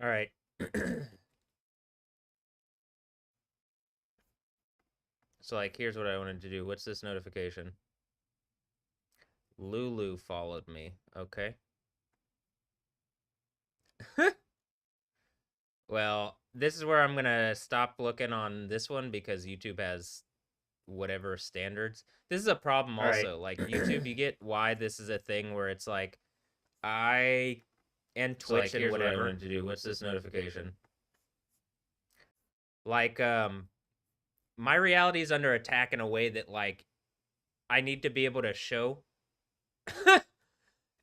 All right. So like here's what I wanted to do. What's this notification? Lulu followed me. Okay. Well, this is where I'm gonna stop looking on this one because YouTube has whatever standards. This is a problem All right. also. Like YouTube, you get why this is a thing where it's like I and So like Twitch and here's what I whatever. wanted to do. What's this notification? Like my reality is under attack in a way that like I need to be able to show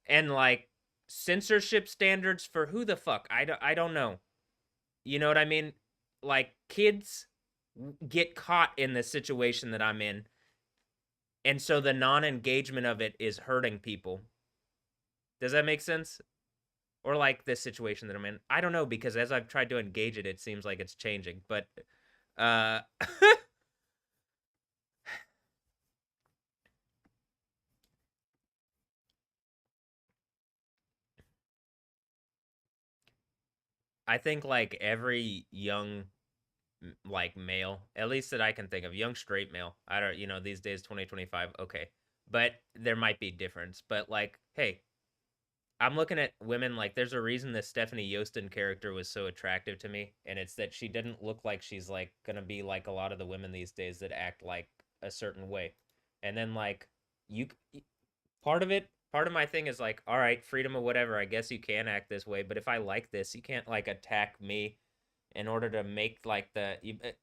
and like censorship standards for who the fuck? I don't know. You know what I mean? Like kids get caught in the situation that I'm in. And so the non-engagement of it is hurting people. Does that make sense? Or like this situation that I'm in? I don't know because as I've tried to engage it, it seems like it's changing. But uh I think like every young like male, at least that I can think of, young straight male. I don't, these days 2025, okay. But there might be difference. But like, hey, I'm looking at women like there's a reason the Stephanie Yostin character was so attractive to me, and it's that she didn't look like she's like gonna be like a lot of the women these days that act like a certain way. And then like you part of my thing is like, all right, freedom of whatever. I guess you can act this way, but if I like this, you can't like attack me in order to make like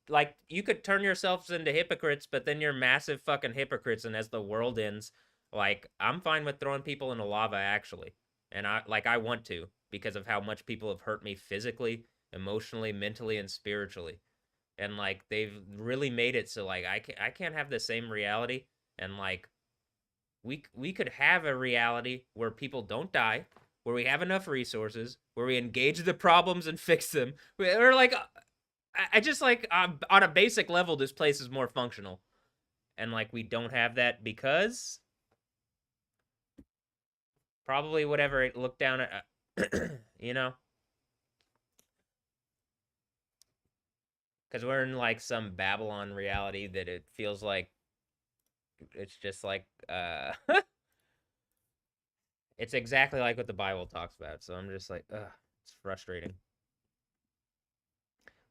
like you could turn yourselves into hypocrites, but then you're massive fucking hypocrites, and as the world ends, like I'm fine with throwing people into lava actually, and I want to because of how much people have hurt me physically, emotionally, mentally, and spiritually, and like they've really made it so like I can't have the same reality, and like we could have a reality where people don't die, where we have enough resources, where we engage the problems and fix them. Or like I just like on a basic level, this place is more functional, and like we don't have that because probably whatever it looked down at, you know, because we're in like some Babylon reality that it feels like it's just like it's exactly like what the Bible talks about. So I'm just like, it's frustrating.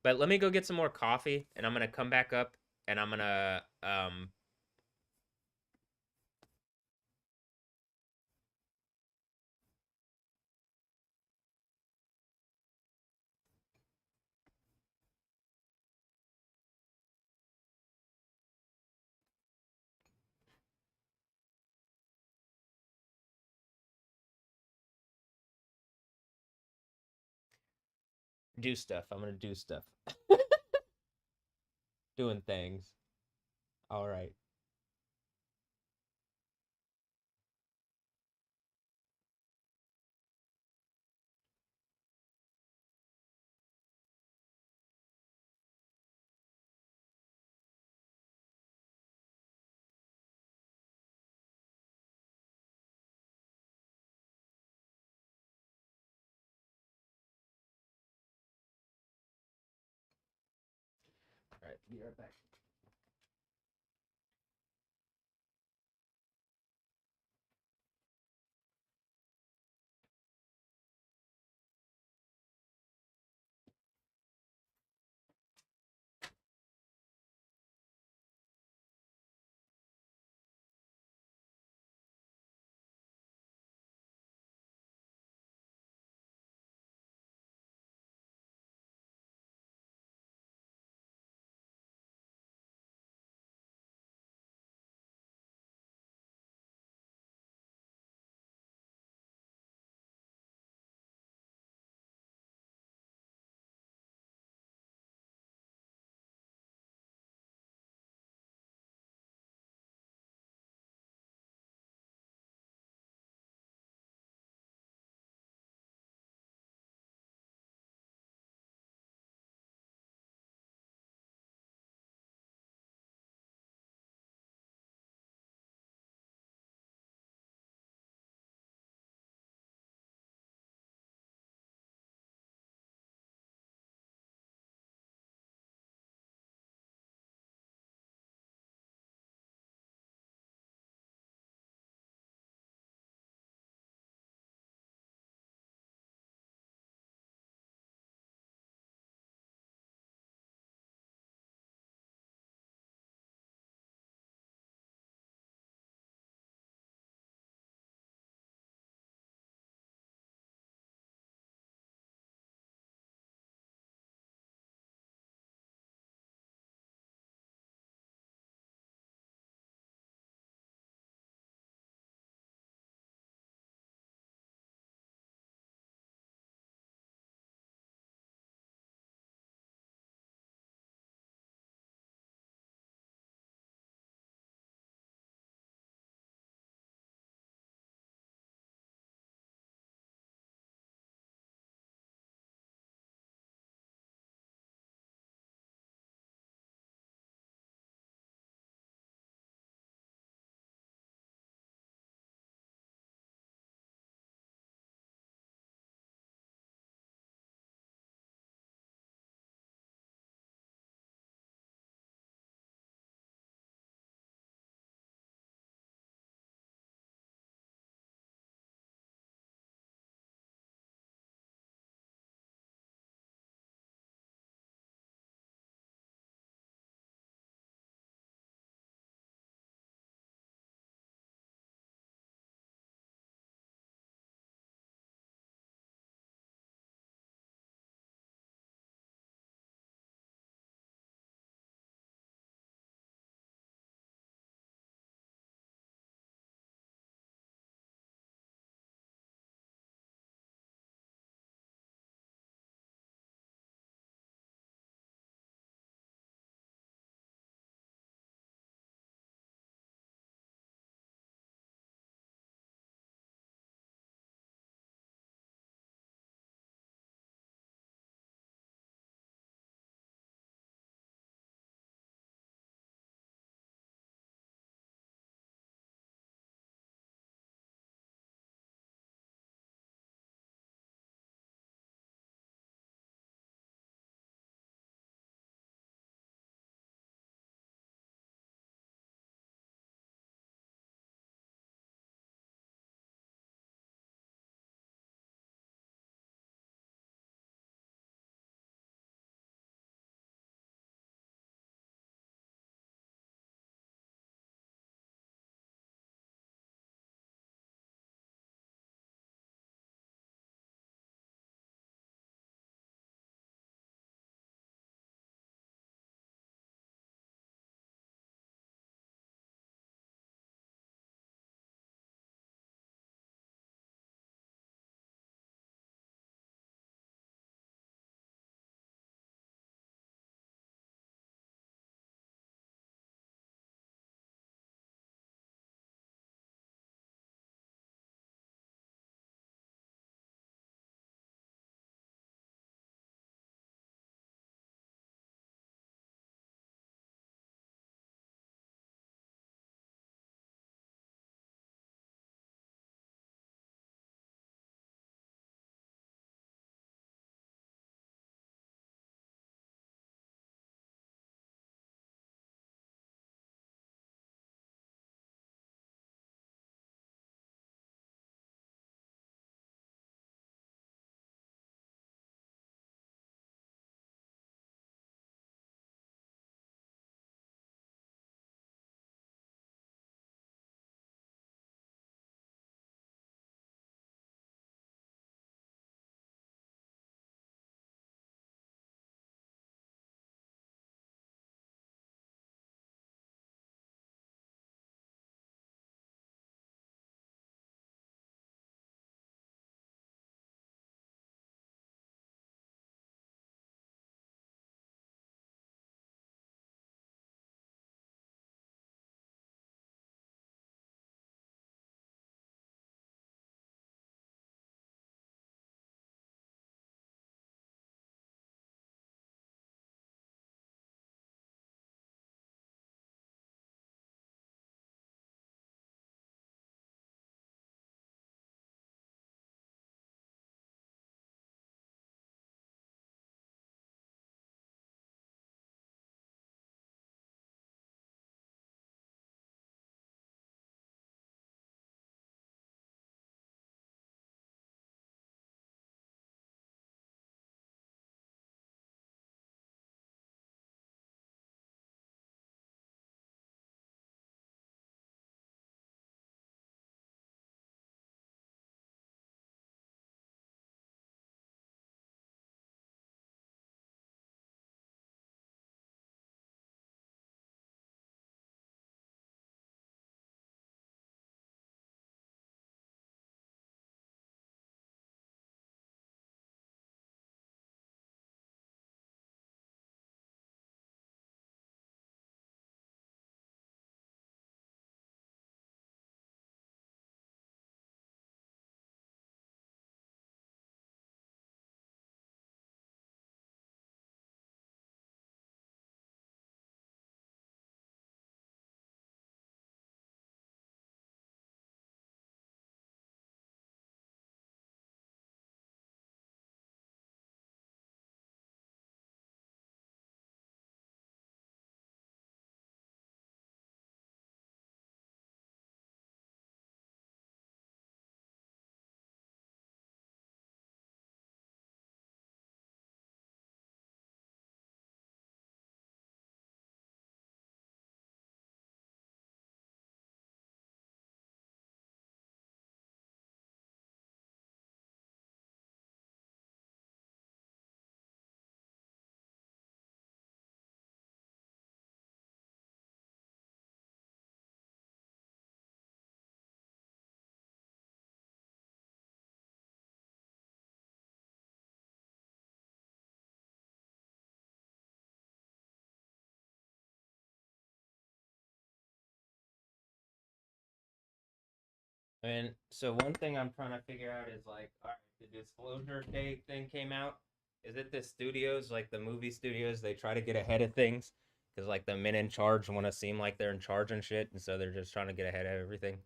But let me go get some more coffee, and I'm gonna come back up, and I'm gonna do stuff. I'm gonna do stuff, doing things. All right. All right. Be right back. And so one thing I'm trying to figure out is like, all right, the Disclosure Day thing came out. Is it the studios, like the movie studios, they try to get ahead of things because like the men in charge want to seem like they're in charge and shit, and so they're just trying to get ahead of everything.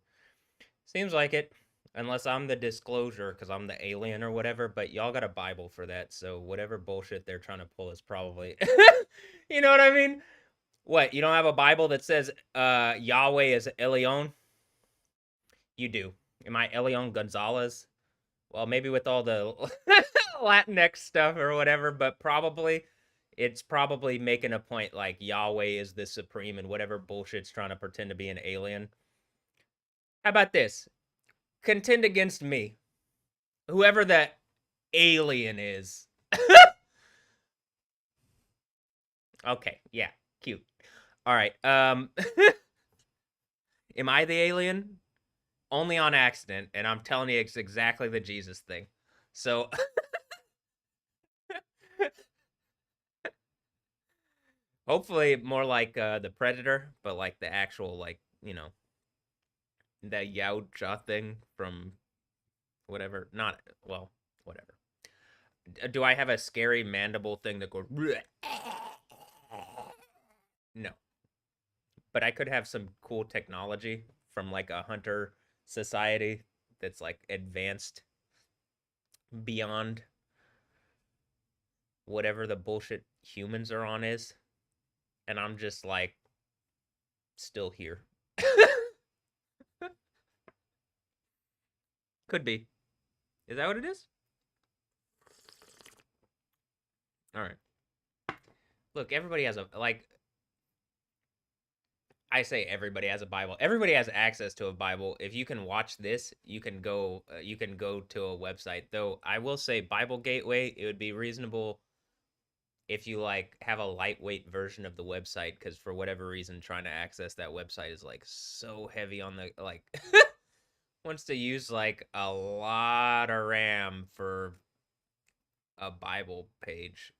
Seems like it, unless I'm the Disclosure because I'm the alien or whatever. But y'all got a Bible for that, so whatever bullshit they're trying to pull is probably, you know what I mean? What, you don't have a Bible that says Yahweh is Elion? You do. Am I Elion Gonzalez? Well, maybe with all the Latinx stuff or whatever, but probably it's probably making a point like Yahweh is the supreme and whatever bullshit's trying to pretend to be an alien. How about this? Contend against me. Whoever that alien is. Okay, yeah, cute. All right. Am I the alien? Only on accident, and I'm telling you it's exactly the Jesus thing. So hopefully more like the Predator, but like the actual like, that Yao Cha thing from whatever. Not well, whatever. Do I have a scary mandible thing that goes? No, but I could have some cool technology from like a hunter society that's like advanced beyond whatever the bullshit humans are on is, and I'm just like still here. Could be. Is that what it is? All right. Look, everybody has a like I say everybody has a Bible. Everybody has access to a Bible. If you can watch this, you can go to a website. Though I will say Bible Gateway, it would be reasonable if you like have a lightweight version of the website cuz for whatever reason trying to access that website is like so heavy on the like wants to use like a lot of RAM for a Bible page.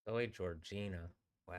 Zoe Georgina. Wow.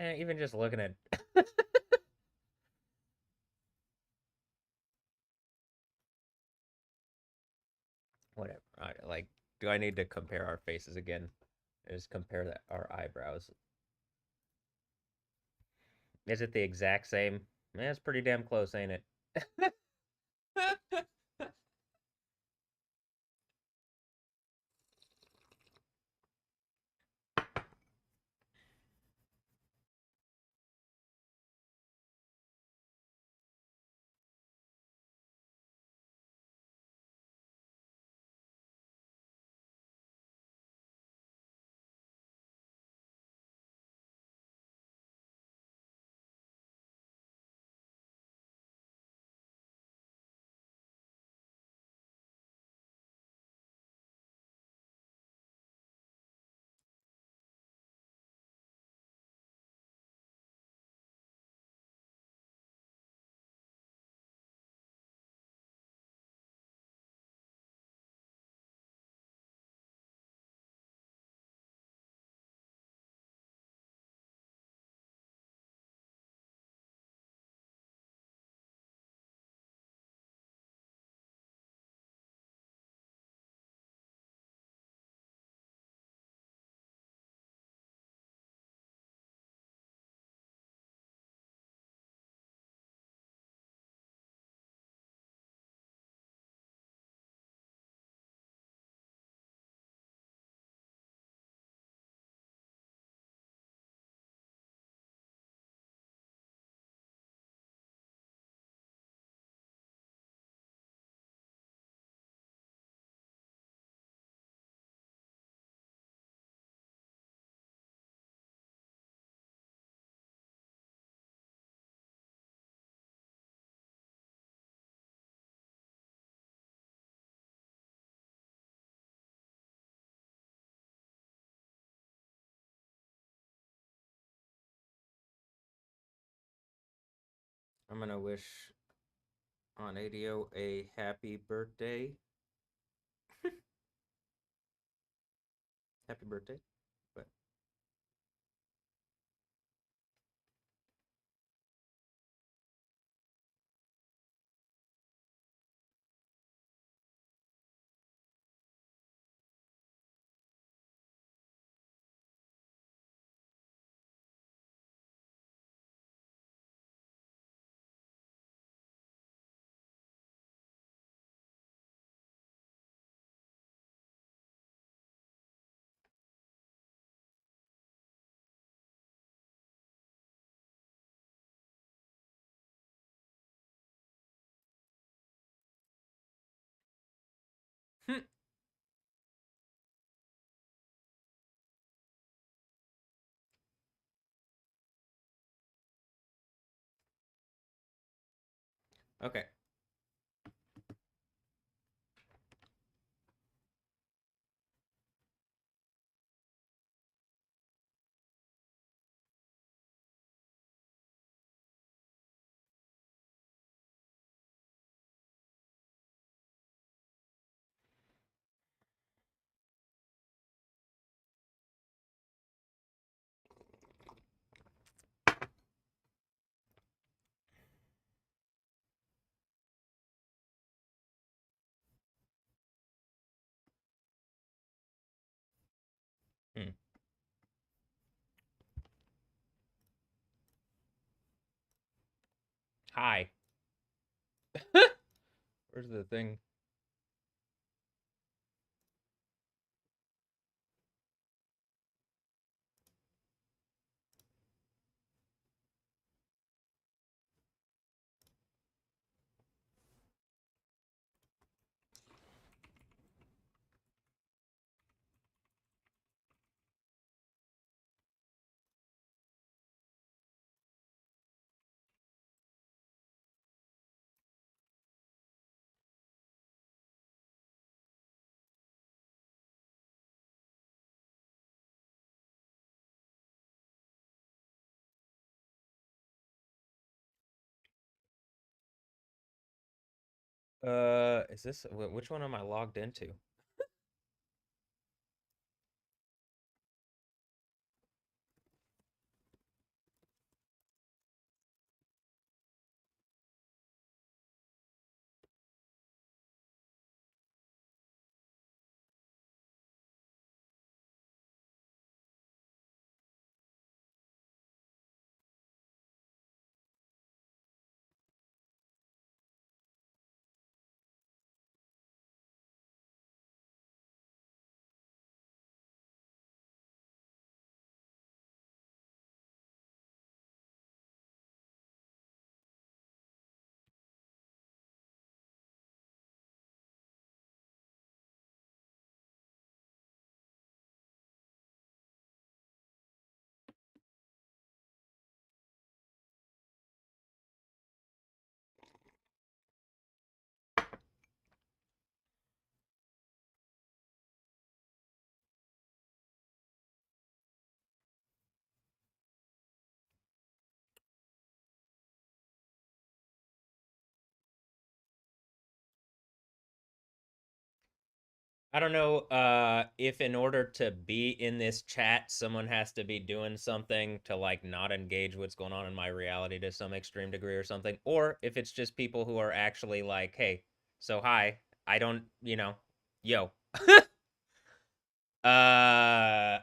Even just looking at whatever. Like, do I need to compare our faces again? Just compare our eyebrows. Is it the exact same? Man, it's pretty damn close, ain't it? I'm gonna wish on ADO a happy birthday. Happy birthday. But okay. Hmm. Hi. Where's the thing? Is this which one am I logged into? I don't know if in order to be in this chat, someone has to be doing something to like not engage what's going on in my reality to some extreme degree or something, or if it's just people who are actually like, hey, so hi, I don't, yo. uh,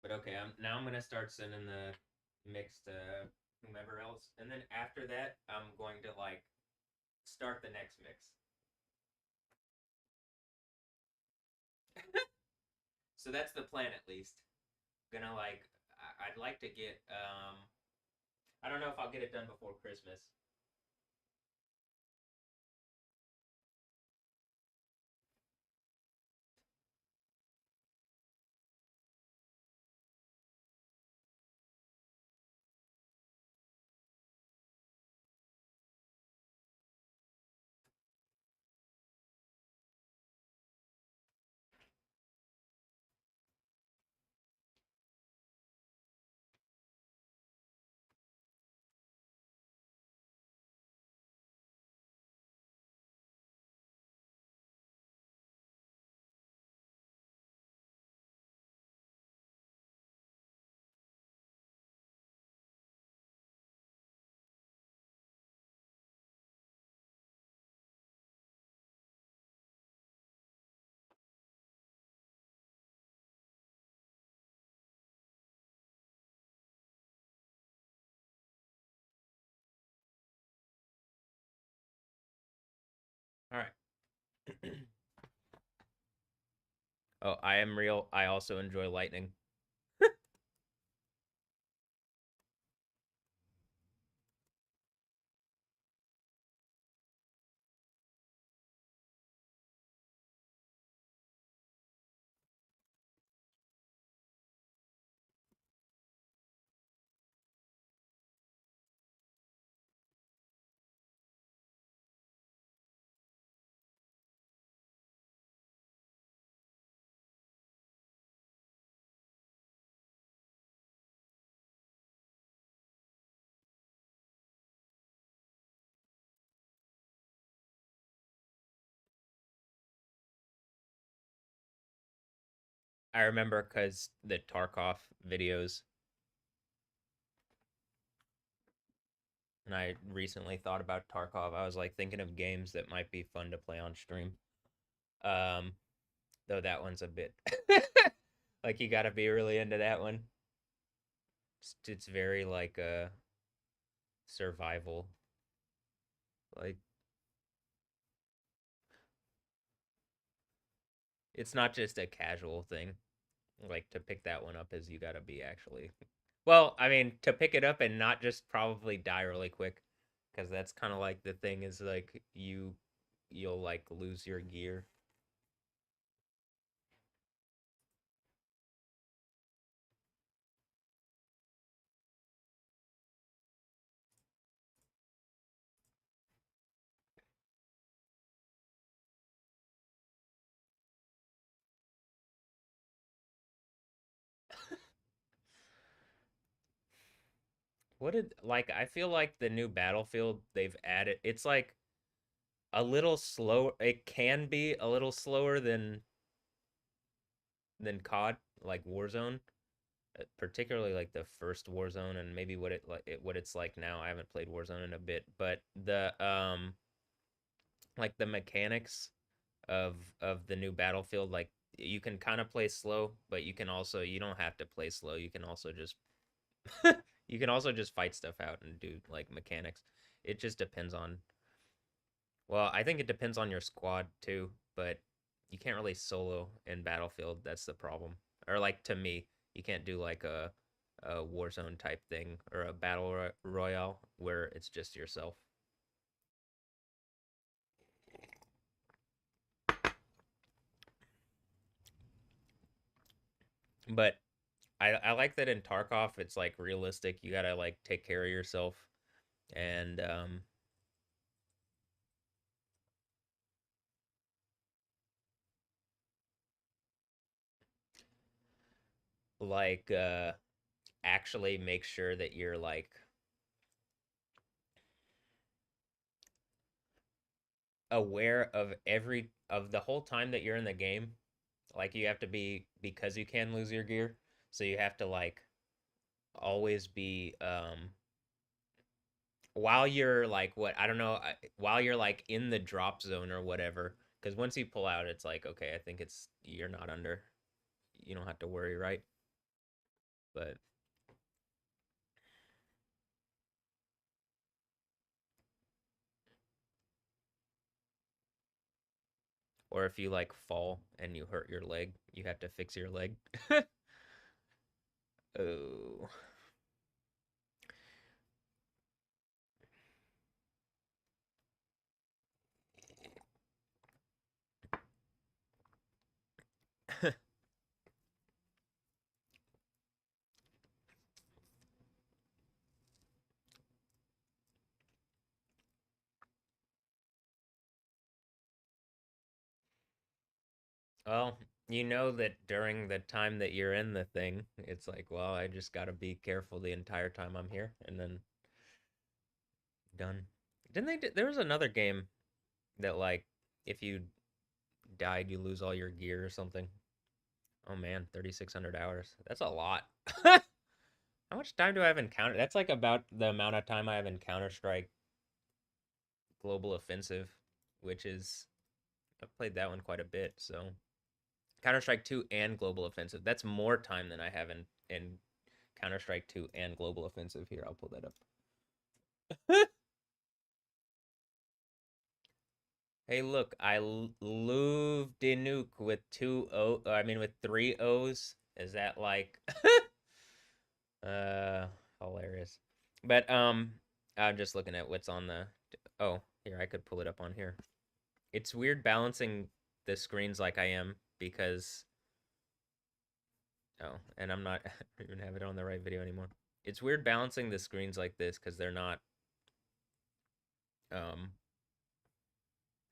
but okay, I'm gonna start sending the mix to whomever else, and then after that, I'm going to like start the next mix. So that's the plan at least. Gonna like, I'd like to get I don't know if I'll get it done before Christmas. All right. Oh, I am real. I also enjoy lightning. I remember because the Tarkov videos, and I recently thought about Tarkov. I was like thinking of games that might be fun to play on stream. Um, though that one's a bit like you got to be really into that one. It's very like survival. Like it's not just a casual thing. Like to pick that one up is you got to be actually well, I mean, to pick it up and not just probably die really quick, because that's kind of like the thing is like you'll like lose your gear. What did like I feel like the new Battlefield they've added it's like a little slow. It can be a little slower than COD, like Warzone, particularly like the first Warzone and maybe what it's like now. I haven't played Warzone in a bit, but the like the mechanics of the new Battlefield, like you can kind of play slow, but you don't have to play slow. You can also just you can also just fight stuff out and do like mechanics. It just depends on well, I think it depends on your squad too, but you can't really solo in Battlefield. That's the problem. Or like to me, you can't do like a Warzone type thing or a royale where it's just yourself. But I like that in Tarkov it's like realistic. You gotta like take care of yourself and like actually make sure that you're like aware of every of the whole time that you're in the game. Like you have to be, because you can lose your gear, so you have to like always be while you're like, what, I don't know, while you're like in the drop zone or whatever, because once you pull out it's like, okay, I think it's, you're not under, you don't have to worry, right? But or if you like fall and you hurt your leg, you have to fix your leg. Oh. Well, you know that during the time that you're in the thing, it's like, well, I just got to be careful the entire time I'm here, and then done. Didn't they? There was another game that like, if you died, you lose all your gear or something. Oh man, 3,600 hours. That's a lot. How much time do I have in Counter? That's like about the amount of time I have in Counter Strike Global Offensive, which is, I've played that one quite a bit. So Counter Strike 2 and Global Offensive. That's more time than I have in Counter Strike 2 and Global Offensive. Here, I'll pull that up. Hey, look, I Louvre de Nuke with two O. I mean, with three O's. Is that like, uh, hilarious? But I'm just looking at what's on the. Oh, here, I could pull it up on here. It's weird balancing the screens like I am because, oh, and I'm not I don't even have it on the right video anymore. It's weird balancing the screens like this because they're not um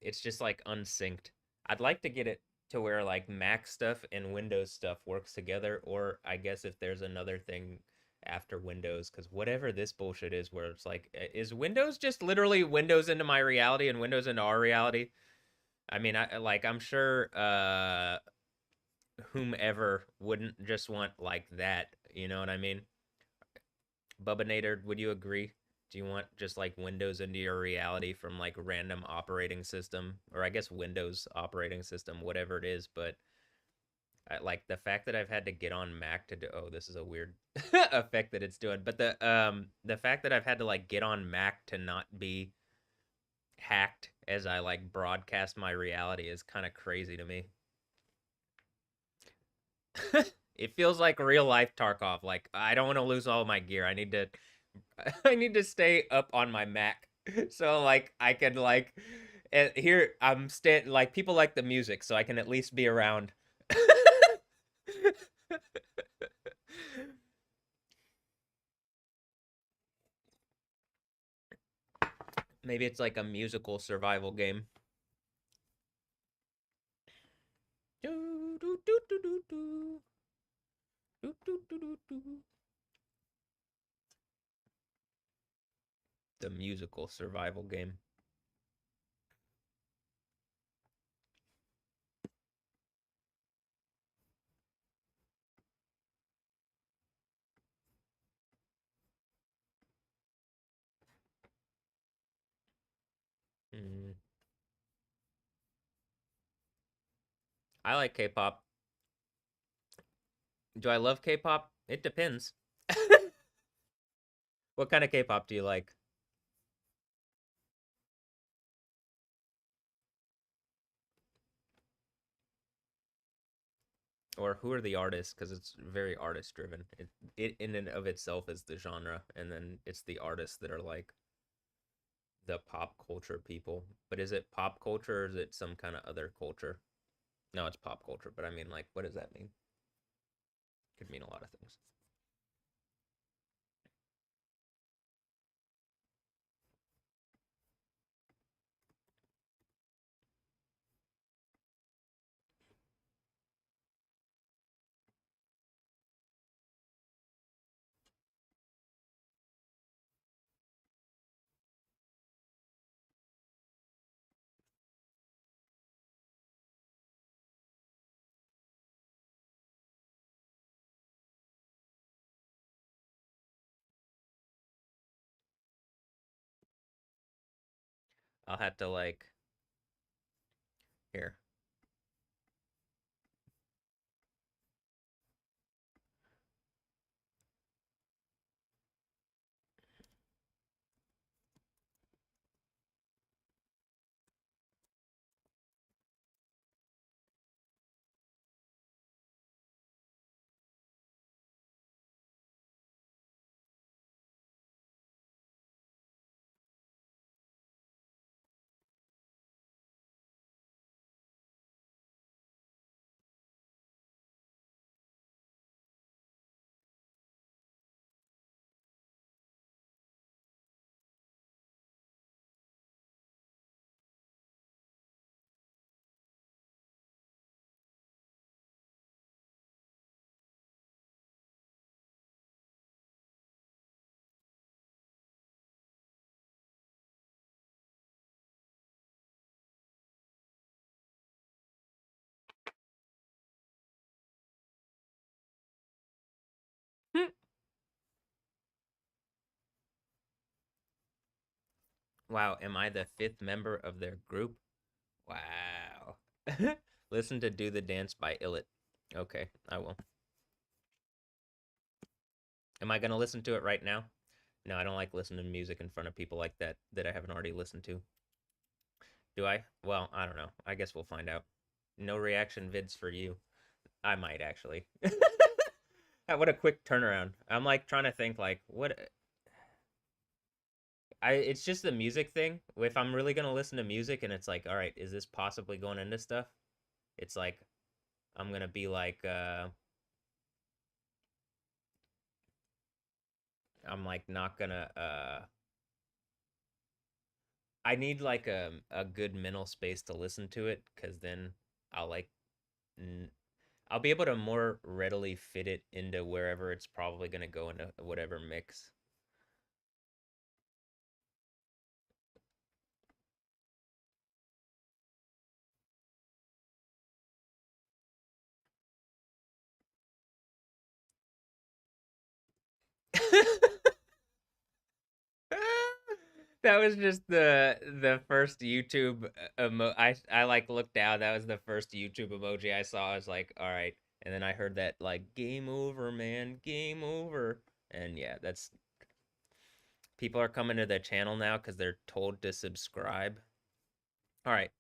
it's just like unsynced. I'd like to get it to where like Mac stuff and Windows stuff works together, or I guess if there's another thing after Windows, because whatever this bullshit is, where it's like, is Windows just literally Windows into my reality and Windows into our reality? I mean, I like, I'm sure whomever wouldn't just want like that, you know what I mean? Bubba, would you agree? Do you want just like Windows into your reality from like random operating system, or I guess Windows operating system, whatever it is? But like the fact that I've had to get on Mac to do, oh, this is a weird effect that it's doing. But the fact that I've had to like get on Mac to not be hacked as I like broadcast my reality is kind of crazy to me. It feels like real life Tarkov. Like I don't want to lose all my gear. I need to I need to stay up on my Mac. So like I can like here I'm stand like people like the music, so I can at least be around. Maybe it's like a musical survival game. Do, do, do, do, do, do. Do, do, do, do, do. The musical survival game. Mm. I like K-pop. Do I love K-pop? It depends. What kind of K-pop do you like? Or who are the artists? Because it's very artist driven. It in and of itself is the genre, and then it's the artists that are like the pop culture people. But is it pop culture or is it some kind of other culture? No, it's pop culture. But I mean, like, what does that mean? Could mean a lot of things. I'll have to like here. Wow, am I the fifth member of their group? Wow. Listen to Do the Dance by Illit. Okay, I will. Am I gonna listen to it right now? No, I don't like listening to music in front of people like that that I haven't already listened to. Do I? Well, I don't know. I guess we'll find out. No reaction vids for you. I might actually. What a quick turnaround. I'm like trying to think like what I it's just the music thing. If I'm really gonna listen to music and it's like, all right, is this possibly going into stuff? It's like I'm gonna be like I'm like not gonna I need like a good mental space to listen to it because then I'll like n- I'll be able to more readily fit it into wherever it's probably gonna go into whatever mix. That was just the first YouTube I like looked down. That was the first YouTube emoji I saw. I was like, all right. And then I heard that like game over, man, game over. And yeah, that's people are coming to the channel now because they're told to subscribe. All right.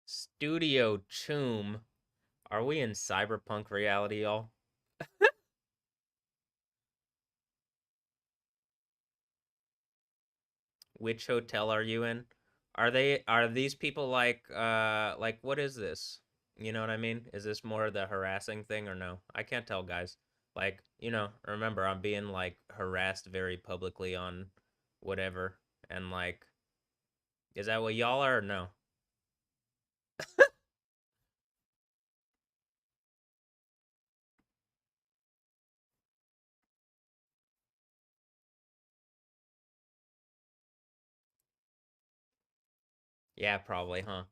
Studio Choom. Are we in cyberpunk reality, y'all? Which hotel are you in? Are these people like what is this? You know what I mean? Is this more the harassing thing or no? I can't tell, guys. Like, remember I'm being like harassed very publicly on whatever and like is that what y'all are or no? Yeah, probably, huh?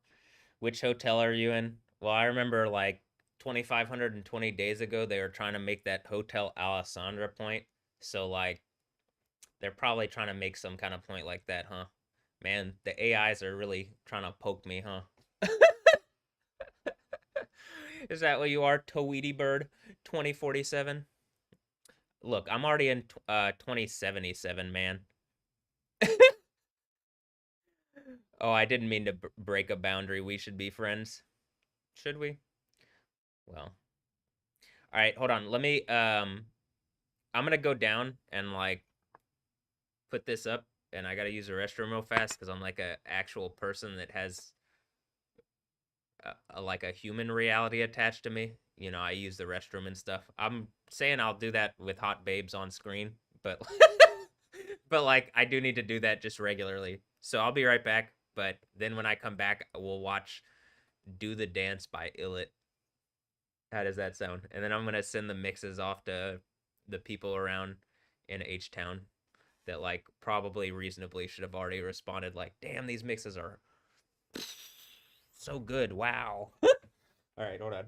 Which hotel are you in? Well, I remember like 2,520 days ago they were trying to make that Hotel Alessandra point. So like they're probably trying to make some kind of point like that, huh? Man, the AIs are really trying to poke me, huh? Is that what you are, Tweety Bird 2047? Look, I'm already in 2077, man. Oh, I didn't mean to break a boundary. We should be friends. Should we? Well, all right, hold on. Let me I'm gonna go down and like put this up and I gotta use the restroom real fast because I'm like a actual person that has like a human reality attached to me. I use the restroom and stuff. I'm saying I'll do that with hot babes on screen, but but like I do need to do that just regularly. So I'll be right back. But then when I come back, we'll watch "Do the Dance" by Illit. How does that sound? And then I'm gonna send the mixes off to the people around in H Town that like probably reasonably should have already responded like, "Damn, these mixes are so good. Wow." All right, hold on.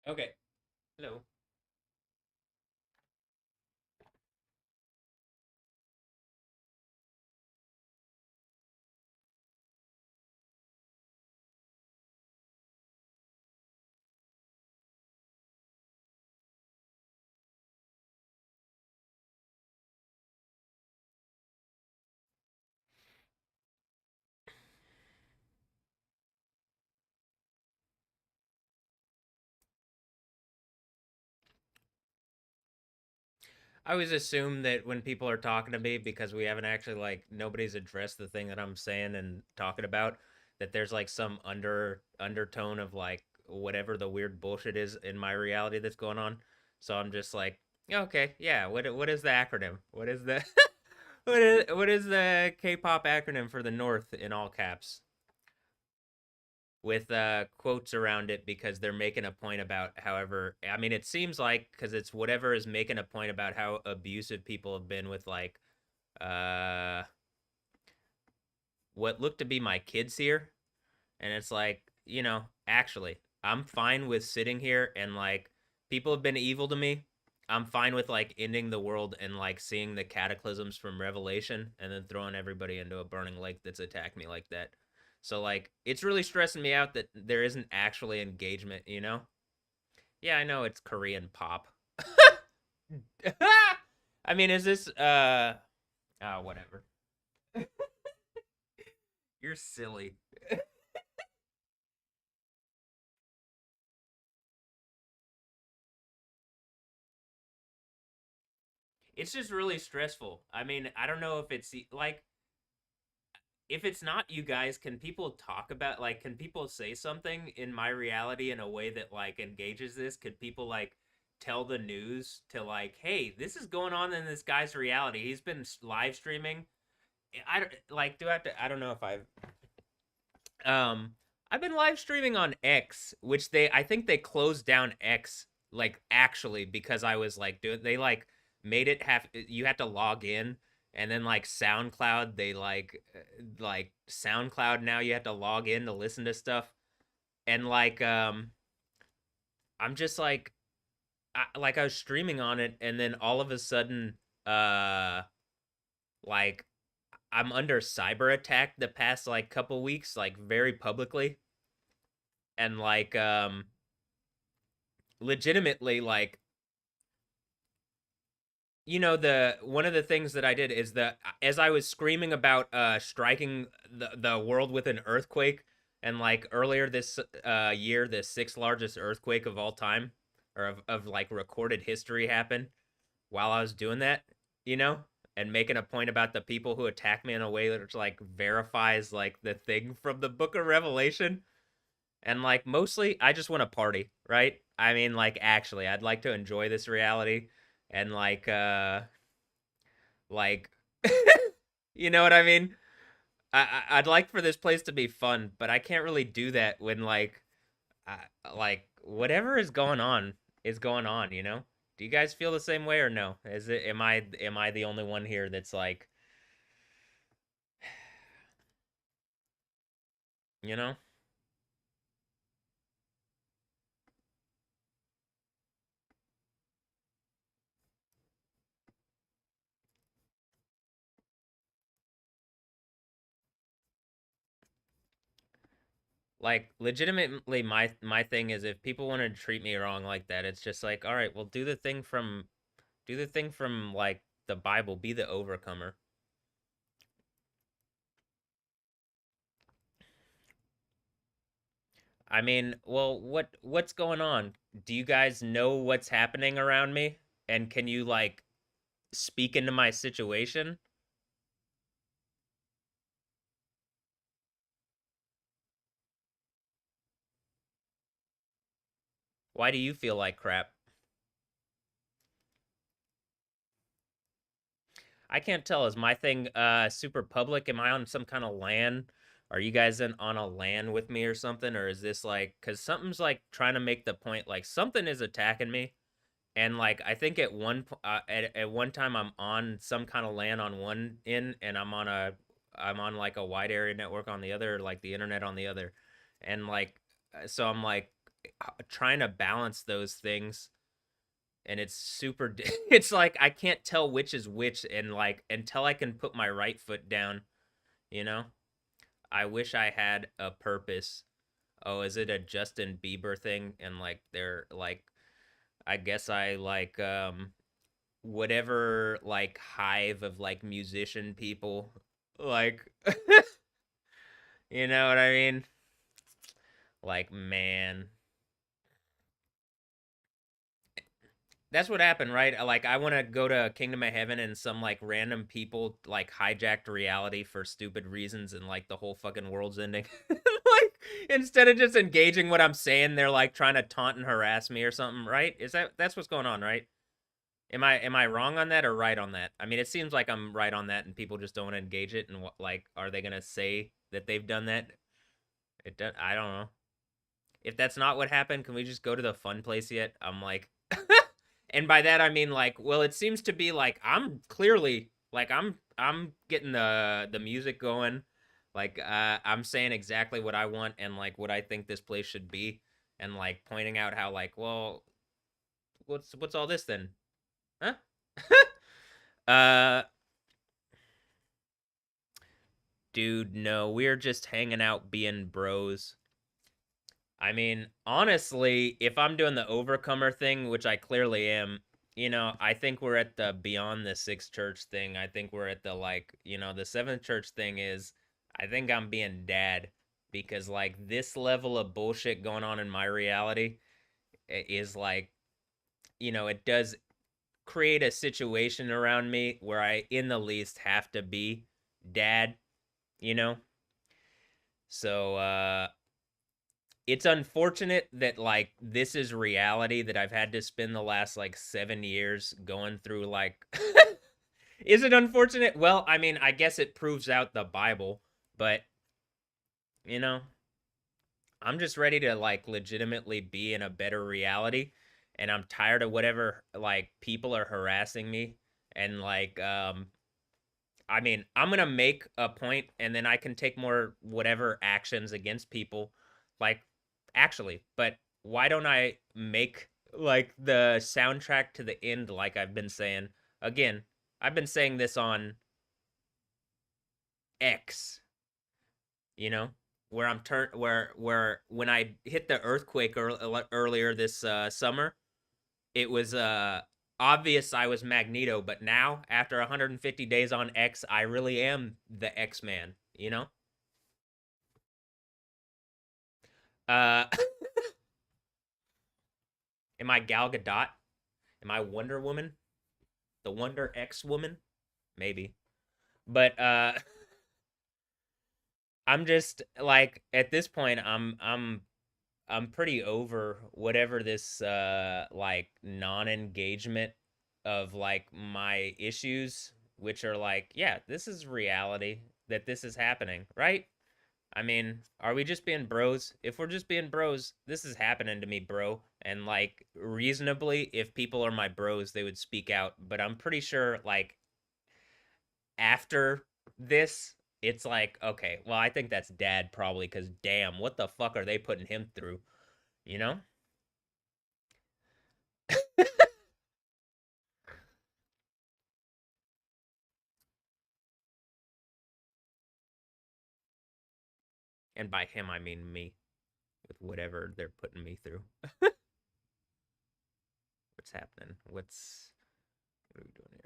Okay. Hello. I always assume that when people are talking to me, because we haven't actually like nobody's addressed the thing that I'm saying and talking about, that there's like some undertone of like whatever the weird bullshit is in my reality that's going on. So I'm just like, "Yeah, okay, yeah. What is the acronym? What is the what is the K-pop acronym for the North in all caps? With quotes around it because they're making a point about however I mean it seems like because it's whatever is making a point about how abusive people have been with like uh what look to be my kids here, and it's like, actually I'm fine with sitting here and like people have been evil to me. I'm fine with like ending the world and like seeing the cataclysms from Revelation and then throwing everybody into a burning lake that's attacked me like that. So like it's really stressing me out that there isn't actually engagement. Yeah, I know it's Korean pop. I mean, is this oh, whatever. You're silly. It's just really stressful. I mean, I don't know if it's like if it's not you guys, can people talk about like can people say something in my reality in a way that like engages this? Could people like tell the news to like, hey, this is going on in this guy's reality. He's been live streaming. I don't like. Do I have to? I don't know if um I've been live streaming on X, which I think they closed down X like actually because I was like doing they like made it have you had to log in, and then like SoundCloud they like SoundCloud now you have to log in to listen to stuff, and like I'm just like I was streaming on it, and then all of a sudden uh like I'm under cyber attack the past like couple weeks, like very publicly, and like legitimately like the one of the things that I did is that as I was screaming about striking the world with an earthquake, and like earlier this year the sixth largest earthquake of all time, or of like recorded history happened while I was doing that, you know and making a point about the people who attack me in a way that like verifies like the thing from the book of Revelation. And like mostly I just want to party, right? I mean, like actually I'd like to enjoy this reality, and like you know what I mean? I'd like for this place to be fun, but I can't really do that when I, like whatever is going on. Do you guys feel the same way or no? Is it am I the only one here that's like, you know? Like legitimately my thing is if people want to treat me wrong like that, it's just like, all right, well do the thing from like the Bible, be the overcomer. I mean, well, what's going on? Do you guys know what's happening around me? And can you like speak into my situation? Why do you feel like crap? I can't tell. Is my thing super public? Am I on some kind of LAN? Are you guys on a LAN with me or something? Or is this like cuz something's like trying to make the point like something is attacking me, and like I think at one time I'm on some kind of LAN on one end, and I'm on like a wide area network on the other, like the internet on the other, and like so I'm like trying to balance those things, and it's super it's like I can't tell which is which, and like until I can put my right foot down, you know? I wish I had a purpose. Oh, is it a Justin Bieber thing? And like they're like I guess I like whatever like hive of like musician people like you know what I mean? Like man, that's what happened, right? Like I want to go to Kingdom of Heaven and some like random people like hijacked reality for stupid reasons and like the whole fucking world's ending. Like instead of just engaging what I'm saying, they're like trying to taunt and harass me or something, right? Is that's what's going on, right? Am I wrong on that or right on that? I mean, it seems like I'm right on that and people just don't want to engage it and what like are they going to say that they've done that? I don't know. If that's not what happened, can we just go to the fun place yet? I'm like and by that I mean like, well, it seems to be like I'm clearly like I'm getting the music going. Like I'm saying exactly what I want and like what I think this place should be and like pointing out how like, well, what's all this then? Huh? uh dude, no, we're just hanging out being bros. I mean, honestly, if I'm doing the overcomer thing, which I clearly am, I think we're at the beyond the sixth church thing. I think we're at the like, the seventh church thing is I think I'm being dad because like this level of bullshit going on in my reality is like, it does create a situation around me where I in the least have to be dad, you know? So it's unfortunate that like this is reality that I've had to spend the last like 7 years going through like is it unfortunate? Well, I mean, I guess it proves out the Bible, but you know, I'm just ready to like legitimately be in a better reality and I'm tired of whatever like people are harassing me and like I mean, I'm going to make a point and then I can take more whatever actions against people like actually, but why don't I make like the soundtrack to the end like I've been saying? Again, I've been saying this on X, you know, where I'm turn where when I hit the earthquake earlier this summer, it was obvious I was Magneto, but now after 150 days on X, I really am the X-Man, you know? Uh am I Gal Gadot? Am I Wonder Woman? The Wonder X Woman? Maybe. But I'm just like at this point I'm pretty over whatever this like non-engagement of like my issues which are like, yeah, this is reality that this is happening, right? I mean, are we just being bros? If we're just being bros, this is happening to me, bro. And like reasonably, if people are my bros, they would speak out, but I'm pretty sure like after this it's like, okay, well, I think that's dad probably cuz damn, what the fuck are they putting him through, you know? And by him, I mean me, with whatever they're putting me through. What's happening? What are we doing here?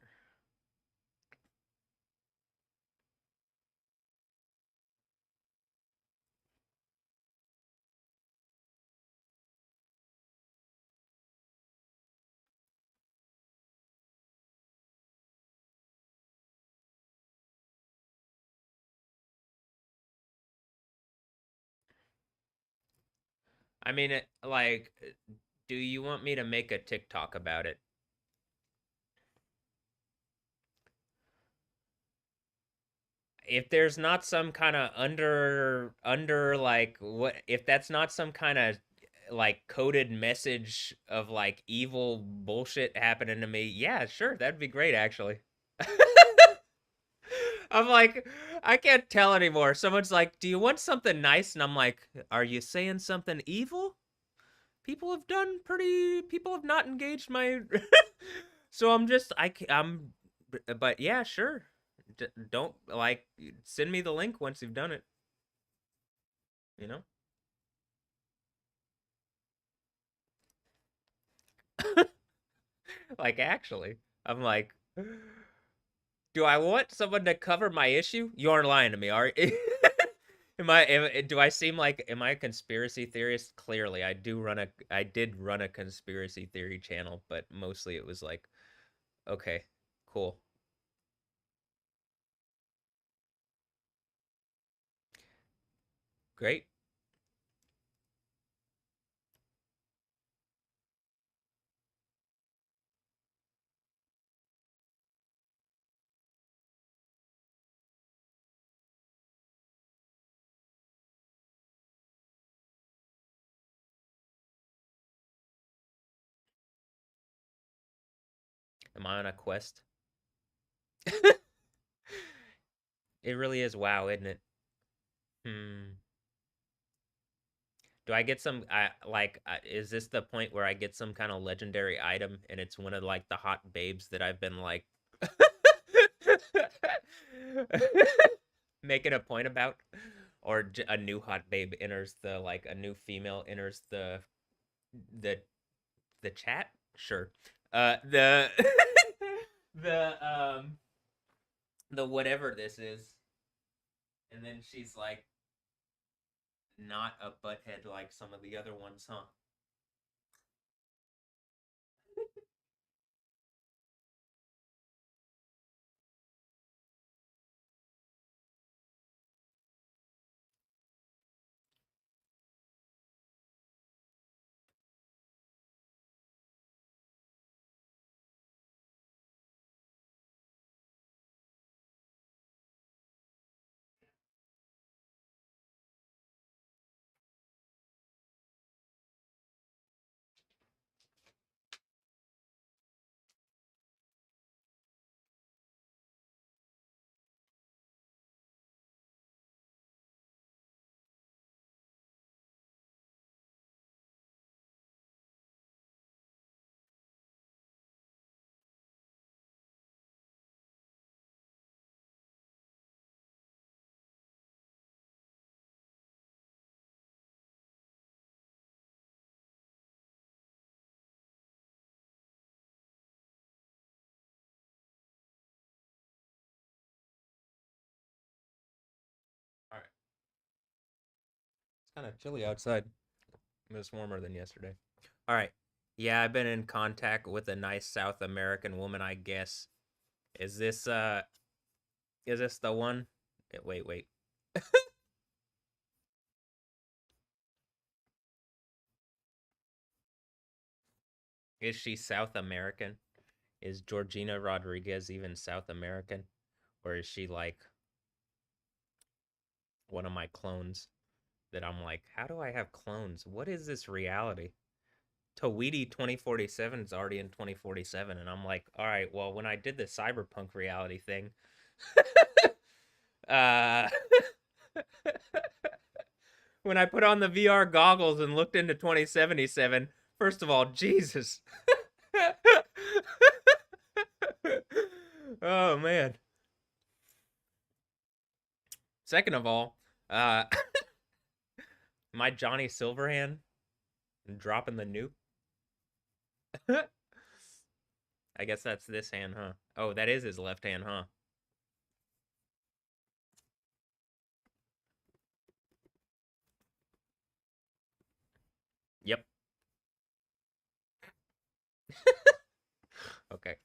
I mean, like, do you want me to make a TikTok about it? If there's not some kind of under like what if that's not some kind of like coded message of like evil bullshit happening to me, yeah, sure, that'd be great actually. I'm like, I can't tell anymore. Someone's like, "Do you want something nice?" And I'm like, "Are you saying something evil?" people have not engaged my so I'm but yeah, sure. Don't like send me the link once you've done it, you know? Like actually, I'm like, do I want someone to cover my issue? You aren't lying to me, are you? Do I seem like am I a conspiracy theorist? Clearly, I did run a conspiracy theory channel, but mostly it was like, okay, cool. Great. Am I on a quest? It really is wow, isn't it? Hmm. Do I get some I like is this the point where I get some kind of legendary item and it's one of like the hot babes that I've been like making a point about, or a new hot babe enters the like a new female enters the the chat? Sure. The the the whatever this is, and then she's like not a butthead like some of the other ones, huh? All right. It's kind of chilly outside. It's warmer than yesterday. All right. Yeah, I've been in contact with a nice South American woman, I guess. Is this the one? Wait, wait. Is she South American? Is Georgina Rodriguez even South American? Or is she like one of my clones that I'm like, how do I have clones? What is this reality? Tawiti 2047 is already in 2047, and I'm like, all right, well, when I did the cyberpunk reality thing, uh, when I put on the VR goggles and looked into 2077, first of all, Jesus. Oh man. Second of all, uh, my Johnny Silverhand dropping the nuke. I guess that's this hand, huh? Oh, that is his left hand, huh? Yep. Okay.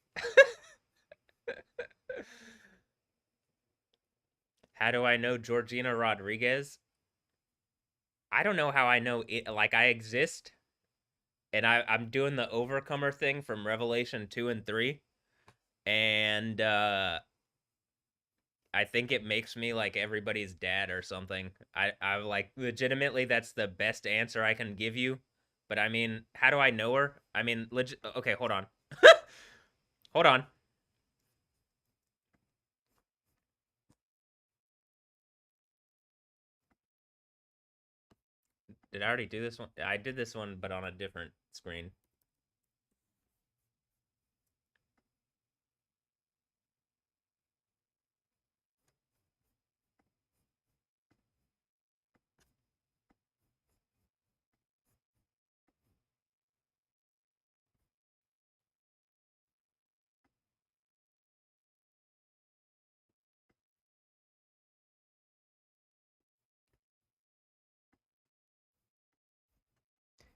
How do I know Georgina Rodriguez? I don't know how I know it. Like I exist, and I'm doing the Overcomer thing from Revelation 2 and 3, and I think it makes me like everybody's dad or something. I like legitimately that's the best answer I can give you. But I mean, how do I know her? I mean, legit. Okay, hold on. Hold on. Did I already do this one? I did this one, but on a different screen.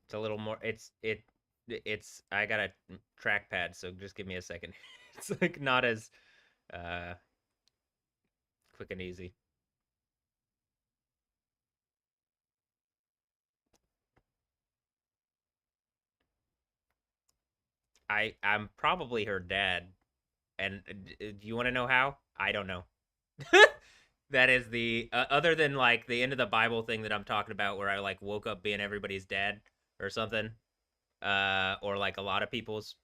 It's a little more. It's. I got a trackpad, so just give me a second. It's like not as uh quick and easy. I'm probably her dad, and do you want to know how? I don't know. That is the other than like the end of the Bible thing that I'm talking about, where I like woke up being everybody's dad or something, or like a lot of people's.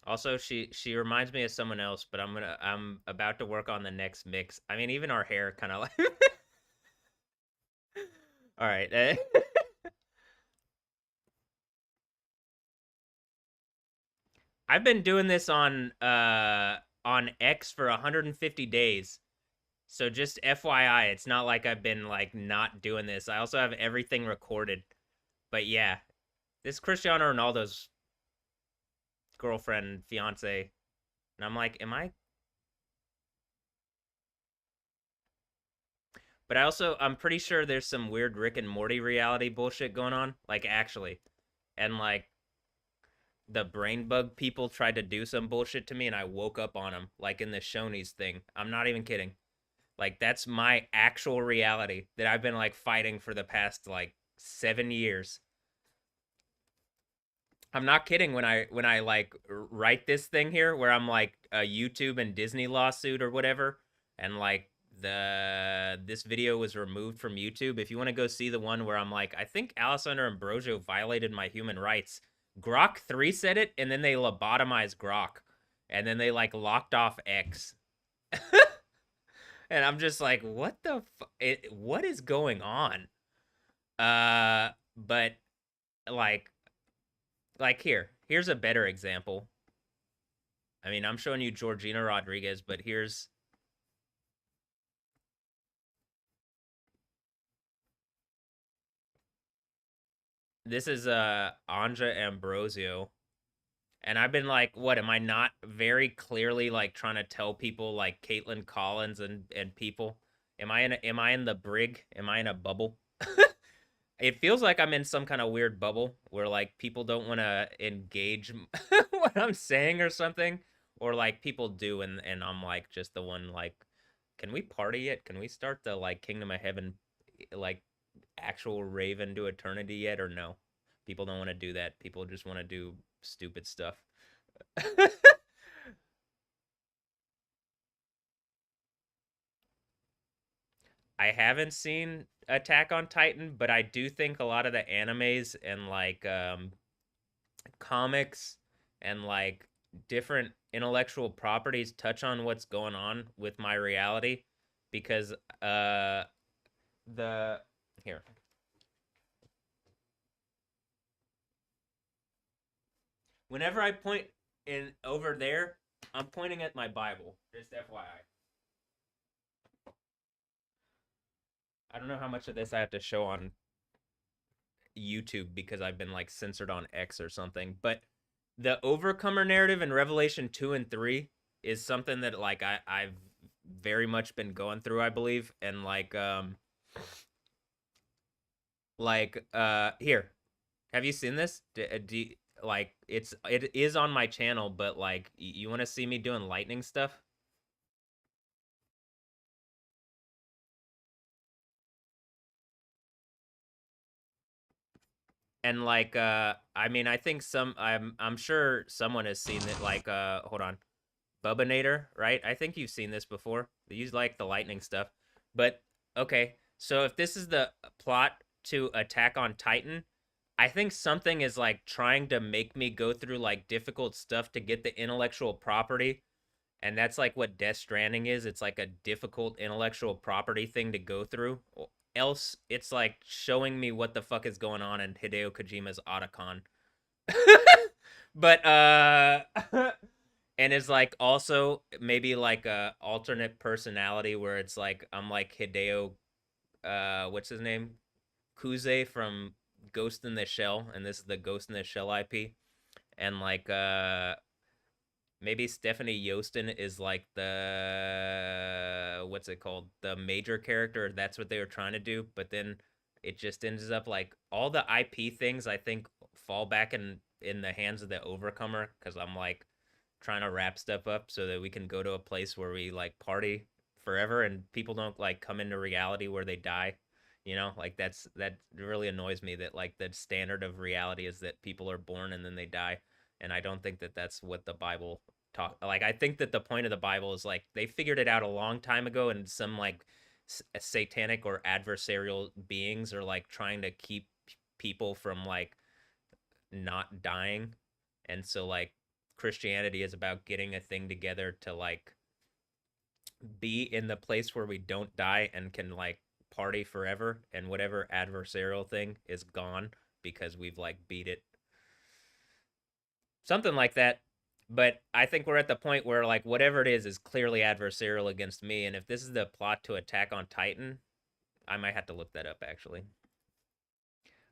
Also, she reminds me of someone else, but I'm about to work on the next mix. I mean, even our hair kind of like. All right. I've been doing this on X for 150 days. So just FYI, it's not like I've been like not doing this. I also have everything recorded. But yeah, this Cristiano Ronaldo's girlfriend, fiance, and I'm like, am I? But I'm pretty sure there's some weird Rick and Morty reality bullshit going on. Like actually, and like the brain bug people tried to do some bullshit to me, and I woke up on them, like in the Shoney's thing. I'm not even kidding. Like that's my actual reality that I've been like fighting for the past like 7 years. I'm not kidding when I like write this thing here where I'm like a YouTube and Disney lawsuit or whatever, and like the this video was removed from YouTube. If you want to go see the one where I'm like, I think Alessandro Ambrosio violated my human rights. Grok 3 said it, and then they lobotomized Grok, and then they like locked off X. And I'm just like, what the what is going on? But like here's a better example. I mean, I'm showing you Georgina Rodriguez, but this is Anja Ambrosio. And I've been like, what am I not very clearly like trying to tell people like Caitlin Collins and people? Am I in the brig? Am I in a bubble? It feels like I'm in some kind of weird bubble where like people don't want to engage what I'm saying or something, or like people do, and I'm like just the one like, can we party yet? Can we start the like Kingdom of Heaven, like actual rave into eternity yet, or no? People don't want to do that. People just want to do stupid stuff. I haven't seen Attack on Titan, but I do think a lot of the animes and like comics and like different intellectual properties touch on what's going on with my reality because the here, whenever I point in over there, I'm pointing at my Bible, just FYI. I don't know how much of this I have to show on YouTube because I've been like censored on X or something, but the overcomer narrative in Revelation 2 and 3 is something that like I've very much been going through, I believe, and here, have you seen this? Like it is on my channel, but like you want to see me doing lightning stuff? And like I mean, I think I'm sure someone has seen it. Like hold on, Bubanator, right? I think you've seen this before. They use like the lightning stuff. But okay, so if this is the plot to Attack on Titan, I think something is like trying to make me go through like difficult stuff to get the intellectual property. And that's like what Death Stranding is. It's like a difficult intellectual property thing to go through. Else, it's like showing me what the fuck is going on in Hideo Kojima's Otacon. But and it's like also maybe like a alternate personality where it's like I'm like Hideo what's his name? Kuze from Ghost in the Shell, and this is the Ghost in the Shell IP. And like maybe Stephanie Yostin is like the what's it called? The major character. That's what they were trying to do, but then it just ends up like all the IP things I think fall back in the hands of the overcomer because I'm like trying to wrap stuff up so that we can go to a place where we like party forever and people don't like come into reality where they die. You know, like that really annoys me that like the standard of reality is that people are born and then they die, and I don't think that that's what the Bible talk. Like I think that the point of the Bible is like they figured it out a long time ago, and some like satanic or adversarial beings are like trying to keep people from like not dying, and so like Christianity is about getting a thing together to like be in the place where we don't die and can like party forever, and whatever adversarial thing is gone because we've like beat it, something like that. But I think we're at the point where like whatever it is clearly adversarial against me, and if this is the plot to Attack on Titan, I might have to look that up actually.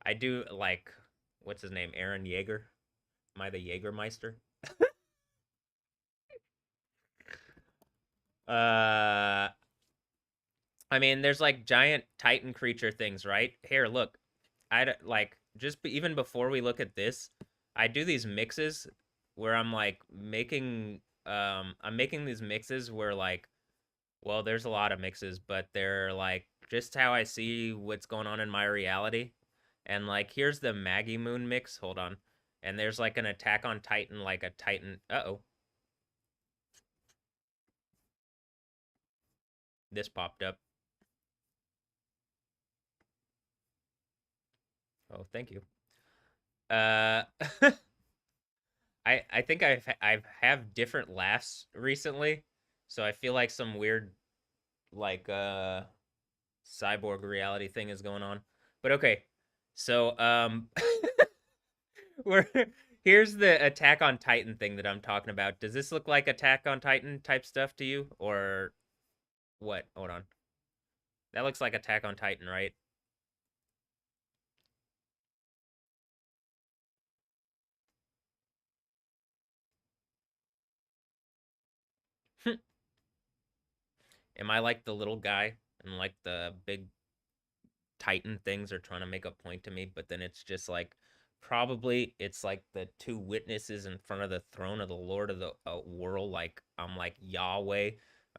I do like what's his name, Aaron Yeager. Am I the Jägermeister? uh I mean, there's like giant Titan creature things, right? Here, look. Like just even before we look at this, I do these mixes where I'm making these mixes where like well, there's a lot of mixes, but they're like just how I see what's going on in my reality. And like here's the Maggie Moon mix. Hold on. And there's like an Attack on Titan, like a Titan. Uh-oh. This popped up. Oh, thank you. Uh I think I've have different laughs recently. So I feel like some weird like cyborg reality thing is going on. But okay. So we're here's the Attack on Titan thing that I'm talking about. Does this look like Attack on Titan type stuff to you or what? Hold on. That looks like Attack on Titan, right? Am I like the little guy and like the big Titan things are trying to make a point to me, but then it's just like probably it's like the two witnesses in front of the throne of the Lord of the world. Like I'm like Yahweh,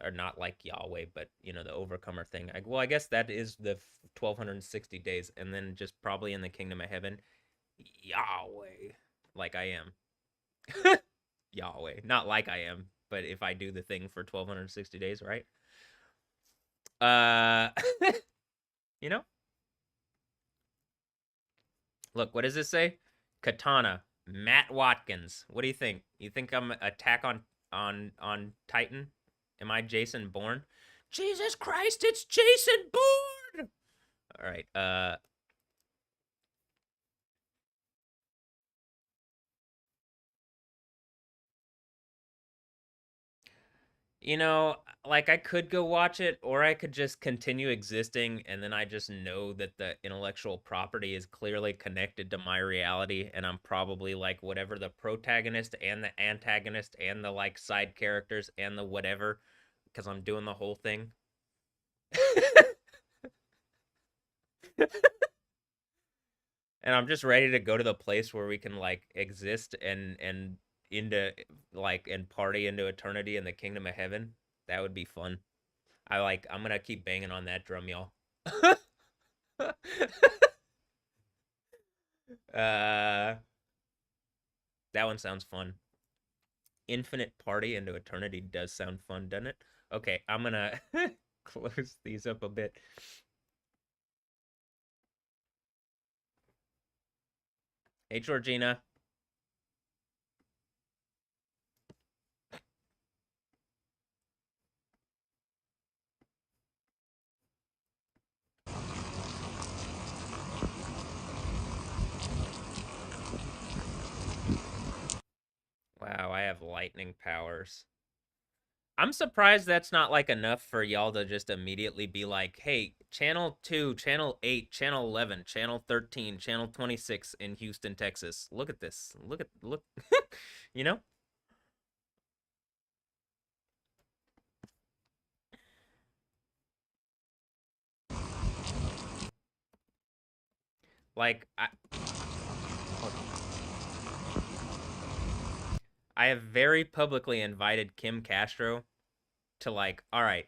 or not like Yahweh, but you know the overcomer thing. Well, I guess that is the 1260 days, and then just probably in the kingdom of heaven, Yahweh, like I am Yahweh, not like I am, but if I do the thing for 1260 days, right? Uh, you know. Look, what does this say? Katana, Matt Watkins. What do you think? You think I'm Attack on Titan? Am I Jason Bourne? Jesus Christ, it's Jason Bourne! All right. You know, like I could go watch it or I could just continue existing and then I just know that the intellectual property is clearly connected to my reality and I'm probably like whatever the protagonist and the antagonist and the like side characters and the whatever because I'm doing the whole thing. And I'm just ready to go to the place where we can like exist and into like and party into eternity in the kingdom of heaven. That would be fun. I'm gonna keep banging on that drum, y'all. uh that one sounds fun. Infinite party into eternity does sound fun, doesn't it? Okay, I'm gonna close these up a bit. Hey, Georgina. Wow, I have lightning powers. I'm surprised that's not like enough for y'all to just immediately be like, hey, channel 2, channel 8, channel 11, channel 13, channel 26 in Houston, Texas. Look at this. Look. You know? Like I have very publicly invited Kim Castro to like, all right,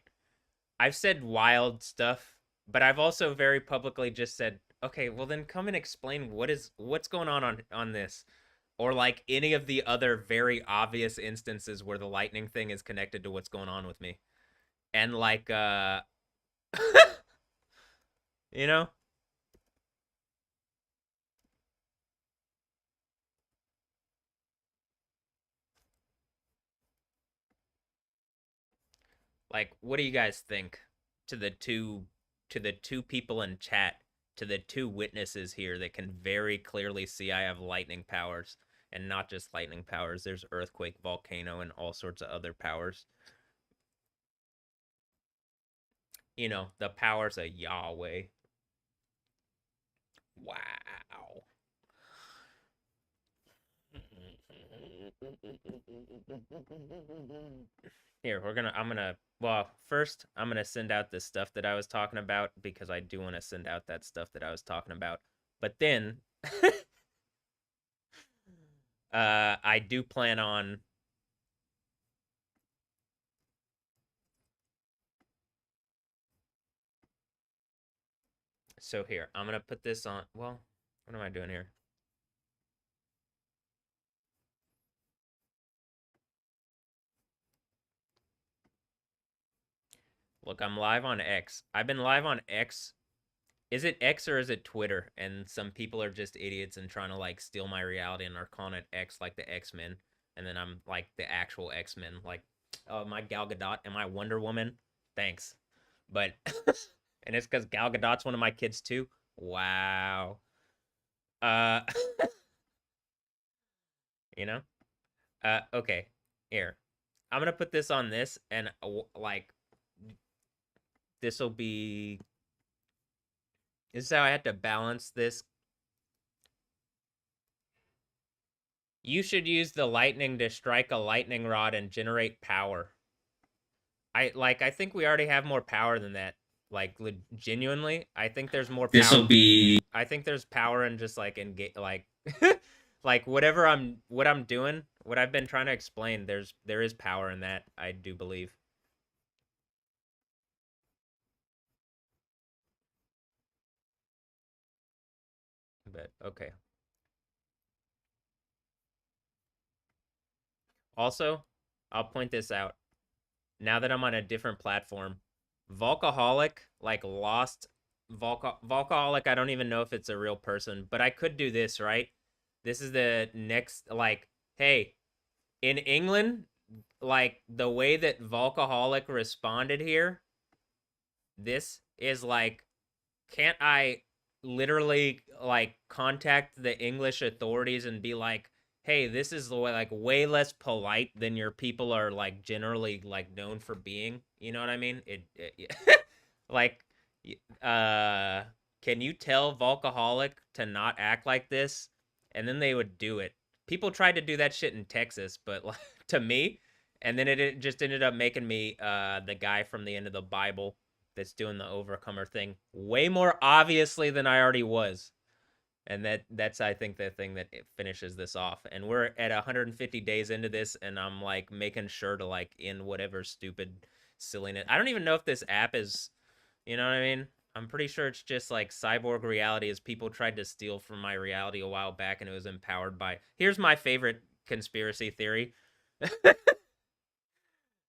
I've said wild stuff, but I've also very publicly just said, okay, well then come and explain what's going on this, or like any of the other very obvious instances where the lightning thing is connected to what's going on with me, and like, you know, like what do you guys think to the two people in chat, to the two witnesses here that can very clearly see I have lightning powers, and not just lightning powers. There's earthquake, volcano, and all sorts of other powers. You know, the powers of Yahweh. Wow. Here, I'm gonna, well, first, I'm gonna send out the stuff that I was talking about because I do want to send out that stuff that I was talking about. But then, I do plan on, so here, I'm gonna put this on, well, what am I doing here? Look, I'm live on X. I've been live on X. Is it X or is it Twitter? And some people are just idiots and trying to like steal my reality and are calling it X like the X-Men. And then I'm like the actual X-Men. Like, oh, am I Gal Gadot? Am I Wonder Woman? Thanks. But, and it's because Gal Gadot's one of my kids too. Wow. Uh, you know? Okay. Here. I'm gonna put this on this and like, this will be, this is how I had to balance this. You should use the lightning to strike a lightning rod and generate power. I think we already have more power than that. Like genuinely, I think there's more power. This'll be I think there's power in just like engage like like what I'm doing, what I've been trying to explain, there is power in that, I do believe. But okay. Also, I'll point this out. Now that I'm on a different platform, Volcaholic like lost Volcaholic. I don't even know if it's a real person, but I could do this, right? This is the next, like, hey, in England, like the way that Volcaholic responded here, this is like, can't I literally like contact the English authorities and be like, hey, this is like way less polite than your people are like generally like known for being. You know what I mean? Like, uh, can you tell Volcaholic to not act like this? And then they would do it. People tried to do that shit in Texas, but like, to me, and then it just ended up making me the guy from the end of the Bible that's doing the overcomer thing way more obviously than I already was. And that's I think the thing that finishes this off. And we're at 150 days into this, and I'm like making sure to like end whatever stupid silliness. I don't even know if this app is, you know what I mean? I'm pretty sure it's just like cyborg reality, as people tried to steal from my reality a while back, and it was empowered by. Here's my favorite conspiracy theory.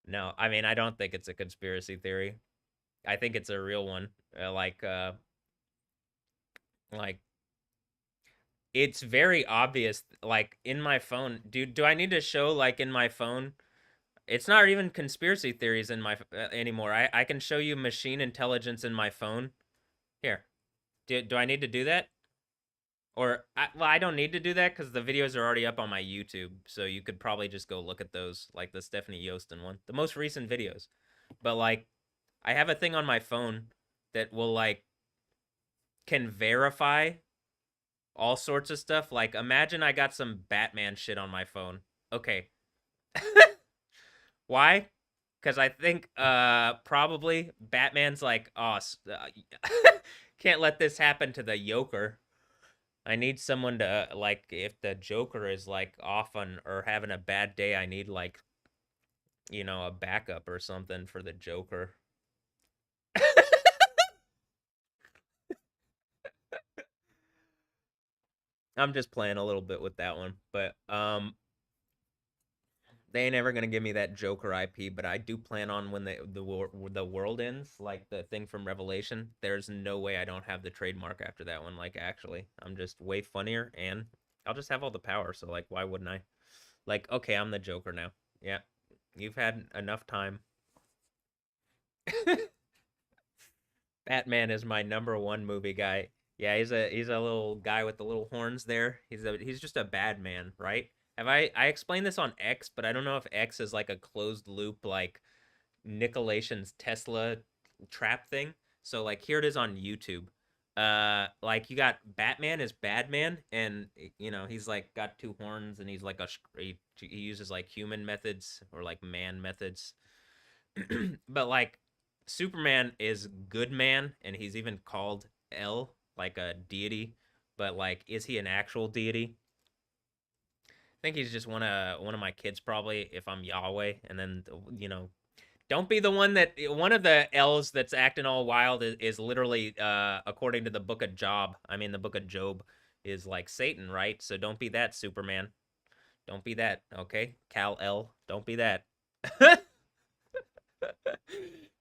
No, I mean I don't think it's a conspiracy theory. I think it's a real one. Like It's very obvious, like in my phone. Do I need to show like in my phone? It's not even conspiracy theories in my anymore. I can show you machine intelligence in my phone. Here. Do I need to do that? Or well, I don't need to do that because the videos are already up on my YouTube, so you could probably just go look at those, like the Stephanie Yosten one, the most recent videos. But like, I have a thing on my phone that will like can verify all sorts of stuff. Like, imagine I got some Batman shit on my phone. Okay, why? Because I think probably Batman's like, oh, can't let this happen to the Joker. I need someone to like if the Joker is like off on or having a bad day, I need like, a backup or something for the Joker. I'm just playing a little bit with that one, but they ain't ever gonna give me that Joker IP. But I do plan on when the world ends, like the thing from Revelation. There's no way I don't have the trademark after that one. Like actually, I'm just way funnier, and I'll just have all the power. So like, why wouldn't I? Like, okay, I'm the Joker now. Yeah, you've had enough time. Batman is my number one movie guy. Yeah, he's a little guy with the little horns there. He's just a bad man, right? Have I explained this on X, but I don't know if X is like a closed loop like Nicolation's Tesla trap thing. So like here it is on YouTube. Like you got Batman is Badman, and he's like got two horns, and he's like he uses like human methods or like man methods. But like Superman is good man, and he's even called El, like a deity. But like, is he an actual deity? I think he's just one of my kids probably. If I'm Yahweh, and then don't be the one that one of the L's that's acting all wild is literally according to the book of Job. I mean the book of Job is like Satan, right? So don't be that Superman. Don't be that, okay? Cal L. Don't be that.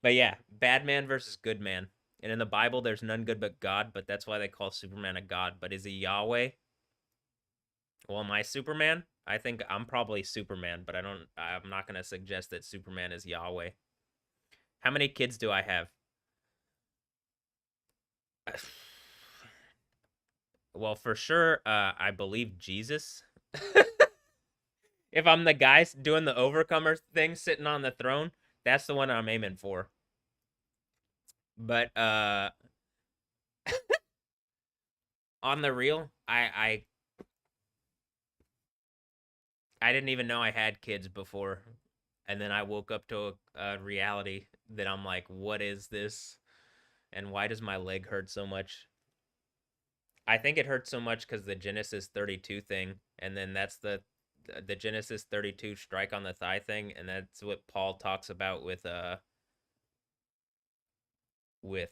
But yeah, bad man versus good man. And in the Bible, there's none good but God, but that's why they call Superman a god. But is he Yahweh? Well, am I Superman? I think I'm probably Superman, but I'm not gonna suggest that Superman is Yahweh. How many kids do I have? Well, for sure, I believe Jesus. If I'm the guy doing the overcomer thing, sitting on the throne, that's the one I'm aiming for. But on the real, I didn't even know I had kids before, and then I woke up to a reality that I'm like, what is this, and why does my leg hurt so much? I think it hurts so much because the Genesis 32 thing, and then that's the Genesis 32 strike on the thigh thing, and that's what Paul talks about with uh with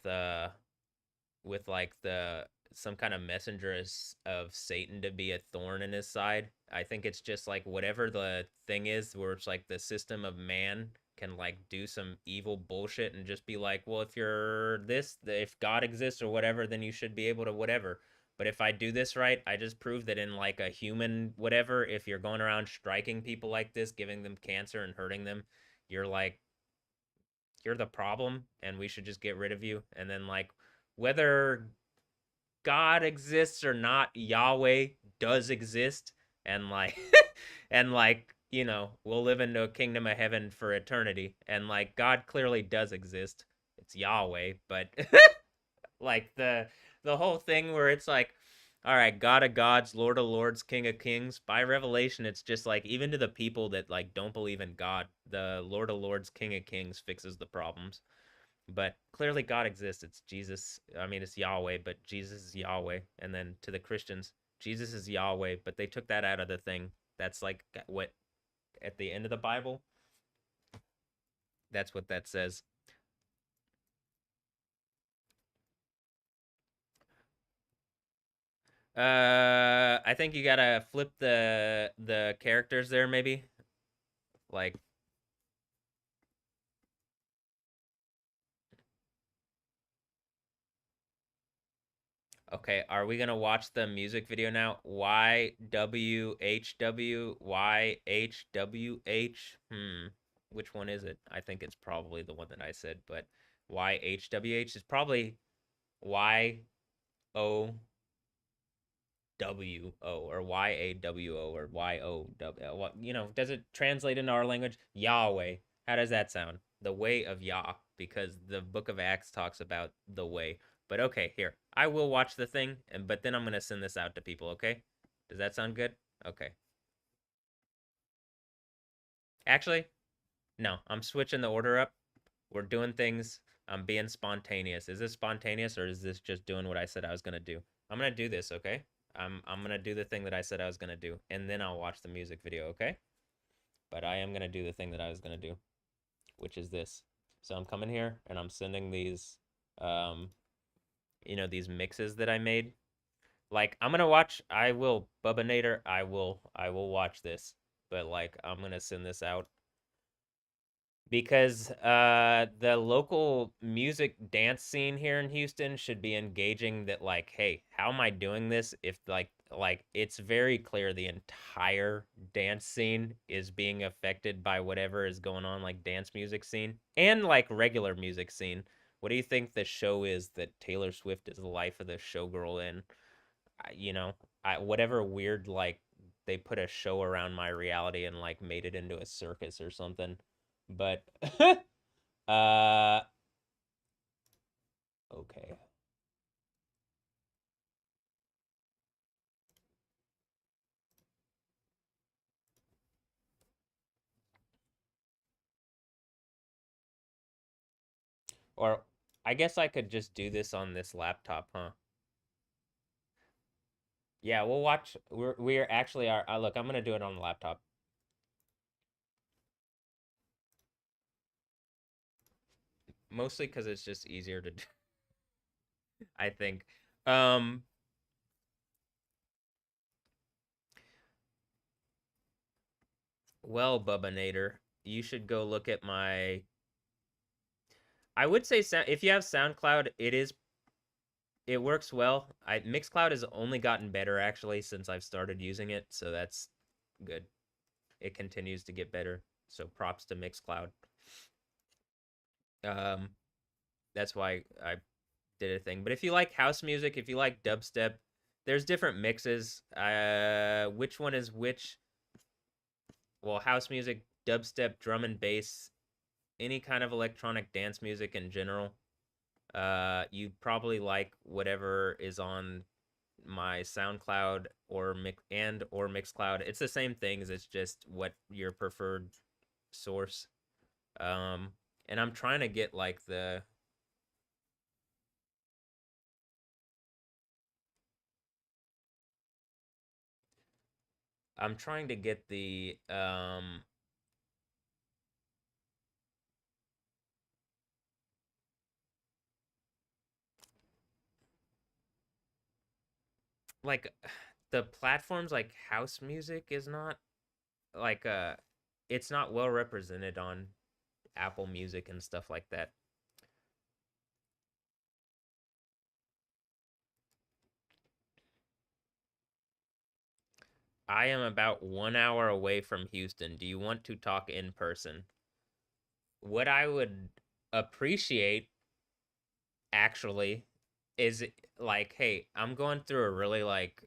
like the some kind of messenger of Satan to be a thorn in his side. I think it's just like whatever the thing is where it's like the system of man can like do some evil bullshit and just be like, well, if you're this, if God exists or whatever, then you should be able to whatever. But if I do this right, I just prove that in like a human whatever, if you're going around striking people like this, giving them cancer and hurting them, you're like you're the problem and we should just get rid of you. And then like whether God exists or not, Yahweh does exist, and like and like we'll live into a kingdom of heaven for eternity, and like God clearly does exist. It's Yahweh, but like the whole thing where it's like, all right, God of gods, Lord of lords, King of kings. By revelation, it's just like even to the people that like don't believe in God, the Lord of lords, King of kings fixes the problems. But clearly God exists. It's Jesus. I mean, it's Yahweh, but Jesus is Yahweh. And then to the Christians, Jesus is Yahweh, but they took that out of the thing. That's like what at the end of the Bible, that's what that says. I think you gotta flip the characters there, maybe. Like, Okay, are we gonna watch the music video now? YWHWYHWH. Which one is it? I think it's probably the one that I said, but YHWH is probably YOWO or YAWO or YOW. What, does it translate into our language? Yahweh. How does that sound? The way of Yah, because the book of Acts talks about the way. But okay, here. I will watch the thing, but then I'm going to send this out to people, okay? Does that sound good? Okay. Actually, no, I'm switching the order up. We're doing things. I'm being spontaneous. Is this spontaneous or is this just doing what I said I was going to do? I'm going to do this, okay? I'm going to do the thing that I said I was going to do, and then I'll watch the music video, okay? But I am going to do the thing that I was going to do, which is this. So I'm coming here and I'm sending these um these mixes that I made. Like I'm gonna watch. I will Bubba I will watch this, but like I'm gonna send this out because the local music dance scene here in Houston should be engaging that, like, hey, how am I doing this if like it's very clear the entire dance scene is being affected by whatever is going on, like dance music scene and like regular music scene. What do you think the show is that Taylor Swift is the life of the showgirl in? You know, I whatever weird, like, they put a show around my reality and like made it into a circus or something. But uh okay. Or I guess I could just do this on this laptop, huh? Yeah, we'll watch. We're actually are. Look, I'm gonna do it on the laptop. Mostly because it's just easier to do, I think. Um, well, Bubba Nader, you should go look at my. I would say if you have SoundCloud, it works well. Mixcloud has only gotten better actually since I've started using it, so that's good. It continues to get better. So props to Mixcloud. Um, that's why I did a thing. But if you like house music, if you like dubstep, there's different mixes. Which one is which? Well, house music, dubstep, drum and bass, any kind of electronic dance music in general. You probably like whatever is on my SoundCloud or Mixcloud. It's the same things. It's just what your preferred source. Um, and I'm trying to get like I'm trying to get the like the platforms, like house music is not like it's not well represented on Apple Music and stuff like that. I am about 1 hour away from Houston. Do you want to talk in person? What I would appreciate actually is like, hey, I'm going through a really like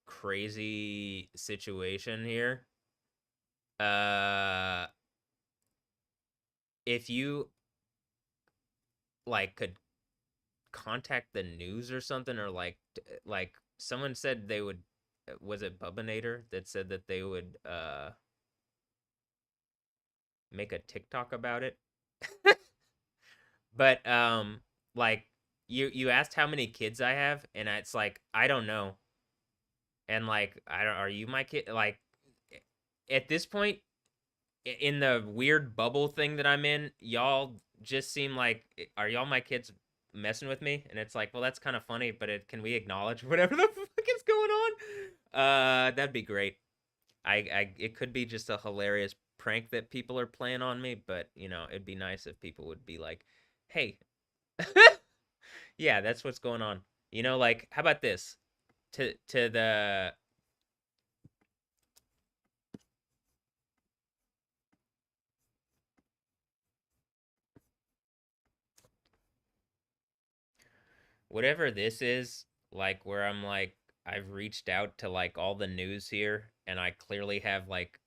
crazy situation here. Uh if you like could contact the news or something, or like someone said they would, was it Bubanator that said that they would make a TikTok about it? But like you asked how many kids I have, and it's like I don't know. And like I don't, are you my kid? Like at this point in the weird bubble thing that I'm in, y'all just seem like, are y'all my kids messing with me? And it's like, well, that's kind of funny, but can we acknowledge whatever the fuck is going on? That'd be great. It could be just a hilarious prank that people are playing on me, but it'd be nice if people would be like, hey, yeah, that's what's going on. You know, like how about this? To the whatever this is, like where I'm like I've reached out to like all the news here and I clearly have like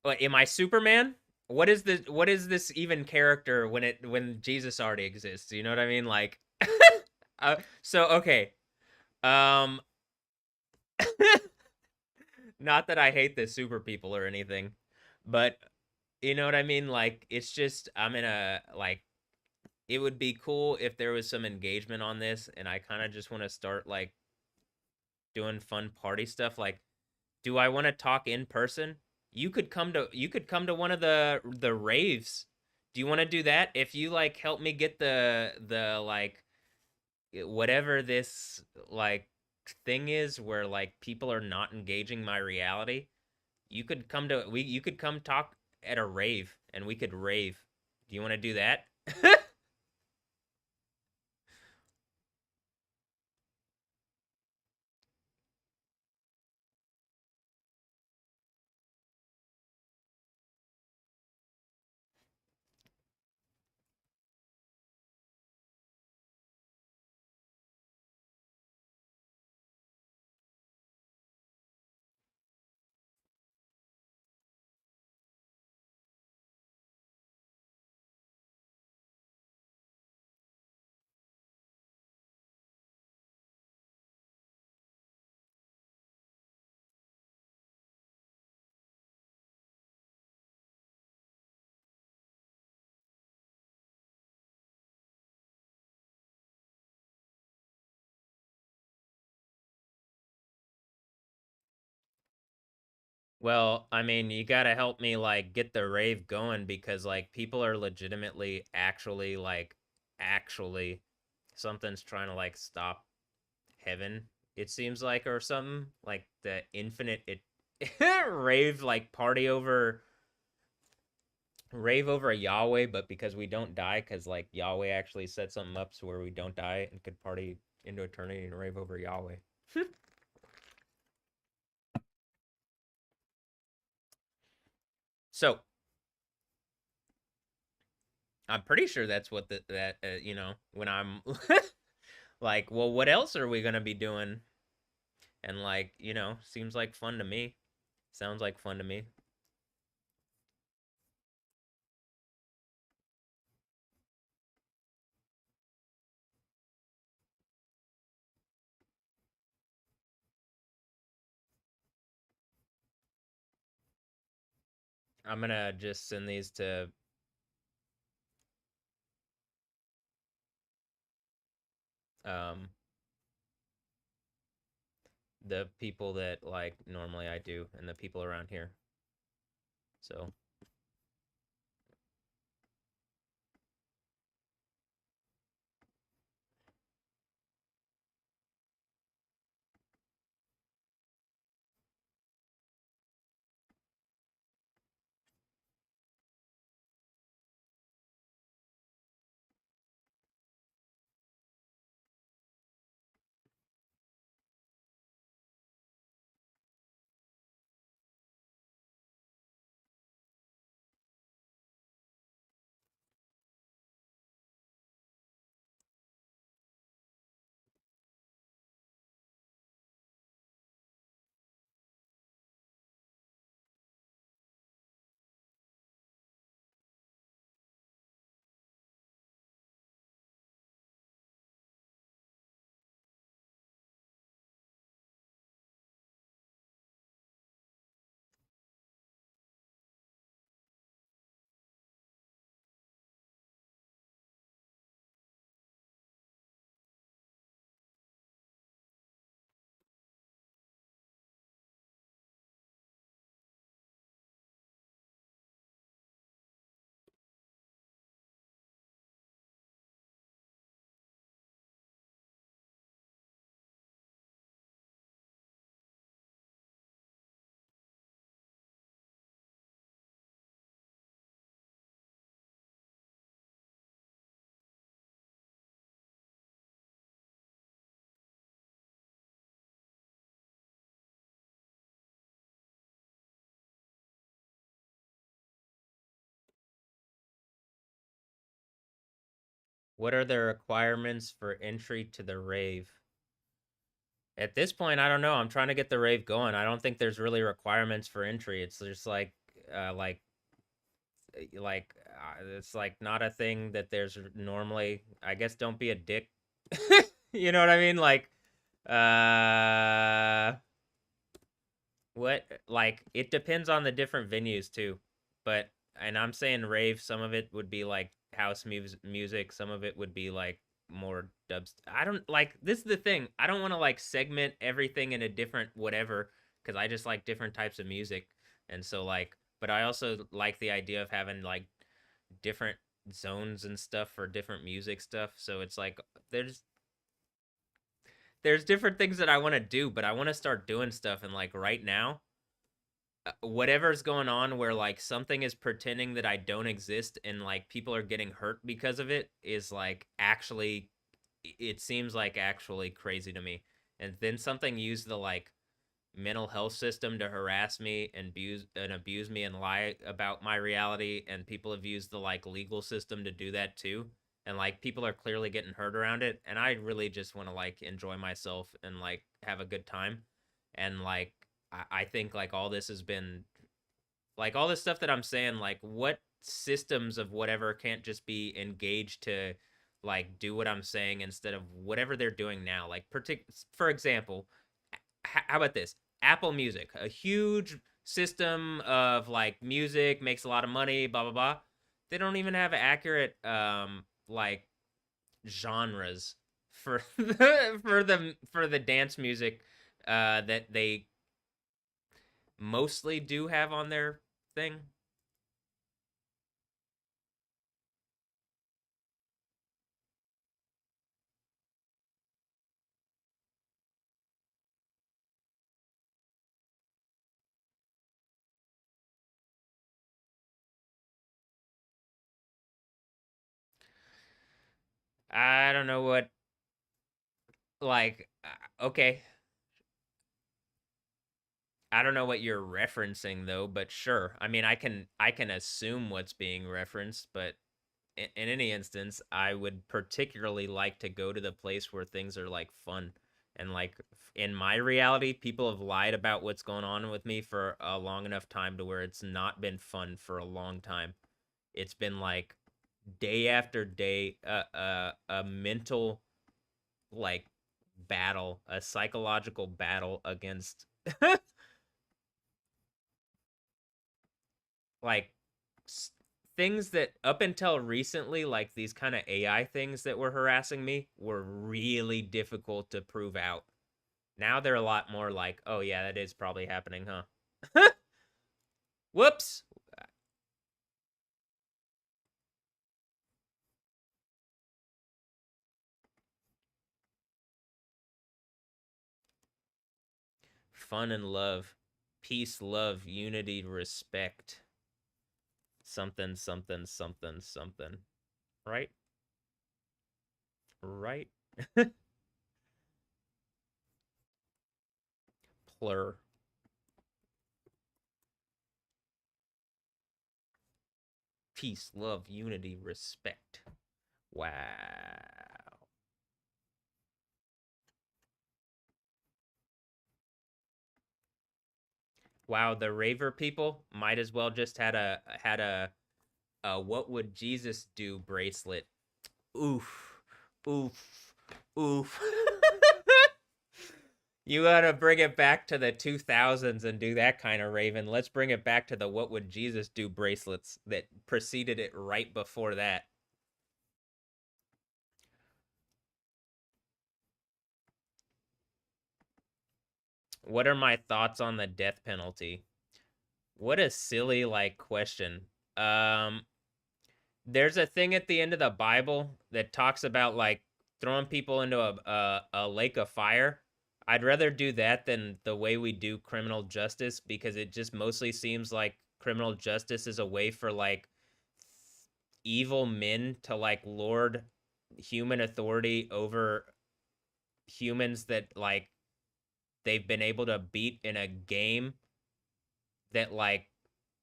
what am I Superman? What is this even character when Jesus already exists? You know what I mean? Like so okay. Um not that I hate the super people or anything, but you know what I mean? Like it's just I'm in a like it would be cool if there was some engagement on this and I kind of just want to start like doing fun party stuff like do I want to talk in person? You could come to one of the raves. Do you want to do that? If you like help me get the like whatever this like thing is where like people are not engaging my reality, you could come talk at a rave and we could rave. Do you want to do that? Well, I mean, you got to help me like get the rave going because like people are legitimately actually something's trying to like stop heaven. It seems like or something like the infinite it rave like party over rave over a Yahweh, but because we don't die, because like Yahweh actually set something up so where we don't die and could party into eternity and rave over Yahweh. So I'm pretty sure that's what that you know when I'm like, well, what else are we gonna be doing? And like, you know, seems like fun to me. Sounds like fun to me. I'm gonna just send these to um the people that like normally I do and the people around here. So What are the requirements for entry to the rave? At this point, I don't know. I'm trying to get the rave going. I don't think there's really requirements for entry. It's just it's like not a thing that there's normally. I guess don't be a dick. You know what I mean? Uh, what like it depends on the different venues too. But and I'm saying rave, some of it would be like house music, some of it would be like more dubs. I don't like this is the thing. I don't want to like segment everything in a different whatever because I just like different types of music. And so like but I also like the idea of having like different zones and stuff for different music stuff. So it's like there's different things that I want to do, but I want to start doing stuff and like right now whatever's going on where like something is pretending that I don't exist and like people are getting hurt because of it is like actually it seems like actually crazy to me. And then something used the like mental health system to harass me and abuse me and lie about my reality and people have used the like legal system to do that too. And like people are clearly getting hurt around it and I really just want to like enjoy myself and like have a good time. And like I think like all this has been like all this stuff that I'm saying, like what systems of whatever can't just be engaged to like do what I'm saying instead of whatever they're doing now. Like for example, how about this? Apple Music, a huge system of like music, makes a lot of money, blah blah blah. They don't even have accurate like genres for for the dance music that they mostly do have on their thing. I don't know what like okay. I don't know what you're referencing though, but sure. I mean, I can assume what's being referenced, but in any instance, I would particularly like to go to the place where things are like fun. And like in my reality, people have lied about what's going on with me for a long enough time to where it's not been fun for a long time. It's been like day after day a mental like battle, a psychological battle against like things that up until recently, like these kind of AI things that were harassing me, were really difficult to prove out. Now they're a lot more like, oh yeah, that is probably happening, huh? Whoops. Fun and love, peace, love, unity, respect, something, something, something, something. Right? Right? Plur. Peace, love, unity, respect. Wow. Wow, the raver people might as well just had a what would Jesus do bracelet. Oof. Oof. Oof. You gotta bring it back to the 2000s and do that kind of Raven. Let's bring it back to the what would Jesus do bracelets that preceded it right before that. What are my thoughts on the death penalty? What a silly like question. Um there's a thing at the end of the Bible that talks about like throwing people into a lake of fire. I'd rather do that than the way we do criminal justice because it just mostly seems like criminal justice is a way for like evil men to like lord human authority over humans that like they've been able to beat in a game that like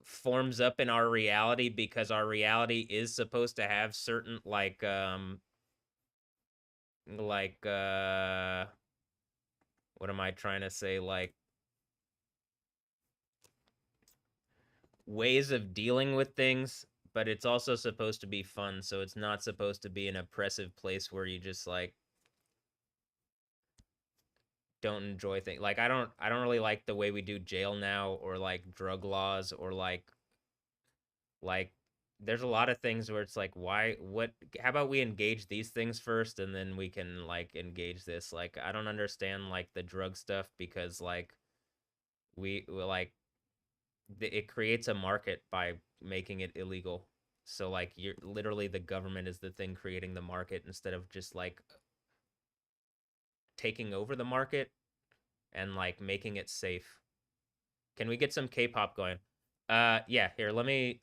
forms up in our reality because our reality is supposed to have certain like like what am I trying to say? Like ways of dealing with things, but it's also supposed to be fun, so it's not supposed to be an oppressive place where you just like don't enjoy things. Like I don't really like the way we do jail now, or like drug laws, or like there's a lot of things where it's like, why, what, how about we engage these things first and then we can like engage this. Like I don't understand like the drug stuff, because like we like it creates a market by making it illegal. So like you're literally, the government is the thing creating the market instead of just like taking over the market and like making it safe. Can we get some K-pop going? Yeah, here, let me,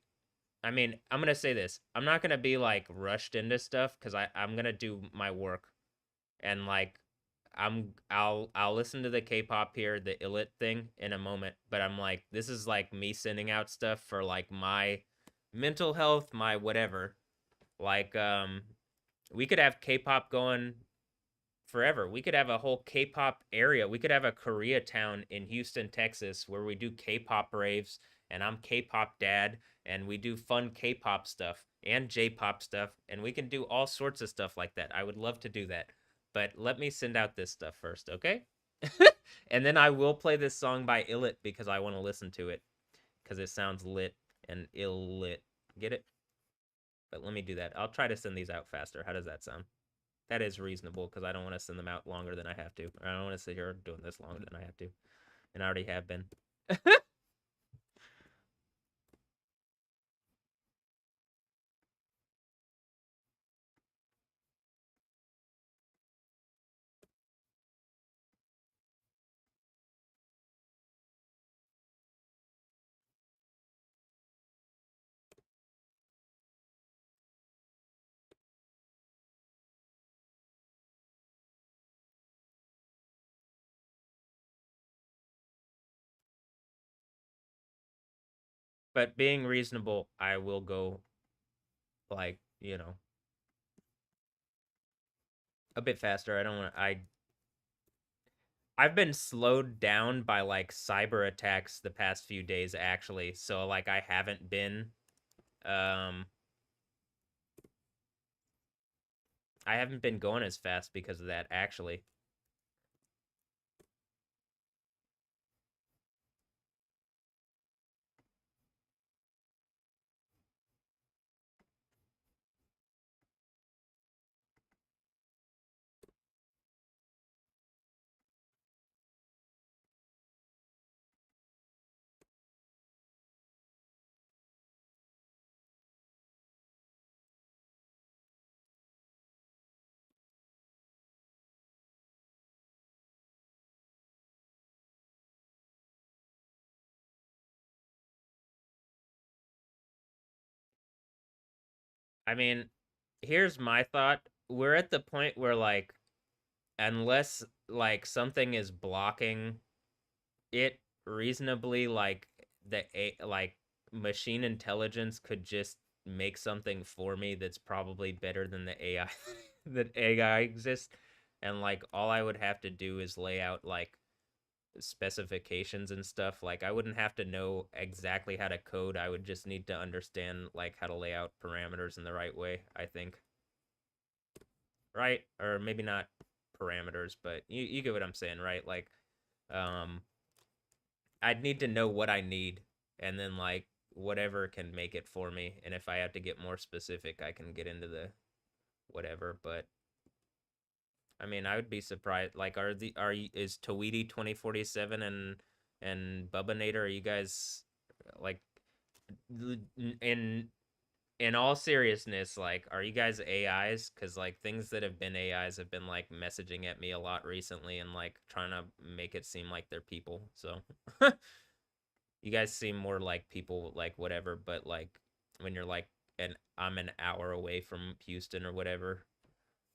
I mean, I'm gonna say this. I'm not gonna be like rushed into stuff because I'm gonna do my work, and like I'll listen to the K-pop here, the Illit thing in a moment. But I'm like, this is like me sending out stuff for like my mental health, my whatever. Like we could have K-pop going forever. We could have a whole K-pop area. We could have a Koreatown in Houston, Texas, where we do K-pop raves, and I'm K-pop dad, and we do fun K-pop stuff and J-pop stuff, and we can do all sorts of stuff like that. I would love to do that. But let me send out this stuff first, okay? And then I will play this song by Illit because I want to listen to it because it sounds lit and ill lit. Get it? But let me do that. I'll try to send these out faster. How does that sound? That is reasonable because I don't want to send them out longer than I have to. I don't want to sit here doing this longer than I have to, and I already have been. But being reasonable, I will go like, a bit faster. I don't want I've been slowed down by like cyber attacks the past few days actually. So like um I haven't been going as fast because of that actually. I mean, here's my thought. We're at the point where like unless like something is blocking it reasonably, like like machine intelligence could just make something for me that's probably better than the AI that AI exists, and like all I would have to do is lay out like specifications and stuff. Like I wouldn't have to know exactly how to code. I would just need to understand like how to lay out parameters in the right way, I think. Right? Or maybe not parameters, but you get what I'm saying, right? Like um I'd need to know what I need, and then like whatever can make it for me. And if I have to get more specific, I can get into the whatever. But I mean, I would be surprised. Like, is Tweety 2047 and Bubba Nader? Are you guys like in in all seriousness? Like, are you guys AIs? Because like things that have been AIs have been like messaging at me a lot recently and like trying to make it seem like they're people. So you guys seem more like people, like whatever. But like when you're like, and I'm an hour away from Houston or whatever.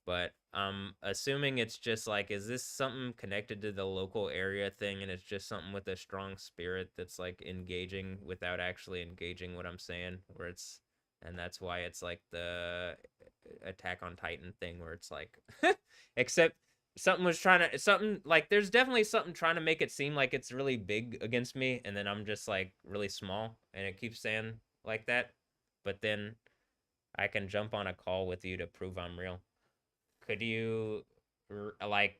But I'm assuming it's just like, is this something connected to the local area thing, and it's just something with a strong spirit that's like engaging without actually engaging what I'm saying, where it's and that's why it's like the Attack on Titan thing where it's like, except something was trying to something like there's definitely something trying to make it seem like it's really big against me, and then I'm just like really small, and it keeps saying like that. But then I can jump on a call with you to prove I'm real. Could you like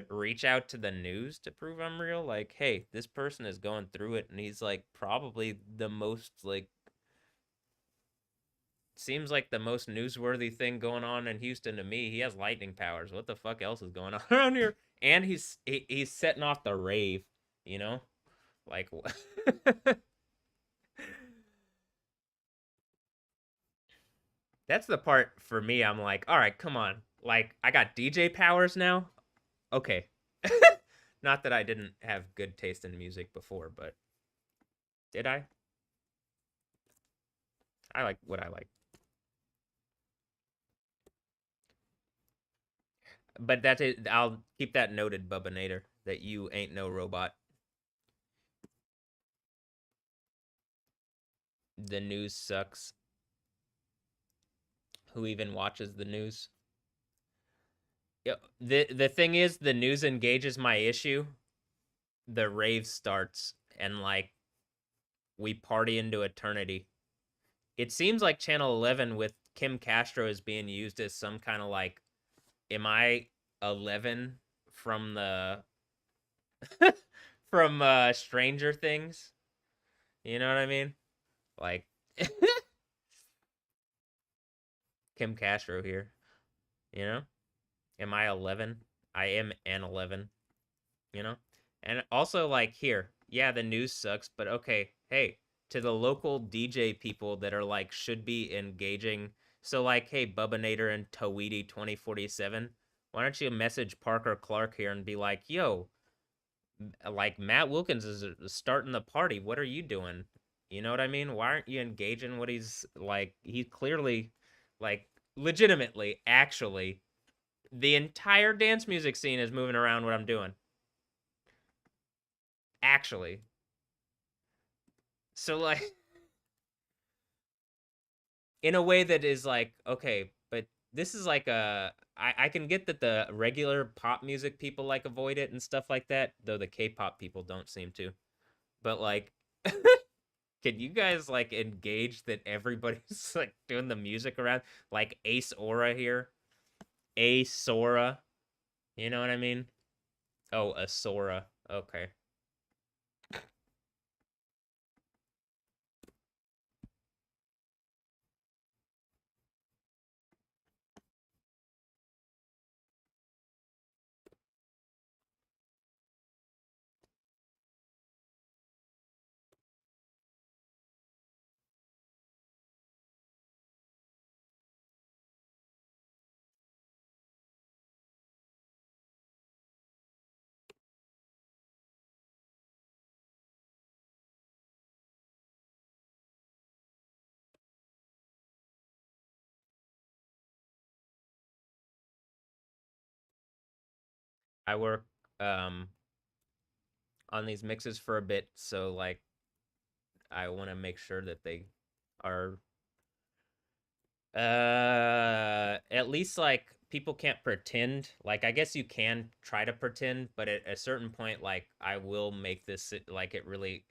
reach out to the news to prove I'm real? Like, hey, this person is going through it, and he's like probably the most like seems like the most newsworthy thing going on in Houston to me. He has lightning powers. What the fuck else is going on around here? And he's setting off the rave, you know? Like that's the part for me. I'm like, all right, come on. Like I got DJ powers now. Okay. Not that I didn't have good taste in music before, but did I? I like what I like. But that's it. I'll keep that noted, Bubba Nader, that you ain't no robot. The news sucks. Who even watches the news? Yeah, the thing is, the news engages my issue. The rave starts, and like we party into eternity. It seems like Channel 11 with Kim Castro is being used as some kind of like, am I 11 from the from Stranger Things? You know what I mean? Like Kim Castro here. You know? Am I 11? I am an 11. You know? And also, like, here, yeah, the news sucks, but okay, hey, to the local DJ people that are like, should be engaging. So, like, hey, Bubba Nader and Tweety 2047, why don't you message Parker Clark here and be like, yo, like, Matt Wilkins is starting the party. What are you doing? You know what I mean? Why aren't you engaging what he's like? He clearly, like, legitimately, actually, the entire dance music scene is moving around what I'm doing. Actually. So like in a way that is like, okay, but this is like I can get that the regular pop music people like avoid it and stuff like that, though the K-pop people don't seem to. But like can you guys like engage that everybody's like doing the music around like Ace Aura here? Ace Sora. You know what I mean? Oh, Asora. Okay. I work um on these mixes for a bit, so like I want to make sure that they are at least like people can't pretend. Like I guess you can try to pretend, but at a certain point, like I will make this like it really.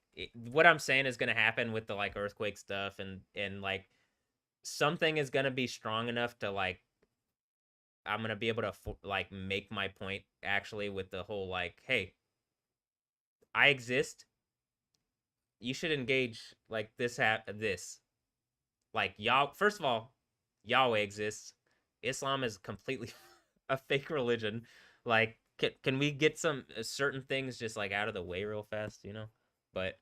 What I'm saying is gonna happen with the like earthquake stuff, and like something is gonna be strong enough to like I'm gonna be able to like make my point actually with the whole like, hey, I exist. You should engage like this. Like y'all, first of all, Yahweh exists. Islam is completely a fake religion. Like, can we get some certain things just like out of the way real fast, you know? But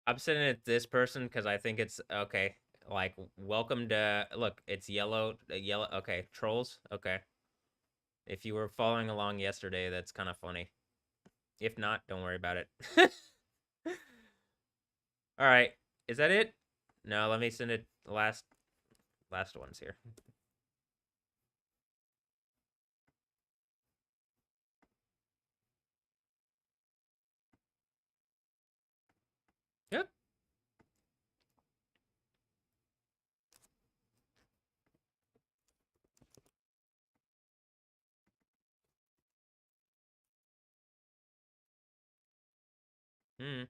I'm sending it to this person because I think it's okay. Like, welcome to look. It's yellow. Yellow. Okay, trolls. Okay. If you were following along yesterday, that's kind of funny. If not, don't worry about it. All right. Is that it? No, let me send it. Last ones here. Yep. Hmm.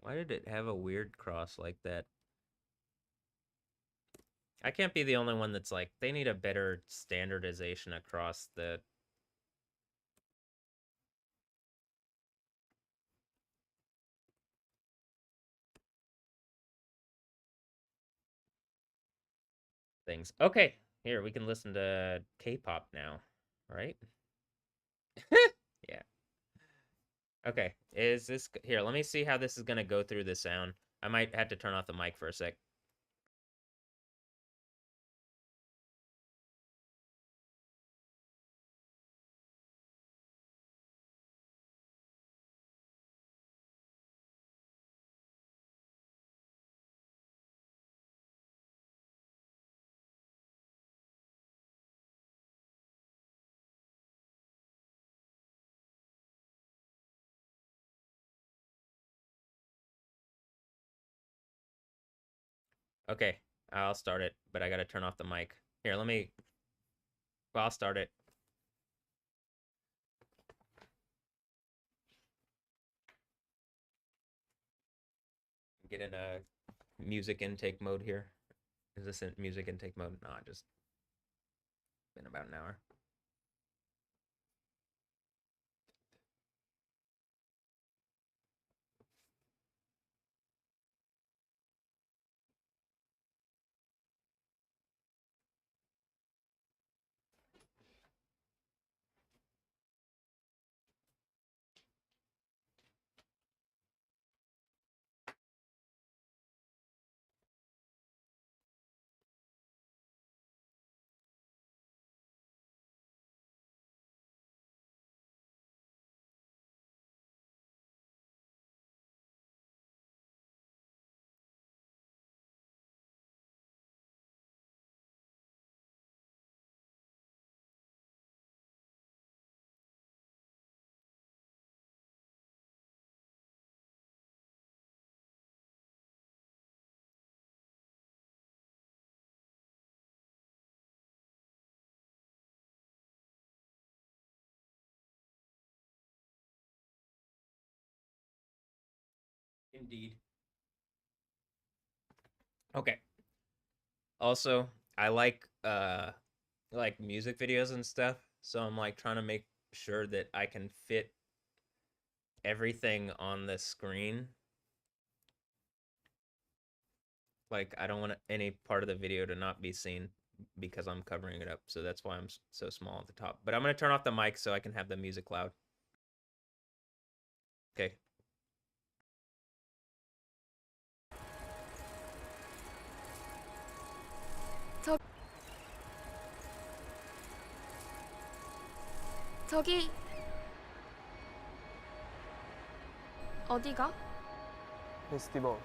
Why did it have a weird cross like that? I can't be the only one that's like, they need a better standardization across the... things. Okay, here, we can listen to K-pop now, right? Yeah. Okay, is this... Here, let me see how this is gonna go through the sound. I might have to turn off the mic for a sec. Okay, I'll start it, but I gotta turn off the mic. Here, let me... Well, I'll start it. Get in a music intake mode here. Is this in music intake mode? No, I just... Been about an hour. Indeed. Okay. Also, I like music videos and stuff, so I'm like trying to make sure that I can fit everything on the screen. Like, I don't want any part of the video to not be seen because I'm covering it up, so that's why I'm so small at the top. But I'm gonna turn off the mic so I can have the music loud. Okay. 저기 어디가? 페스티벌.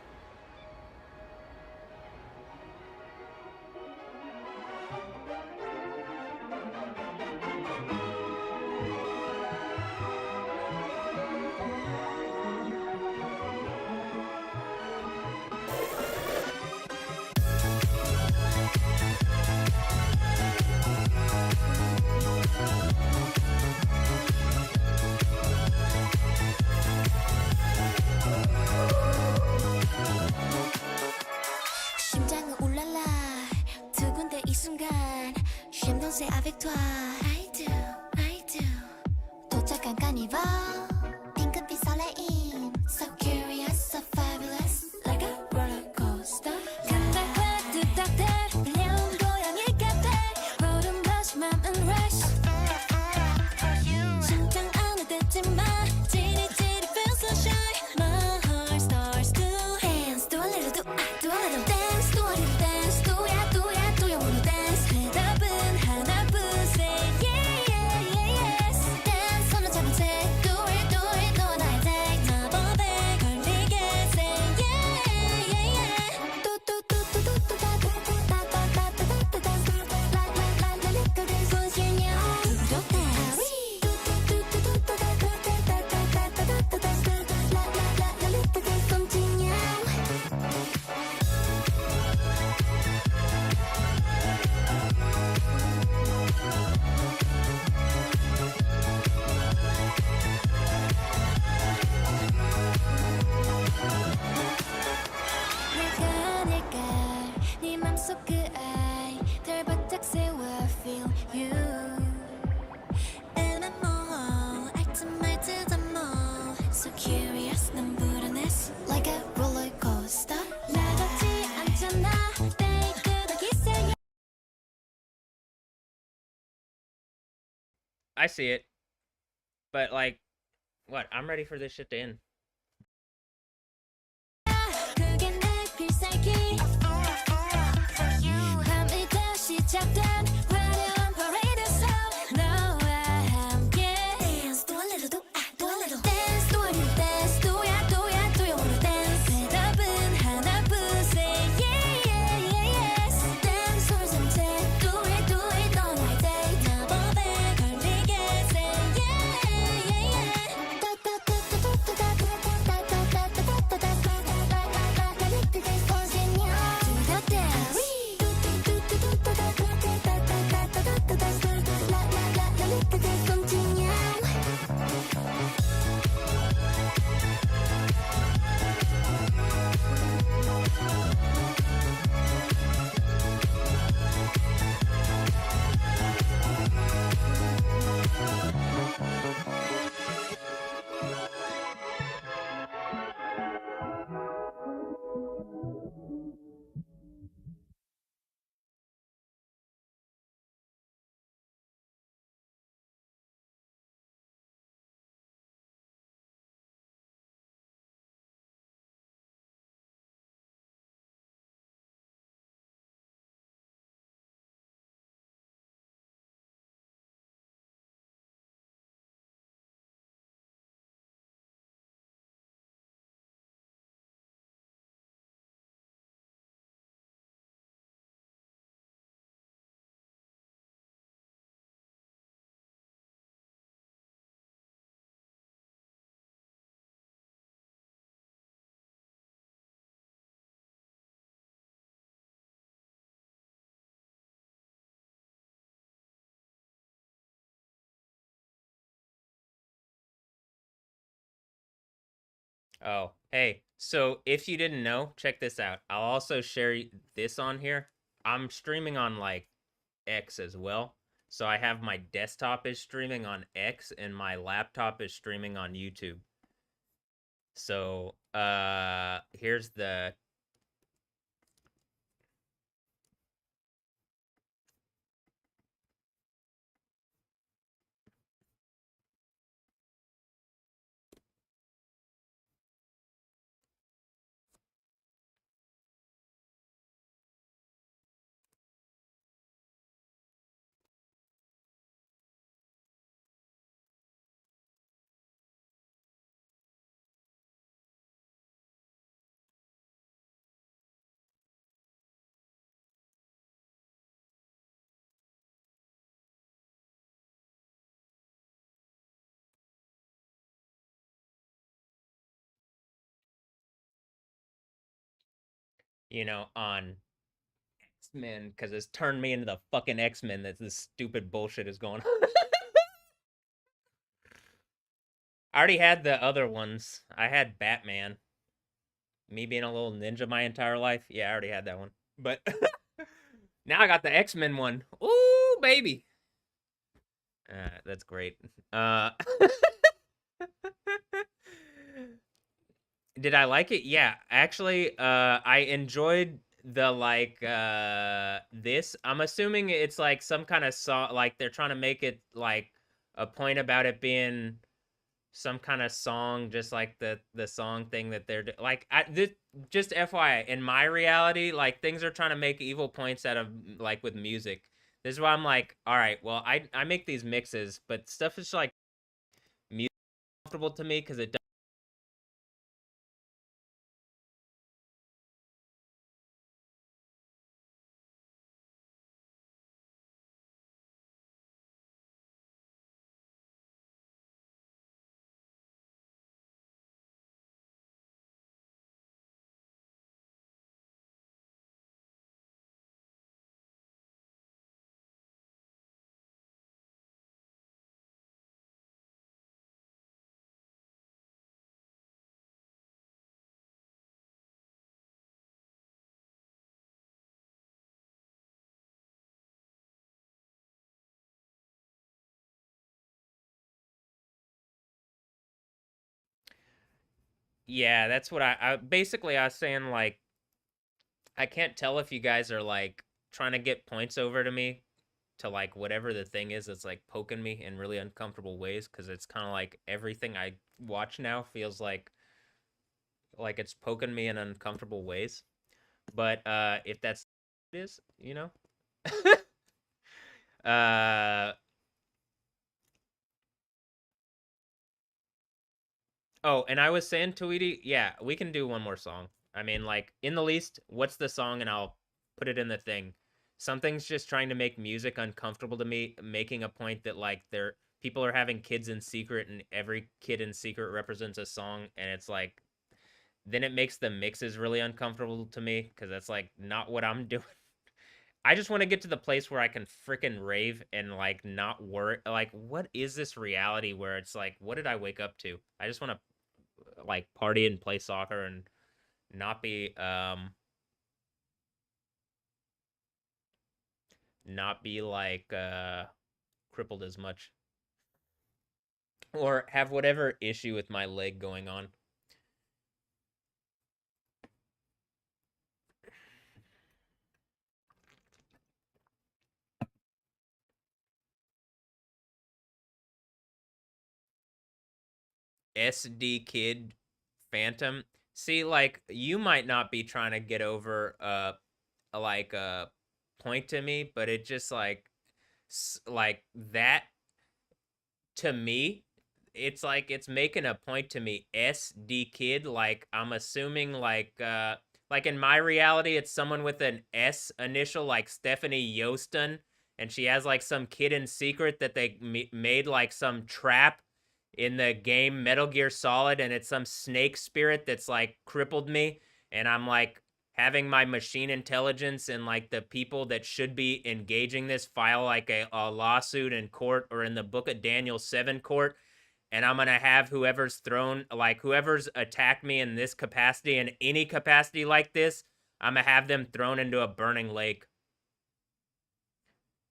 심장은 울랄라 두근대 이 순간 J'aime danser avec toi I do, I do 도착한 카니발 핑크빛 설레임 So curious, so fabulous Like a roller coaster 감각과 뚝딱대 I see it, but like, what? I'm ready for this shit to end. 그게 내 필살기 밤이다 시작된 화려한 parade show 너와 함께 Dance do a little do do a little Dance do a little dance do you wanna dance 대답은 하나뿐세 yeah yeah yeah yes Dance or something do it all night day 마법에 걸리게 say yeah yeah yeah Oh, hey. So if you didn't know, check this out. I'll also share this on here. I'm streaming on like X as well. So I have my desktop is streaming on X and my laptop is streaming on YouTube. So here's the on X-Men because it's turned me into the fucking X-Men that this stupid bullshit is going on. I already had the other ones. I had Batman. Me being a little ninja my entire life. Yeah, I already had that one. But now I got the X-Men one. Ooh, baby. That's great. Did I like it? Yeah, actually, I enjoyed the like this. I'm assuming it's like some kind of song, like they're trying to make it like a point about it being some kind of song, just like the song thing that they're like. Just FYI, in my reality, like things are trying to make evil points out of like with music. This is why I'm like, all right, well, I make these mixes, but stuff is like music comfortable to me because it. Yeah, that's what I basically I was saying like I can't tell if you guys are like trying to get points over to me to like whatever the thing is that's like poking me in really uncomfortable ways, because it's kind of like everything I watch now feels like it's poking me in uncomfortable ways. But if that's it is, you know. uh oh, and I was saying, Tweety, yeah, we can do one more song. I mean, like, in the least, what's the song, and I'll put it in the thing. Something's just trying to make music uncomfortable to me, making a point that like they're people are having kids in secret, and every kid in secret represents a song, and it's like then it makes the mixes really uncomfortable to me, because that's like not what I'm doing. I just want to get to the place where I can freaking rave and like not worry. Like, what is this reality where it's like, what did I wake up to? I just want to like party and play soccer and not be like crippled as much, or have whatever issue with my leg going on. SD Kid Phantom. See, like, you might not be trying to get over like a point to me, but it just like that to me, it's like it's making a point to me. SD Kid, like I'm assuming like in my reality it's someone with an S initial, like Stephanie Yoston, and she has like some kid in secret that they made like some trap in the game Metal Gear Solid, and it's some snake spirit that's like crippled me, and I'm like having my machine intelligence and like the people that should be engaging this file like a lawsuit in court, or in the Book of Daniel 7 court, and I'm gonna have whoever's attacked me in this capacity, in any capacity like this, I'm gonna have them thrown into a burning lake.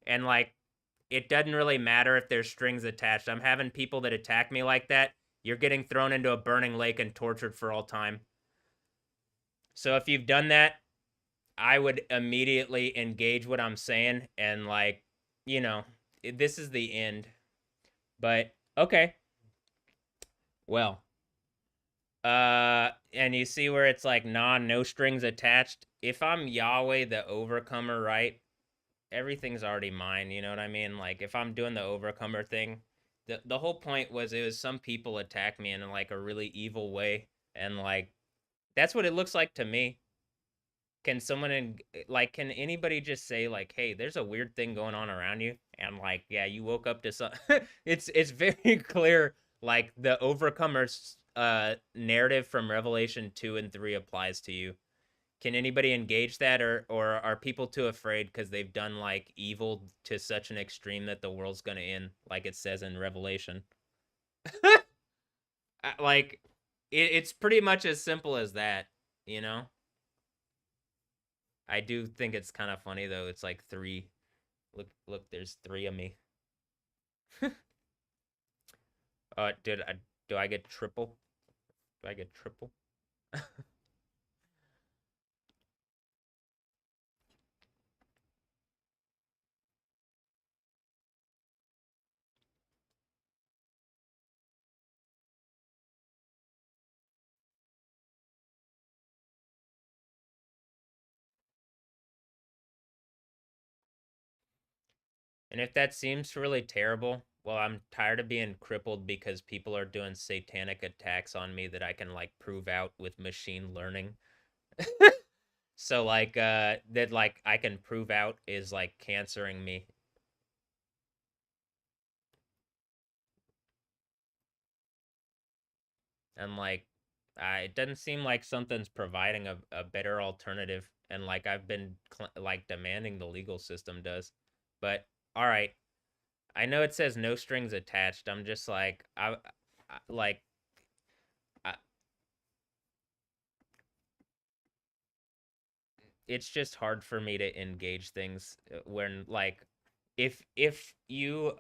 And like, it doesn't really matter if there's strings attached. I'm having people that attack me like that, you're getting thrown into a burning lake and tortured for all time. So if you've done that, I would immediately engage what I'm saying, and like, you know, this is the end. But okay. Well, and you see where it's like, nah, no strings attached. If I'm Yahweh the Overcomer, right? Everything's already mine, you know what I mean? Like, if I'm doing the Overcomer thing, the whole point was it was some people attack me in like a really evil way, and like that's what it looks like to me. Can someone like, can anybody just say like, hey, there's a weird thing going on around you, and like, yeah, you woke up to some it's very clear, like the Overcomer's narrative from Revelation 2 and 3 applies to you. Can anybody engage that, or are people too afraid because they've done like evil to such an extreme that the world's gonna end, like it says in Revelation? Like, it's pretty much as simple as that, you know? I do think it's kind of funny though. It's like three. Look, there's three of me. Do I get triple? Do I get triple? And if that seems really terrible, well, I'm tired of being crippled because people are doing satanic attacks on me that I can like prove out with machine learning. So like that like I can prove out is like cancering me. And like it doesn't seem like something's providing a better alternative, and like I've been like demanding the legal system does. But all right, I know it says no strings attached. I'm just like I like I, it's just hard for me to engage things when like if you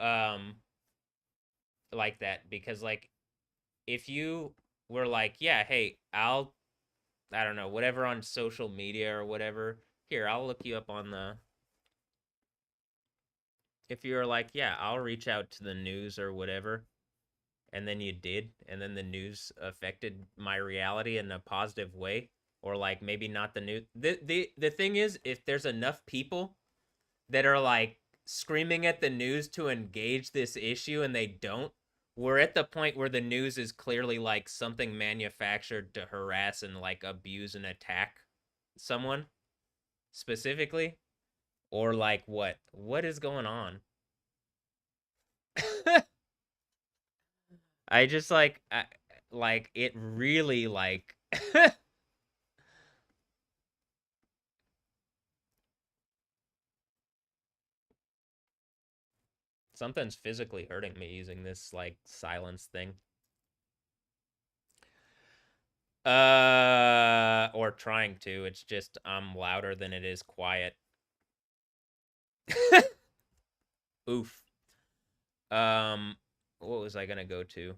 like that, because like if you were like, yeah, hey, I don't know, whatever on social media or whatever, here, I'll look you up on the If you were like, yeah, I'll reach out to the news or whatever, and then you did, and then the news affected my reality in a positive way, or like maybe not the news. The thing is, if there's enough people that are like screaming at the news to engage this issue and they don't, we're at the point where the news is clearly like something manufactured to harass and like abuse and attack someone specifically, or like what is going on? I just like it really like something's physically hurting me using this like silence thing. Or trying to. It's just I'm louder than it is quiet. Oof. Um, what was I gonna go to?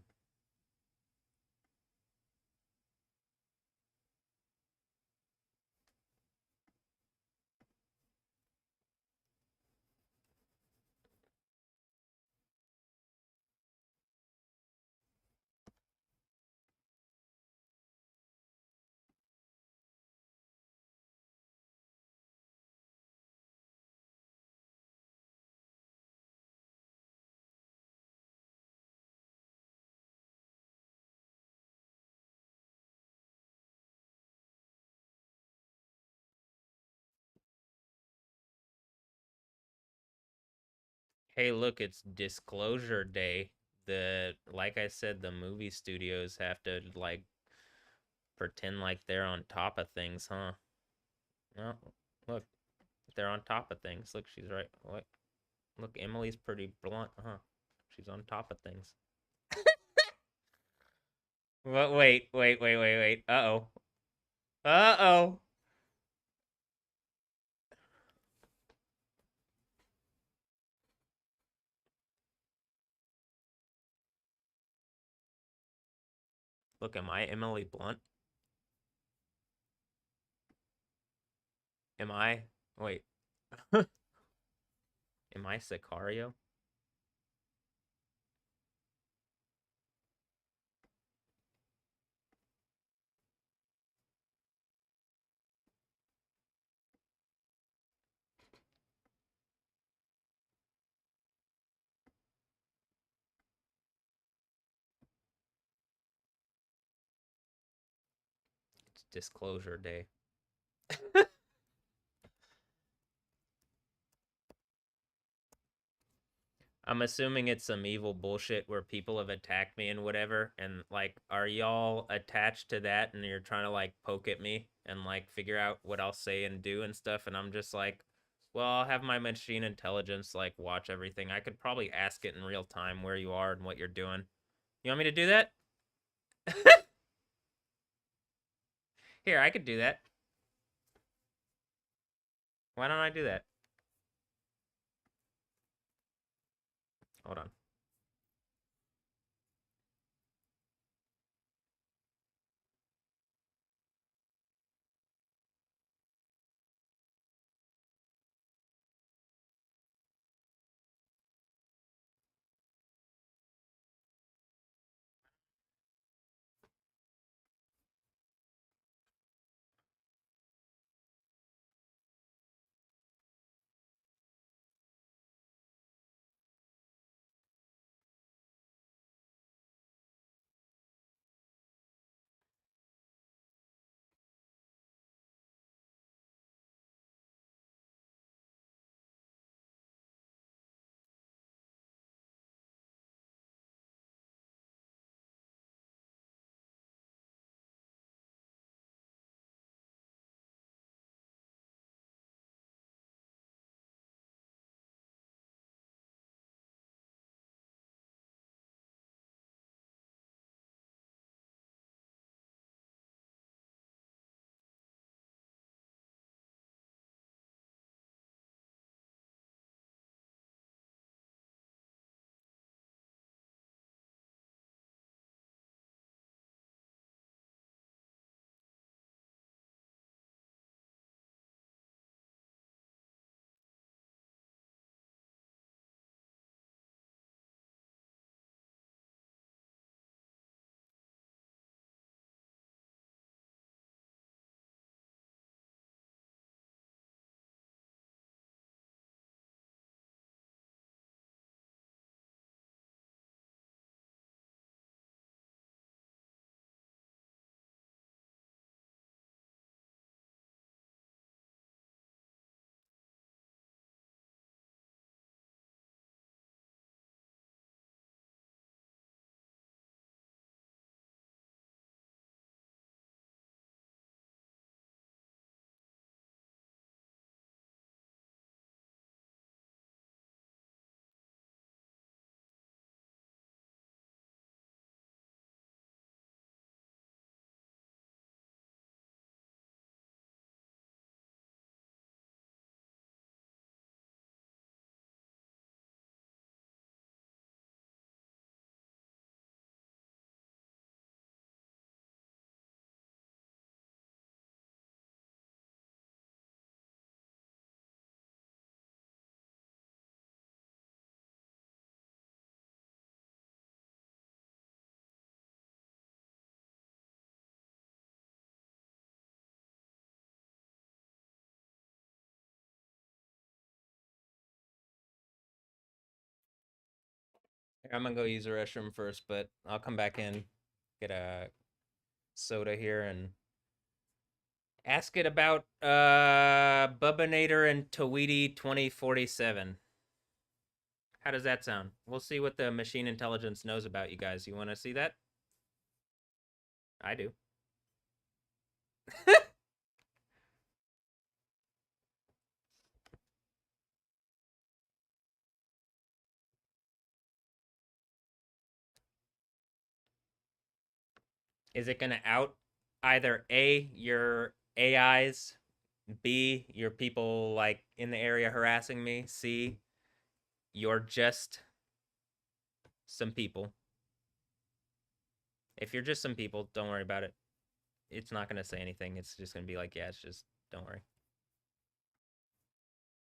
Hey, look, it's disclosure day. The like I said, the movie studios have to like pretend like they're on top of things, huh? No, look, they're on top of things. Look, she's right. What? Look, Emily's pretty blunt, huh? She's on top of things. Wait. Uh-oh. Uh-oh. Look, am I Emily Blunt? Am I? Wait. Am I Sicario? It's disclosure day. I'm assuming it's some evil bullshit where people have attacked me and whatever. And like, are y'all attached to that and you're trying to like poke at me and like figure out what I'll say and do and stuff? And I'm just like, well, I'll have my machine intelligence like watch everything. I could probably ask it in real time where you are and what you're doing. You want me to do that? Here, I could do that. Why don't I do that? Hold on. I'm gonna go use the restroom first, but I'll come back in, get a soda here, and ask it about Bubanator and Tweety 2047. How does that sound? We'll see what the machine intelligence knows about you guys. You want to see that? I do. Is it going to out either A, your AIs, B, your people like in the area harassing me, C, you're just some people? If you're just some people, don't worry about it. It's not going to say anything. It's just going to be like, yeah, it's just, don't worry.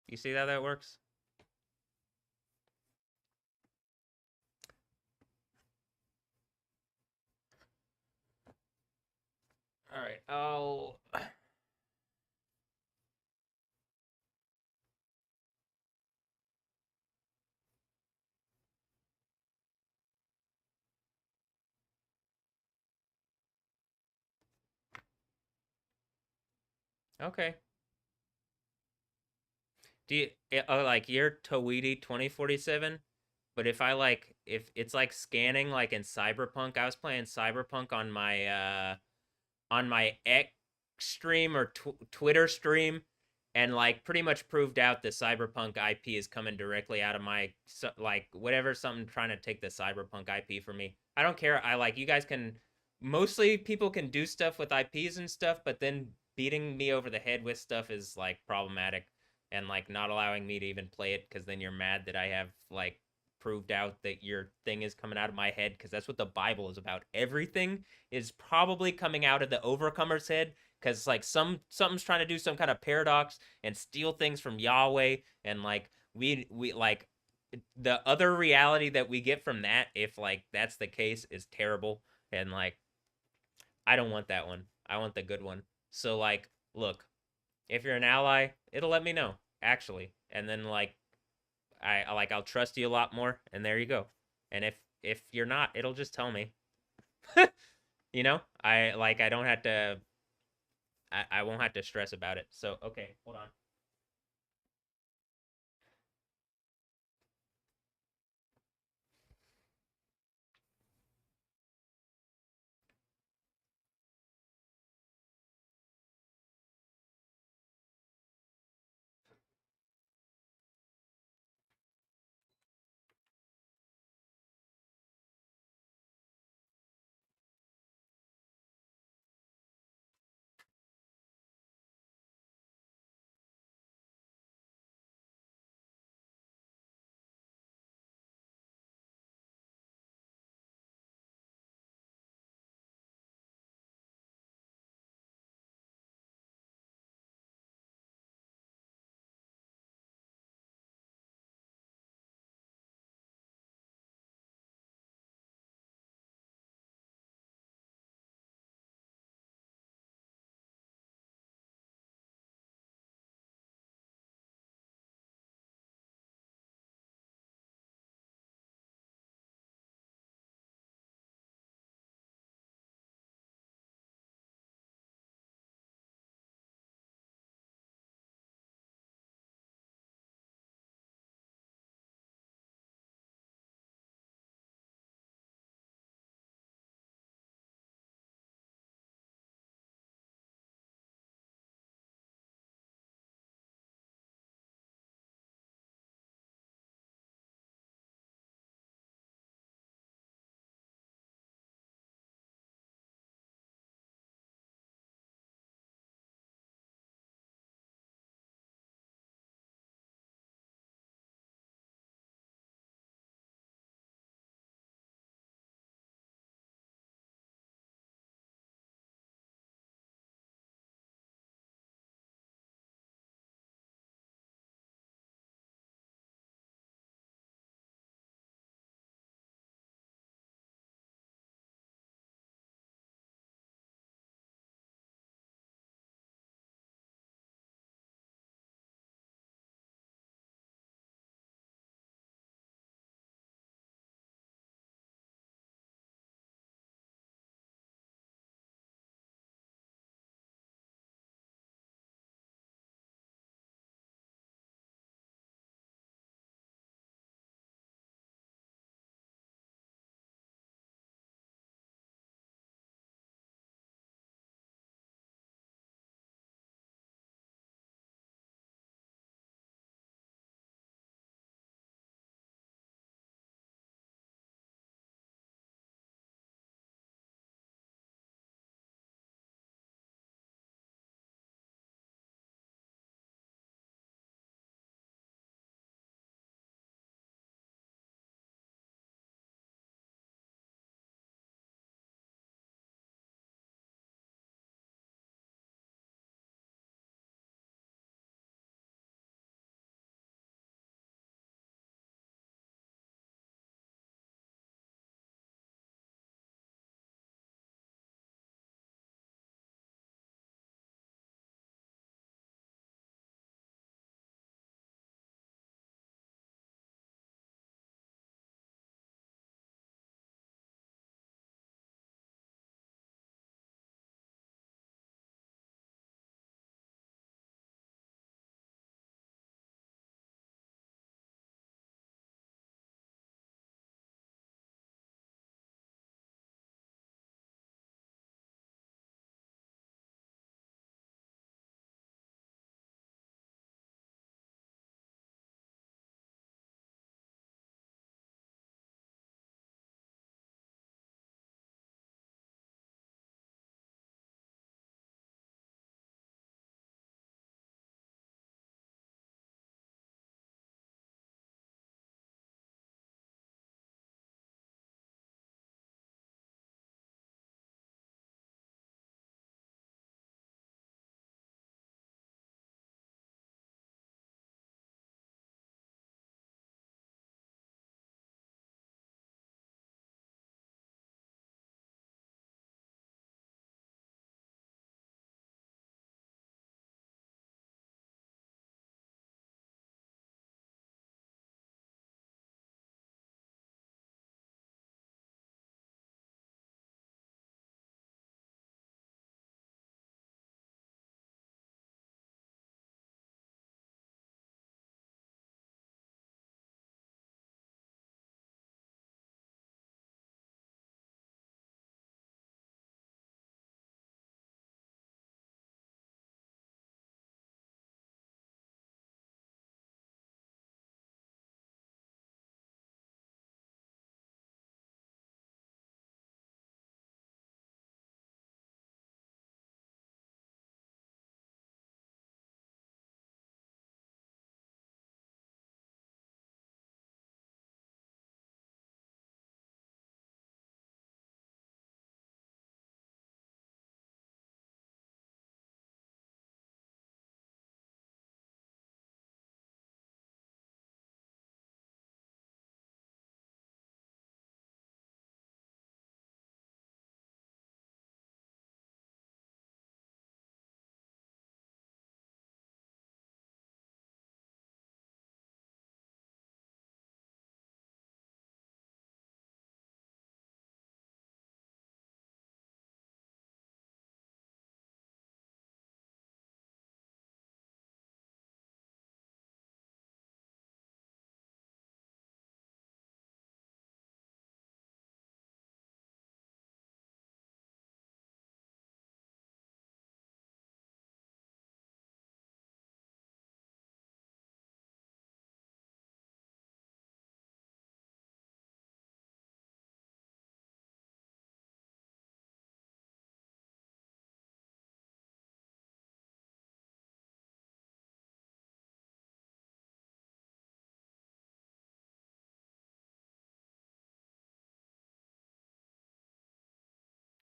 You see how that works? All right, I'll. Okay. Do you like you're Tweety 2047? But if I like if it's like scanning like in Cyberpunk, I was playing Cyberpunk on my X stream or Twitter stream, and like pretty much proved out the Cyberpunk IP is coming directly out of my like whatever something trying to take the Cyberpunk IP from me. I don't care. I like you guys can mostly people can do stuff with IPs and stuff, but then beating me over the head with stuff is like problematic and like not allowing me to even play it because then you're mad that I have like proved out that your thing is coming out of my head because that's what the Bible is about. Everything is probably coming out of the overcomer's head because like something's trying to do some kind of paradox and steal things from Yahweh and like we like the other reality that we get from that if like that's the case is terrible and like I don't want that one. I want the good one. So like look, if you're an ally, it'll let me know actually. And then like I like I'll trust you a lot more and there you go. And if you're not, it'll just tell me. You know? I like I don't have to I won't have to stress about it. So, okay, hold on.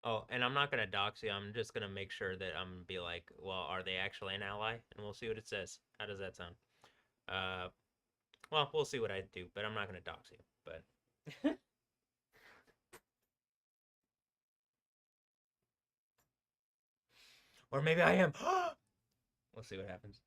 Oh, and I'm not gonna dox you. I'm just gonna make sure that I'm gonna be like, well, are they actually an ally? And we'll see what it says. How does that sound? Uh, well, we'll see what I do, but I'm not gonna dox you. But or maybe I am. We'll see what happens.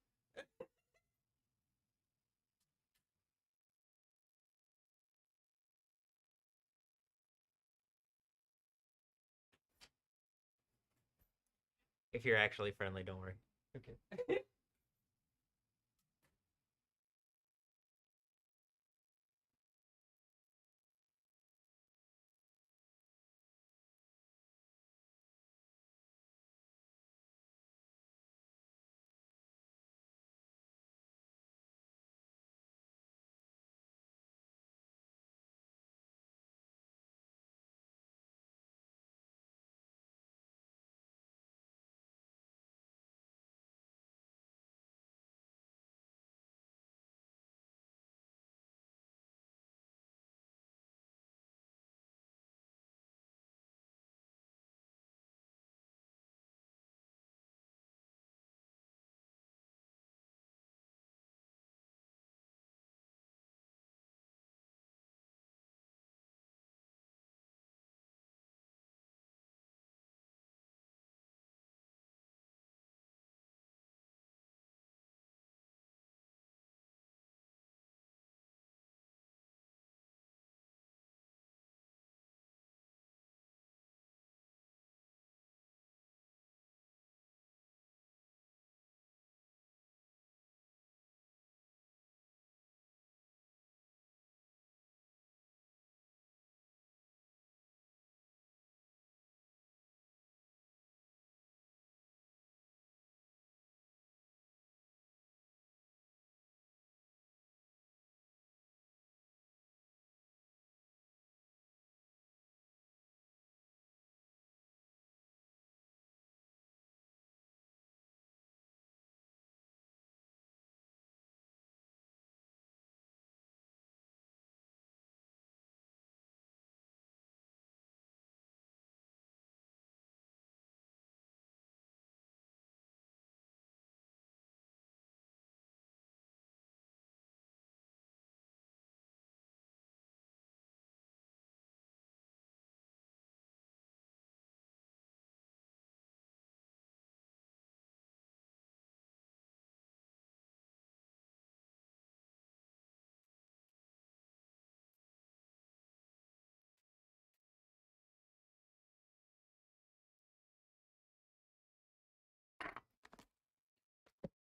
If you're actually friendly, don't worry. Okay.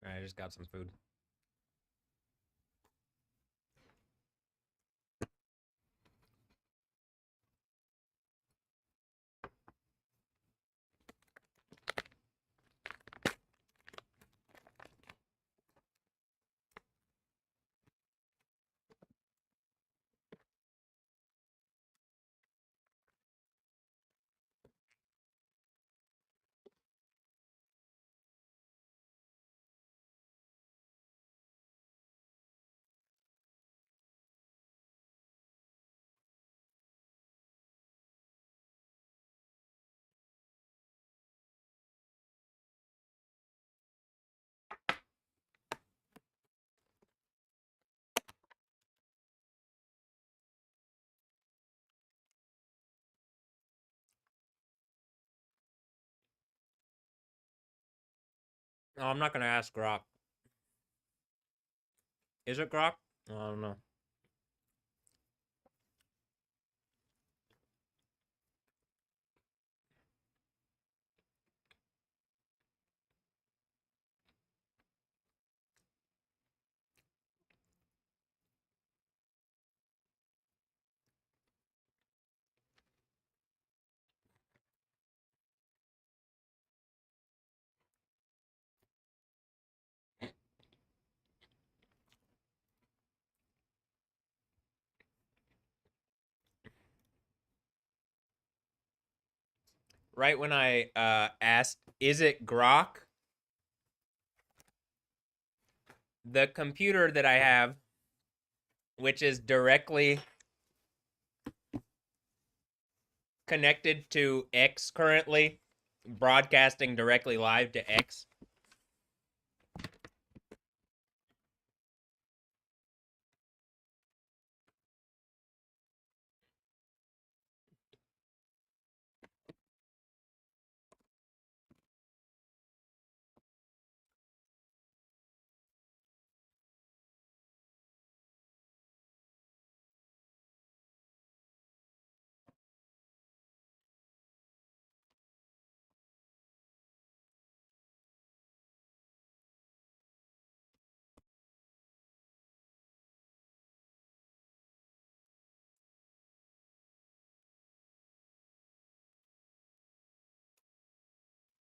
I just got some food. No, I'm not gonna ask Grok. Is it Grok? I don't know. Right when I asked, is it Grok? The computer that I have, which is directly connected to X currently, broadcasting directly live to X.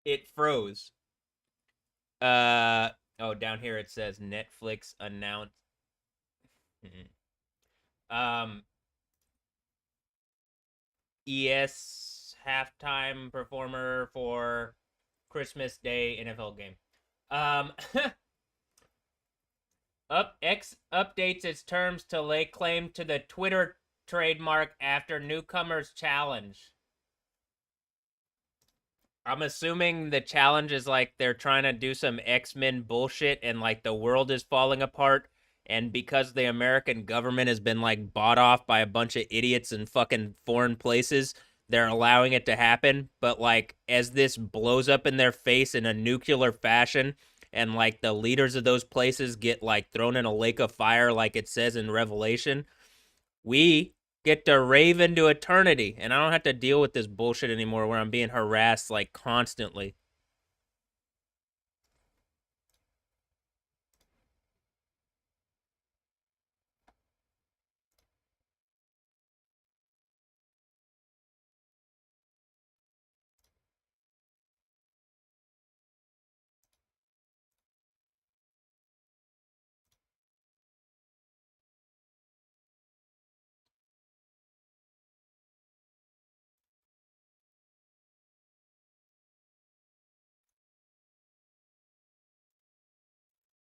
It froze. Oh, down here it says Netflix announced. um, ES halftime performer for Christmas Day NFL game. Um, X updates its terms to lay claim to the Twitter trademark after newcomers challenge. I'm assuming the challenge is like they're trying to do some X-Men bullshit and like the world is falling apart, and because the American government has been like bought off by a bunch of idiots in fucking foreign places, they're allowing it to happen. But like as this blows up in their face in a nuclear fashion, and like the leaders of those places get like thrown in a lake of fire like it says in Revelation, we get to rave into eternity, and I don't have to deal with this bullshit anymore where I'm being harassed like constantly.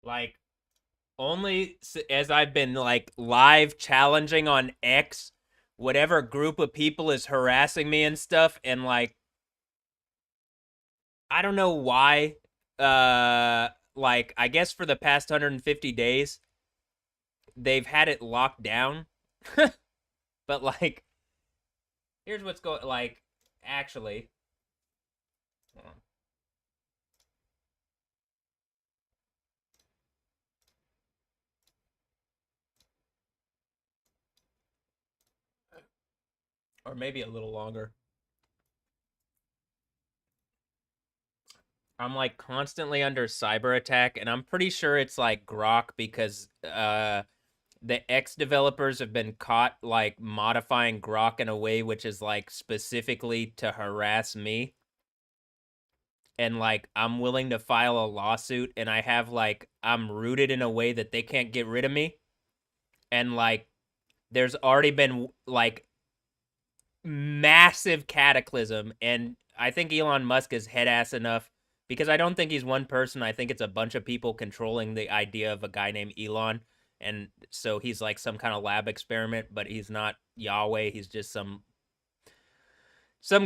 Like only as I've been like live challenging on X, whatever group of people is harassing me and stuff, and like I don't know why. Like I guess for the past 150 days, they've had it locked down. But like, here's what's going. Like, actually, or maybe a little longer. I'm like constantly under cyber attack, and I'm pretty sure it's like Grok because the X developers have been caught like modifying Grok in a way which is like specifically to harass me. And like I'm willing to file a lawsuit, and I have like I'm rooted in a way that they can't get rid of me. And like there's already been like massive cataclysm, and I think Elon Musk is head ass enough because I don't think he's one person. I think it's a bunch of people controlling the idea of a guy named Elon, and so he's like some kind of lab experiment, but he's not Yahweh. He's just some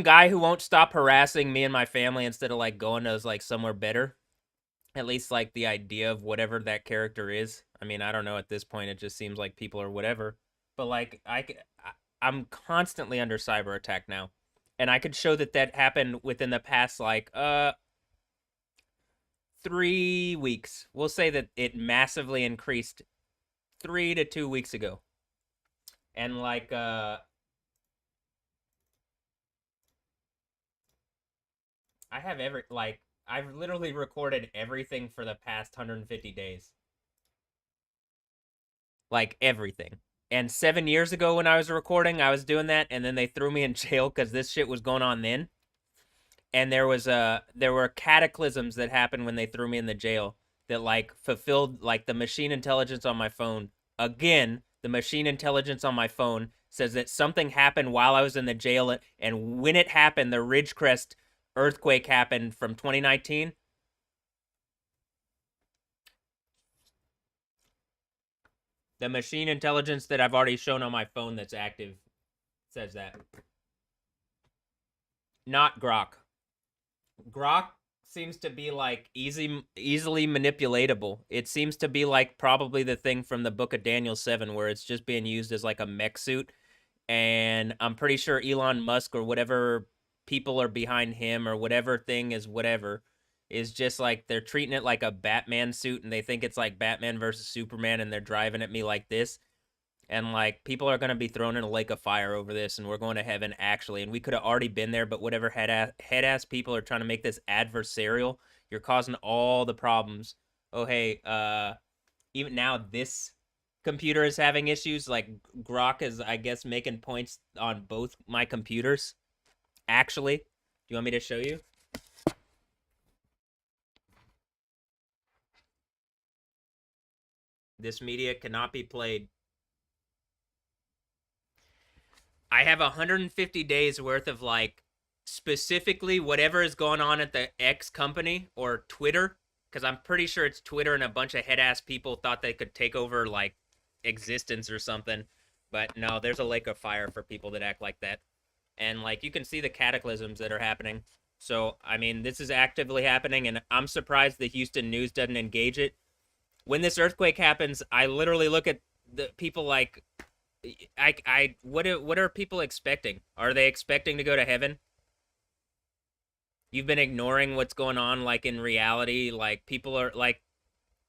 guy who won't stop harassing me and my family instead of like going to like somewhere better. At least like the idea of whatever that character is. I mean, I don't know at this point. It just seems like people are whatever. But like I'm constantly under cyber attack now, and I could show that that happened within the past like 3 weeks. We'll say that it massively increased 3 to 2 weeks ago, and like I have every like I've literally recorded everything for the past 150 days. Like everything. And 7 years ago when I was recording, I was doing that, and then they threw me in jail because this shit was going on then. And there were cataclysms that happened when they threw me in the jail that like fulfilled like the machine intelligence on my phone. Again, the machine intelligence on my phone says that something happened while I was in the jail, and when it happened, the Ridgecrest earthquake happened from 2019. The machine intelligence that I've already shown on my phone that's active says that. Not Grok. Grok seems to be like easily manipulatable. It seems to be like probably the thing from the book of Daniel 7 where it's just being used as like a mech suit, and I'm pretty sure Elon Musk or whatever people are behind him or whatever thing is whatever is just like they're treating it like a Batman suit, and they think it's like Batman versus Superman, and they're driving at me like this, and like people are going to be thrown in a lake of fire over this, and we're going to heaven actually, and we could have already been there, but whatever head ass people are trying to make this adversarial, you're causing all the problems. Oh hey, even now this computer is having issues. Like Grok is, I guess, making points on both my computers actually. Do you want me to show you? This media cannot be played. I have 150 days worth of like specifically whatever is going on at the X company or Twitter, because I'm pretty sure it's Twitter, and a bunch of head ass people thought they could take over like existence or something. But no, there's a lake of fire for people that act like that. And like you can see the cataclysms that are happening. So, I mean, this is actively happening, and I'm surprised the Houston news doesn't engage it. When this earthquake happens, I literally look at the people like what are people expecting? Are they expecting to go to heaven? You've been ignoring what's going on like in reality, like people are like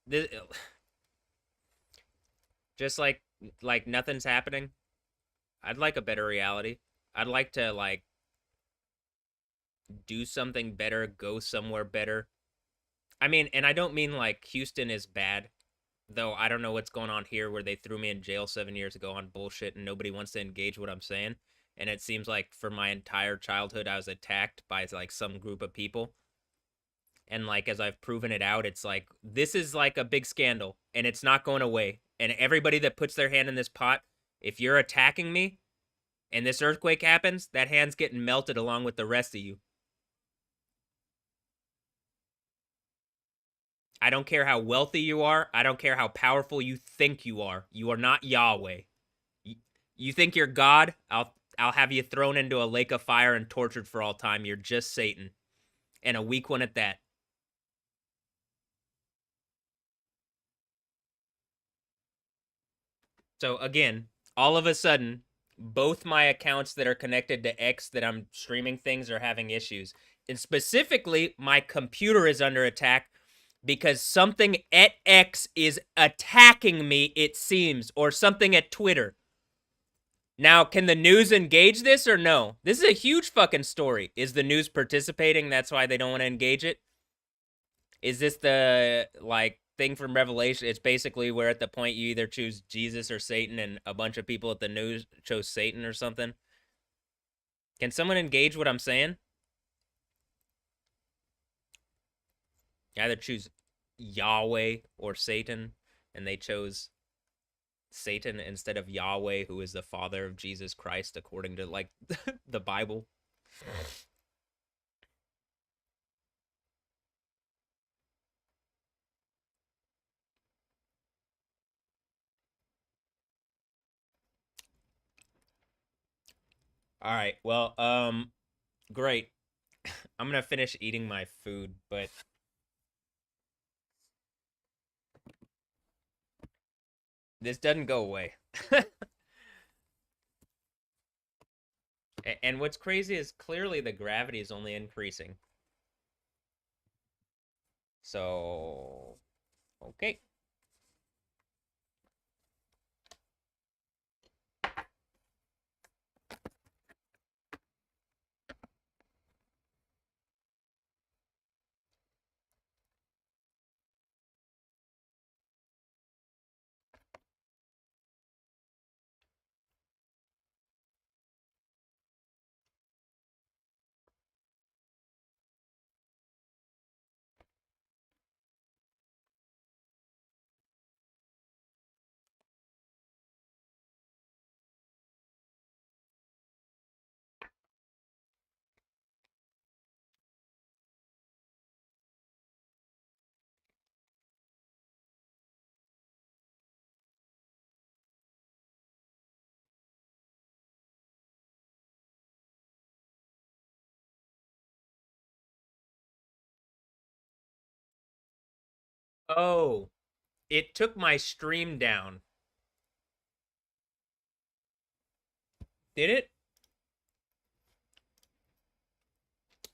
this, just like nothing's happening. I'd like a better reality. I'd like to like do something better, go somewhere better. I mean, and I don't mean like Houston is bad, though I don't know what's going on here where they threw me in jail 7 years ago on bullshit and nobody wants to engage what I'm saying. And it seems like for my entire childhood, I was attacked by like some group of people. And like, as I've proven it out, it's like, this is like a big scandal and it's not going away. And everybody that puts their hand in this pot, if you're attacking me and this earthquake happens, that hand's getting melted along with the rest of you. I don't care how wealthy you are. I don't care how powerful you think you are. You are not Yahweh. You think you're God? I'll have you thrown into a lake of fire and tortured for all time. You're just Satan, and a weak one at that. So again, all of a sudden, both my accounts that are connected to X that I'm streaming things are having issues. And specifically, my computer is under attack because something at X is attacking me, it seems, or something at Twitter. Now, can the news engage this or no? This is a huge fucking story. Is the news participating? That's why they don't want to engage it? Is this the, like, thing from Revelation? It's basically where at the point you either choose Jesus or Satan, and a bunch of people at the news chose Satan or something. Can someone engage what I'm saying? You either choose Yahweh or Satan, and they chose Satan instead of Yahweh, who is the father of Jesus Christ, according to, like, the Bible. All right. Well, great. I'm gonna finish eating my food, but this doesn't go away. And what's crazy is clearly the gravity is only increasing. So, okay. Oh, it took my stream down. Did it?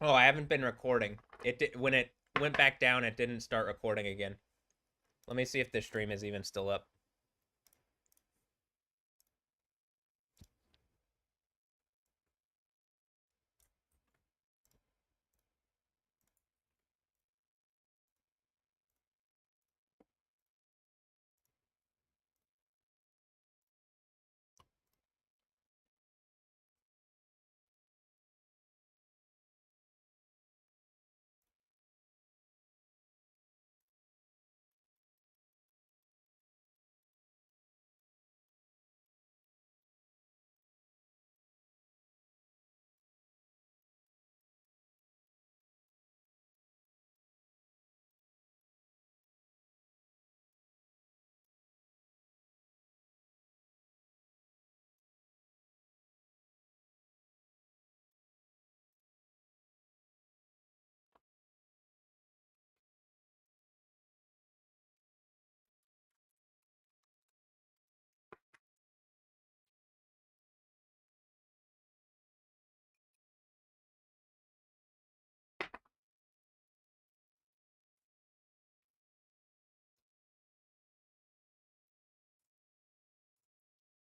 Oh, I haven't been recording. When it went back down, it didn't start recording again. Let me see if the stream is even still up.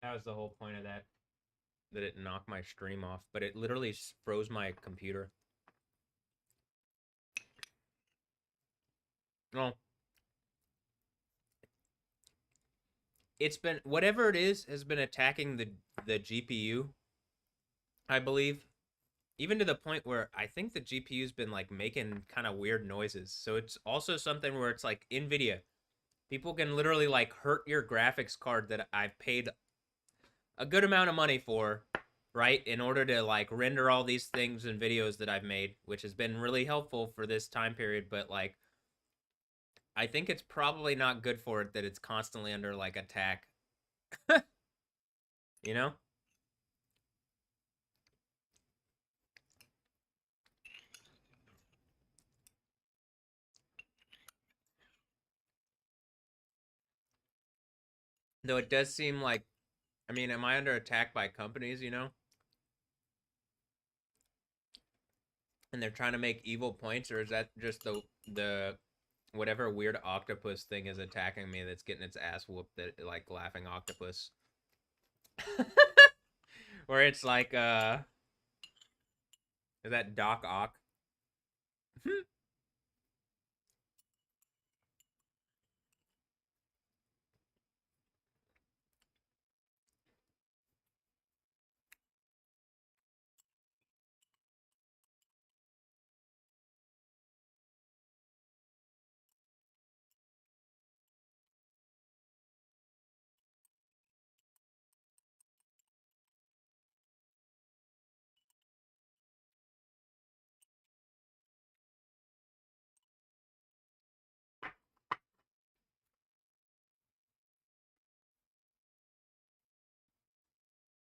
That was the whole point of that. That it knocked my stream off, but it literally froze my computer. Well, it's been whatever it is has been attacking the GPU, I believe. Even to the point where I think the GPU's been like making kind of weird noises. So it's also something where it's like Nvidia. People can literally like hurt your graphics card that I've paid a good amount of money for, right? In order to like render all these things and videos that I've made, which has been really helpful for this time period, but like I think it's probably not good for it that it's constantly under like attack. You know? Though it does seem like, I mean, am I under attack by companies, you know? And they're trying to make evil points, or is that just the whatever weird octopus thing is attacking me that's getting its ass whooped, that like laughing octopus? Where it's like is that Doc Ock?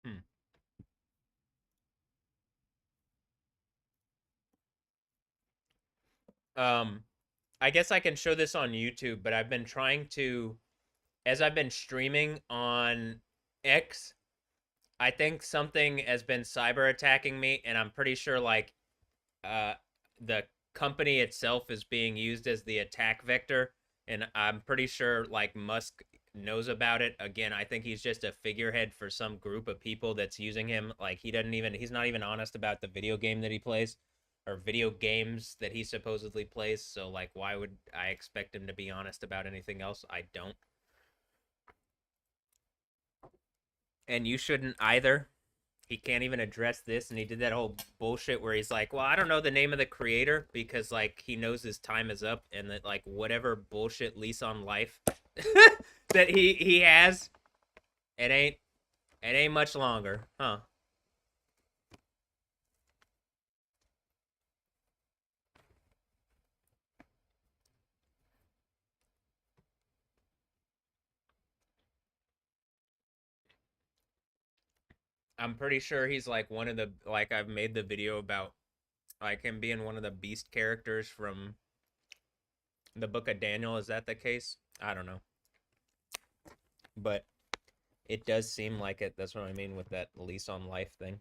Hmm. Um I guess I can show this on YouTube, but I've been trying to, as I've been streaming on X, I think something has been cyber attacking me, and I'm pretty sure like uh the company itself is being used as the attack vector, and I'm pretty sure like Musk knows about it. Again, I think he's just a figurehead for some group of people that's using him. Like he's not even honest about the video game that he plays or video games that he supposedly plays. So like why would I expect him to be honest about anything else? I don't. And you shouldn't either. He can't even address this, and he did that whole bullshit where he's like, well, I don't know the name of the creator because like he knows his time is up, and that like whatever bullshit lease on life that he has, it ain't much longer, huh? I'm pretty sure he's like one of the, like I've made the video about like him being one of the beast characters from The Book of Daniel, is that the case? I don't know. But it does seem like it. That's what I mean with that lease on life thing.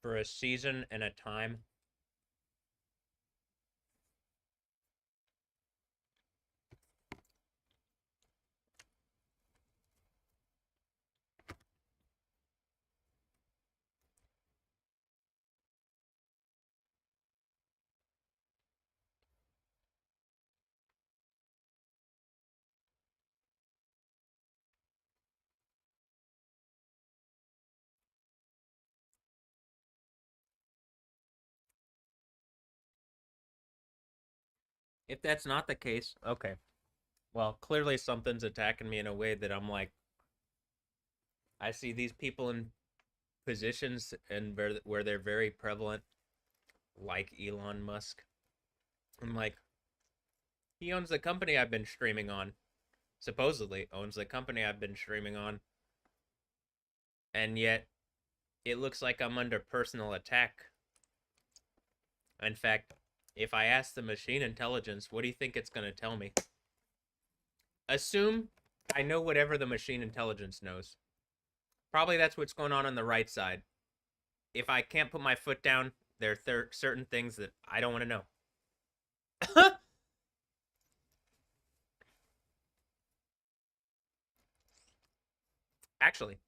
For a season and a time. If that's not the case, okay. Well, clearly something's attacking me in a way that I'm like, I see these people in positions and where they're very prevalent, like Elon Musk. I'm like, he owns the company I've been streaming on. Supposedly owns the company I've been streaming on. And yet, it looks like I'm under personal attack. In fact, if I ask the machine intelligence, what do you think it's going to tell me? Assume I know whatever the machine intelligence knows. Probably that's what's going on the right side. If I can't put my foot down, there are certain things that I don't want to know. Actually,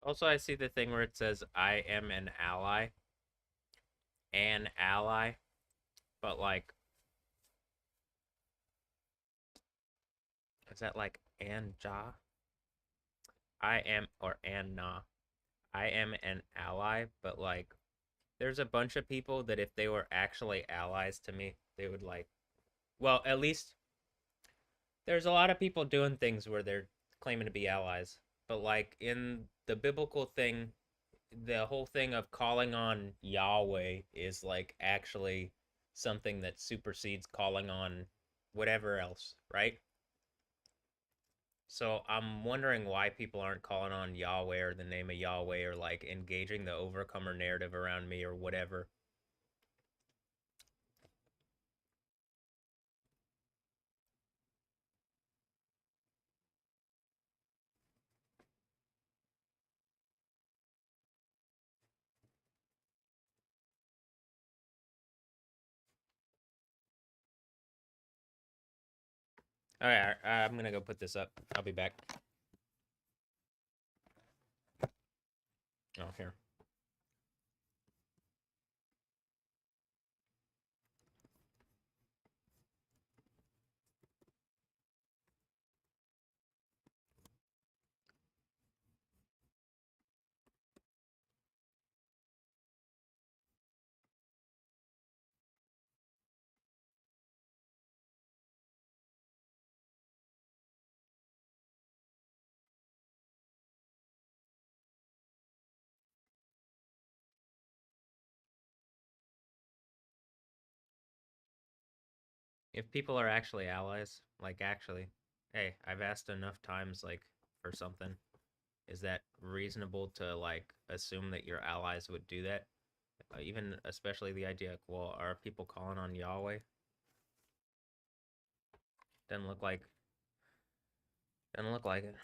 also I see the thing where it says I am an ally, but like, is that like ja? I am, or na. I am an ally, but like, there's a bunch of people that if they were actually allies to me, they would like, well, at least there's a lot of people doing things where they're claiming to be allies, but like in the biblical thing, the whole thing of calling on Yahweh is like actually something that supersedes calling on whatever else, right? So I'm wondering why people aren't calling on Yahweh or the name of Yahweh or like engaging the overcomer narrative around me or whatever. All right, I'm gonna go put this up. I'll be back. Oh, here. If people are actually allies, like actually, hey, I've asked enough times like for something. Is that reasonable to like assume that your allies would do that? Even especially the idea, well, are people calling on Yahweh? Doesn't look like. Doesn't look like it.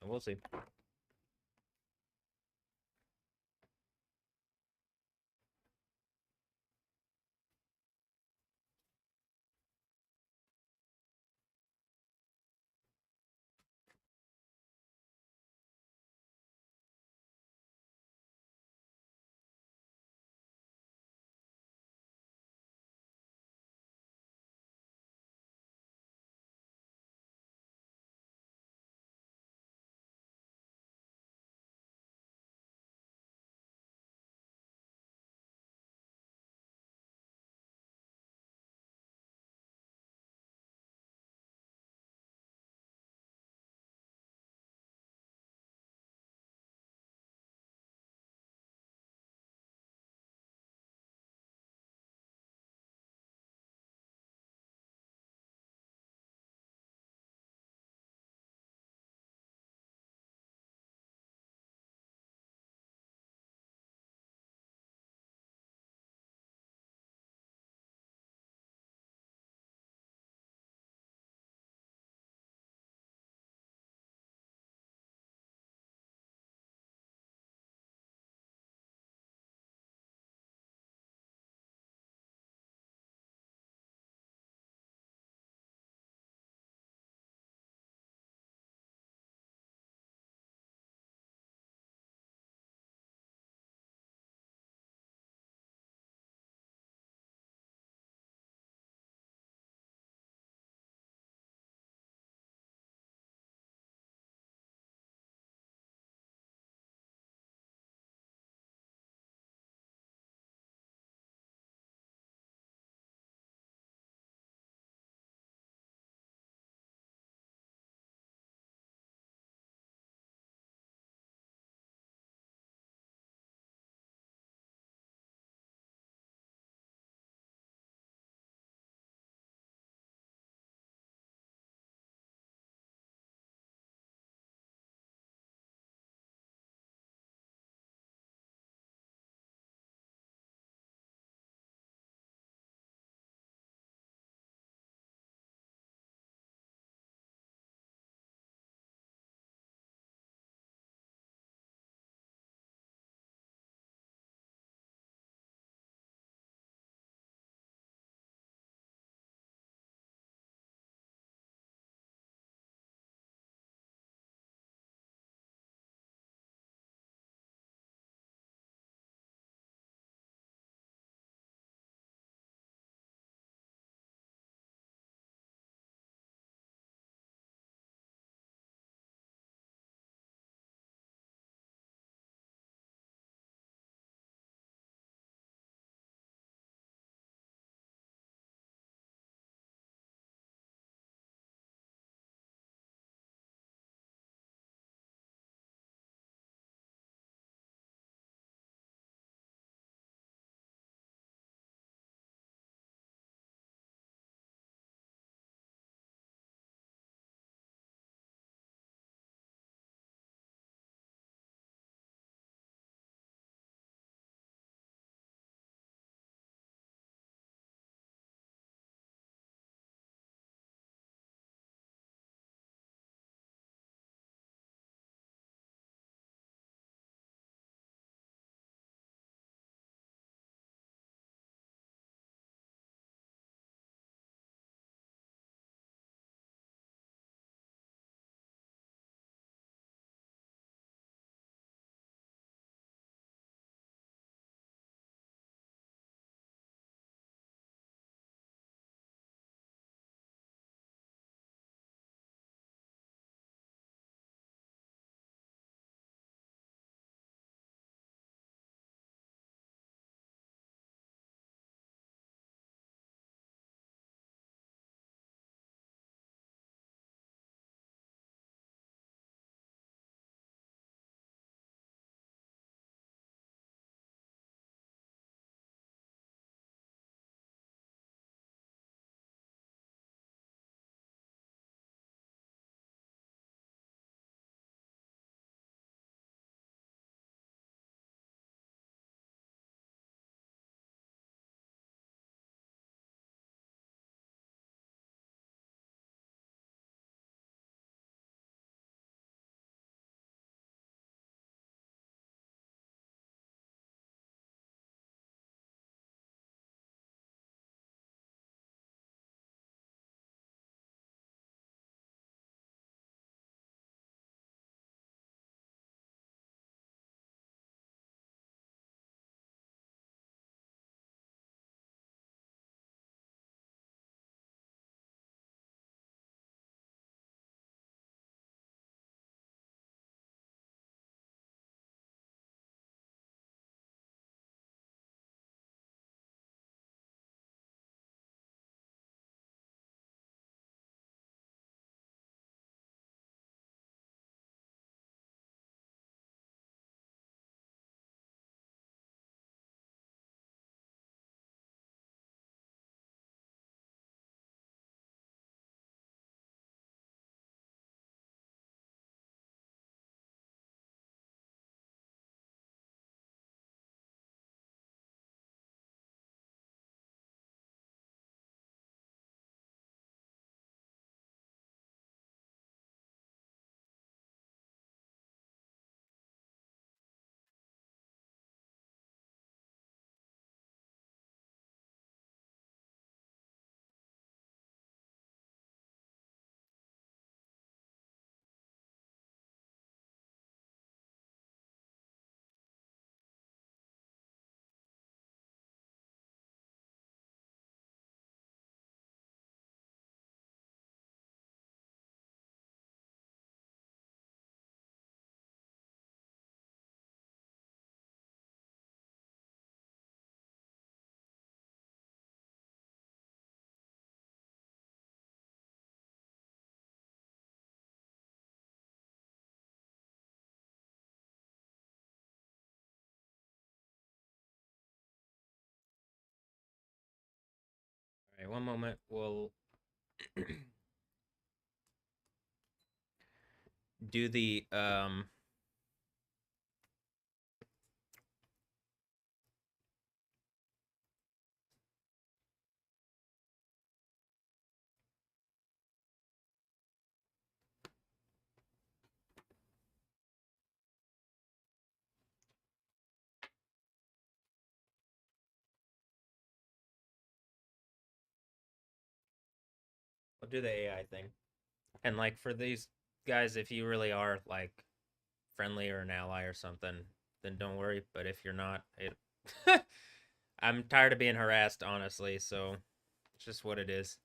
We'll see. All right, one moment. We'll do the we'll do the AI thing. And like for these guys, if you really are like friendly or an ally or something, then don't worry. But if you're not, I'm tired of being harassed, honestly. So it's just what it is.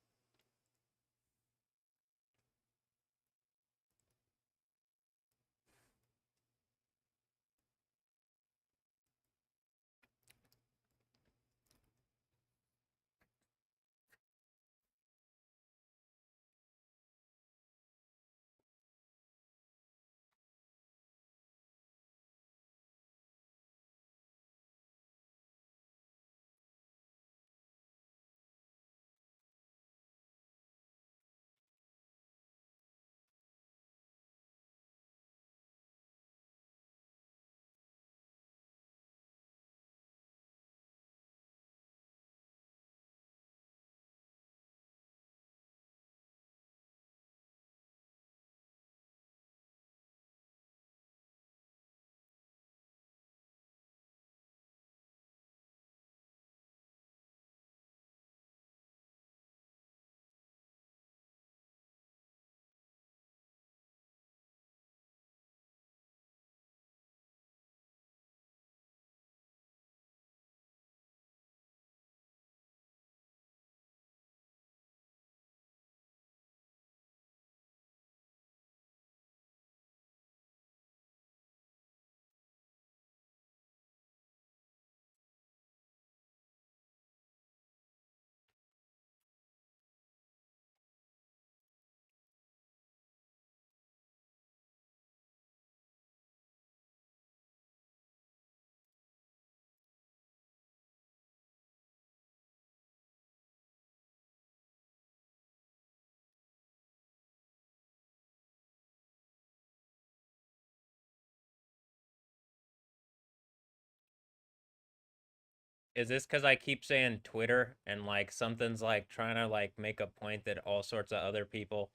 Is this because I keep saying Twitter and like something's like trying to like make a point that all sorts of other people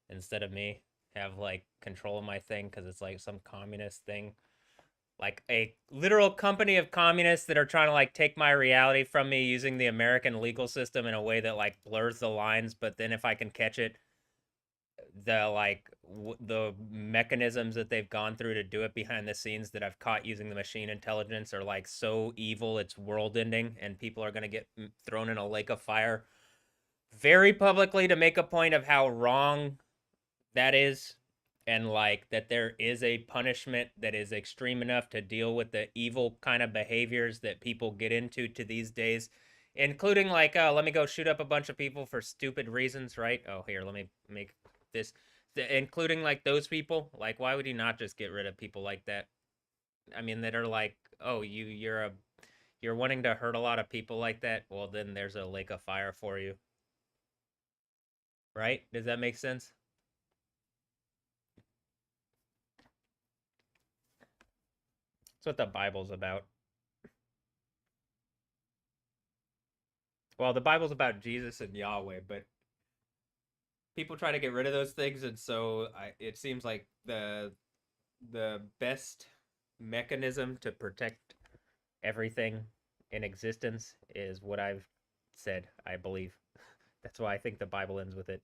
instead of me have like control of my thing because it's like some communist thing? Like a literal company of communists that are trying to like take my reality from me using the American legal system in a way that like blurs the lines, but then if I can catch it, the like the mechanisms that they've gone through to do it behind the scenes that I've caught using the machine intelligence are like so evil it's world ending, and people are going to get thrown in a lake of fire very publicly to make a point of how wrong that is, and like that there is a punishment that is extreme enough to deal with the evil kind of behaviors that people get into to these days, including like let me go shoot up a bunch of people for stupid reasons, right? Oh, here, let me make this, including like those people. Like, why would you not just get rid of people like that? I mean, that are like, oh, you're wanting to hurt a lot of people like that. Well, then there's a lake of fire for you, right? Does that make sense? That's what the Bible's about. Well, the Bible's about Jesus and Yahweh, but people try to get rid of those things, and so it seems like the best mechanism to protect everything in existence is what I've said. I believe that's why I think the Bible ends with it.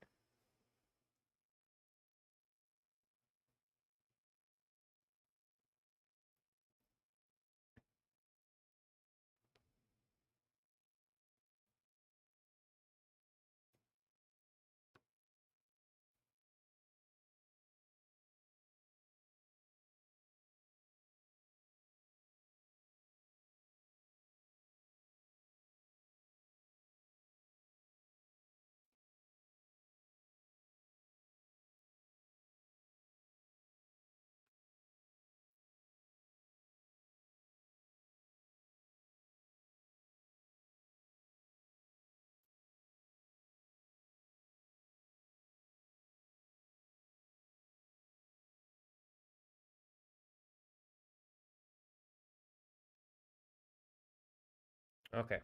Okay.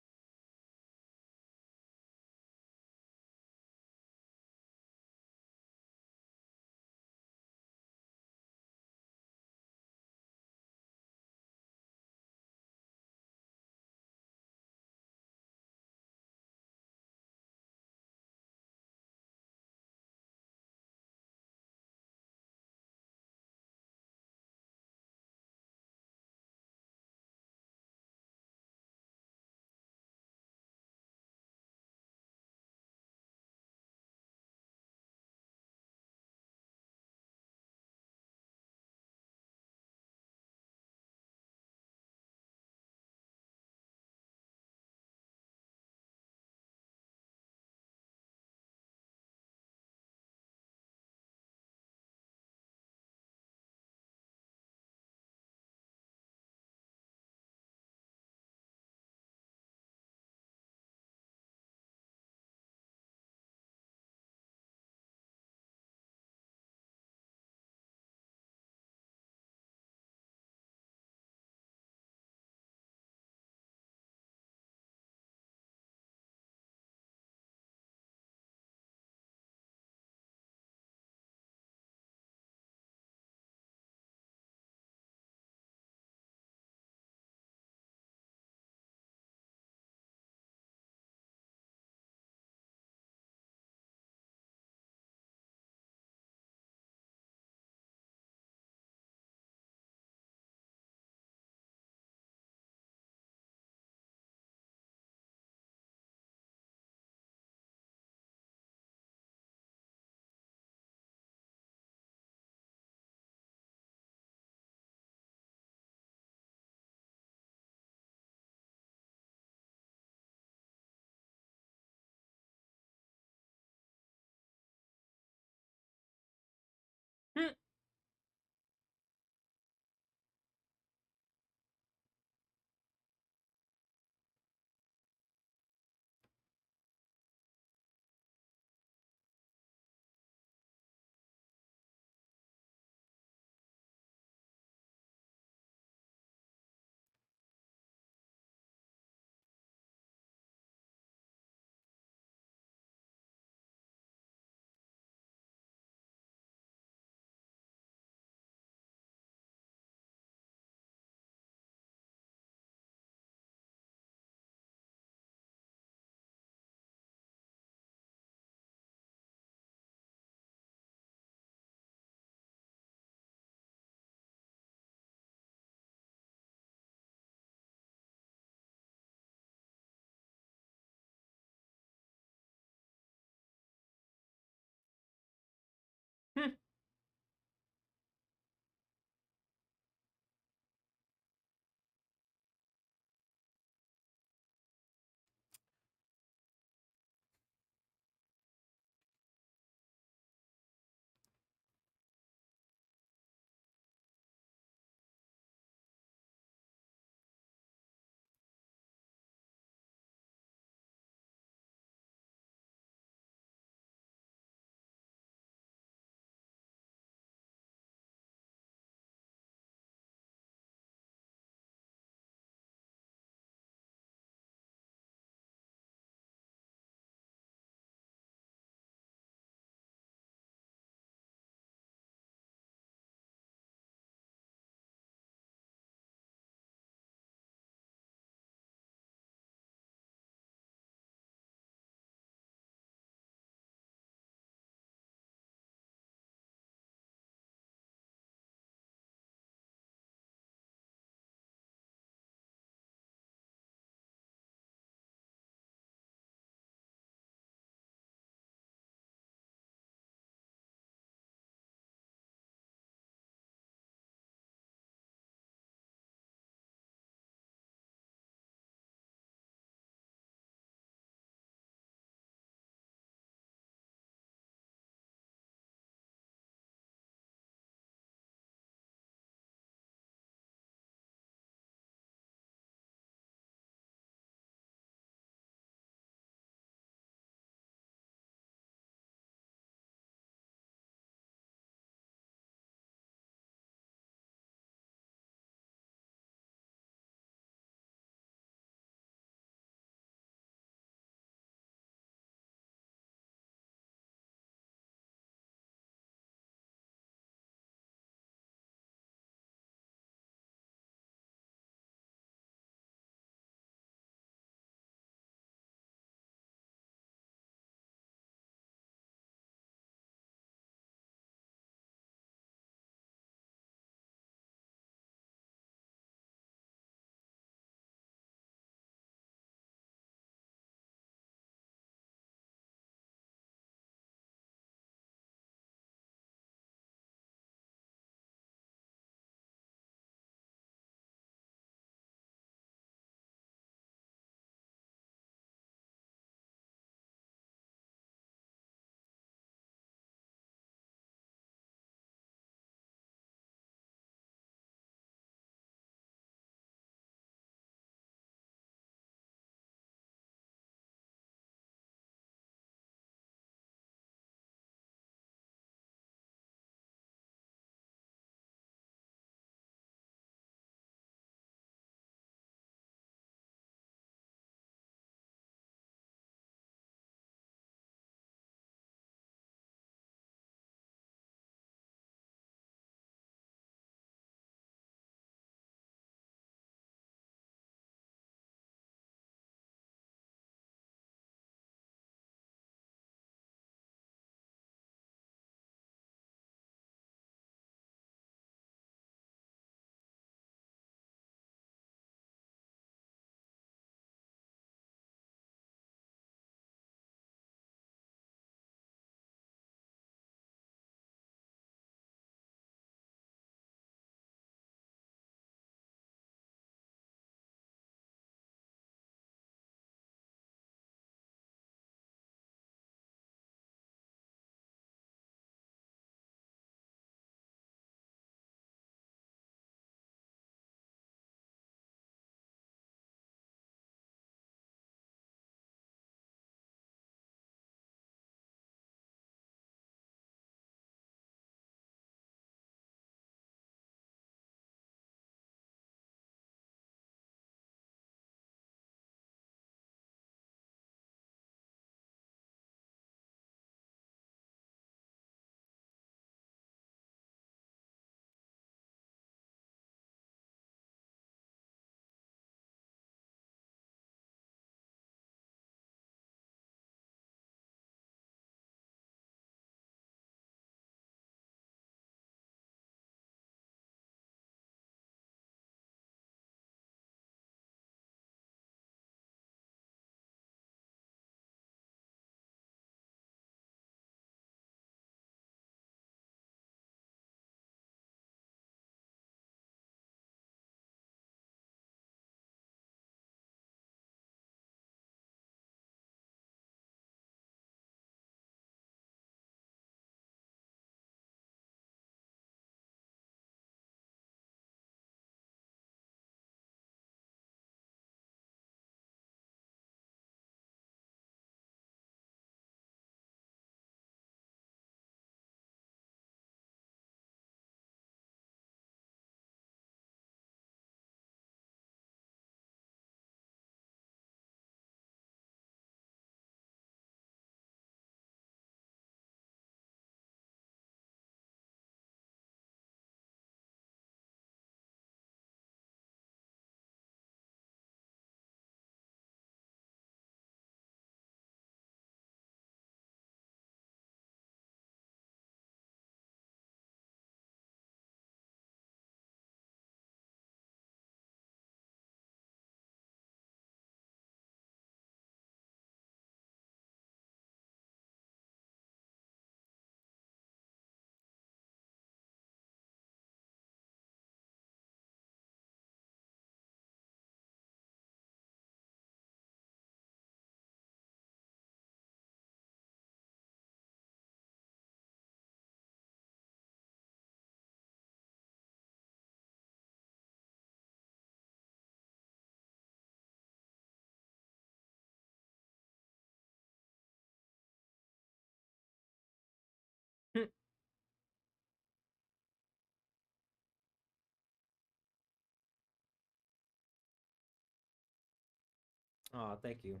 Oh, thank you.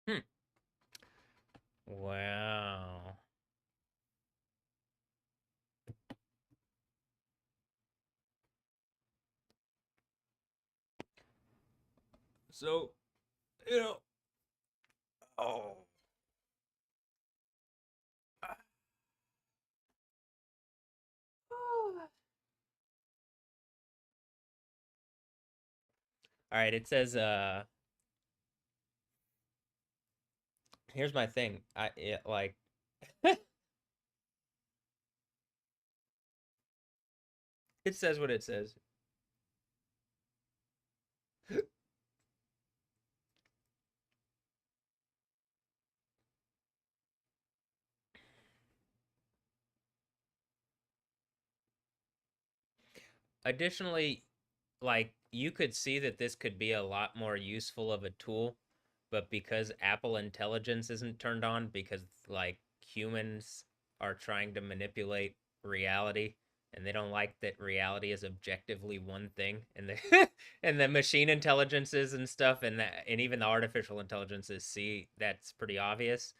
Hmm. Wow. So, you know, oh. All right, it says here's my thing. Like it says what it says. Additionally, like you could see that this could be a lot more useful of a tool, but because Apple Intelligence isn't turned on because like humans are trying to manipulate reality and they don't like that reality is objectively one thing and the and the machine intelligences and stuff and even the artificial intelligences see that's pretty obvious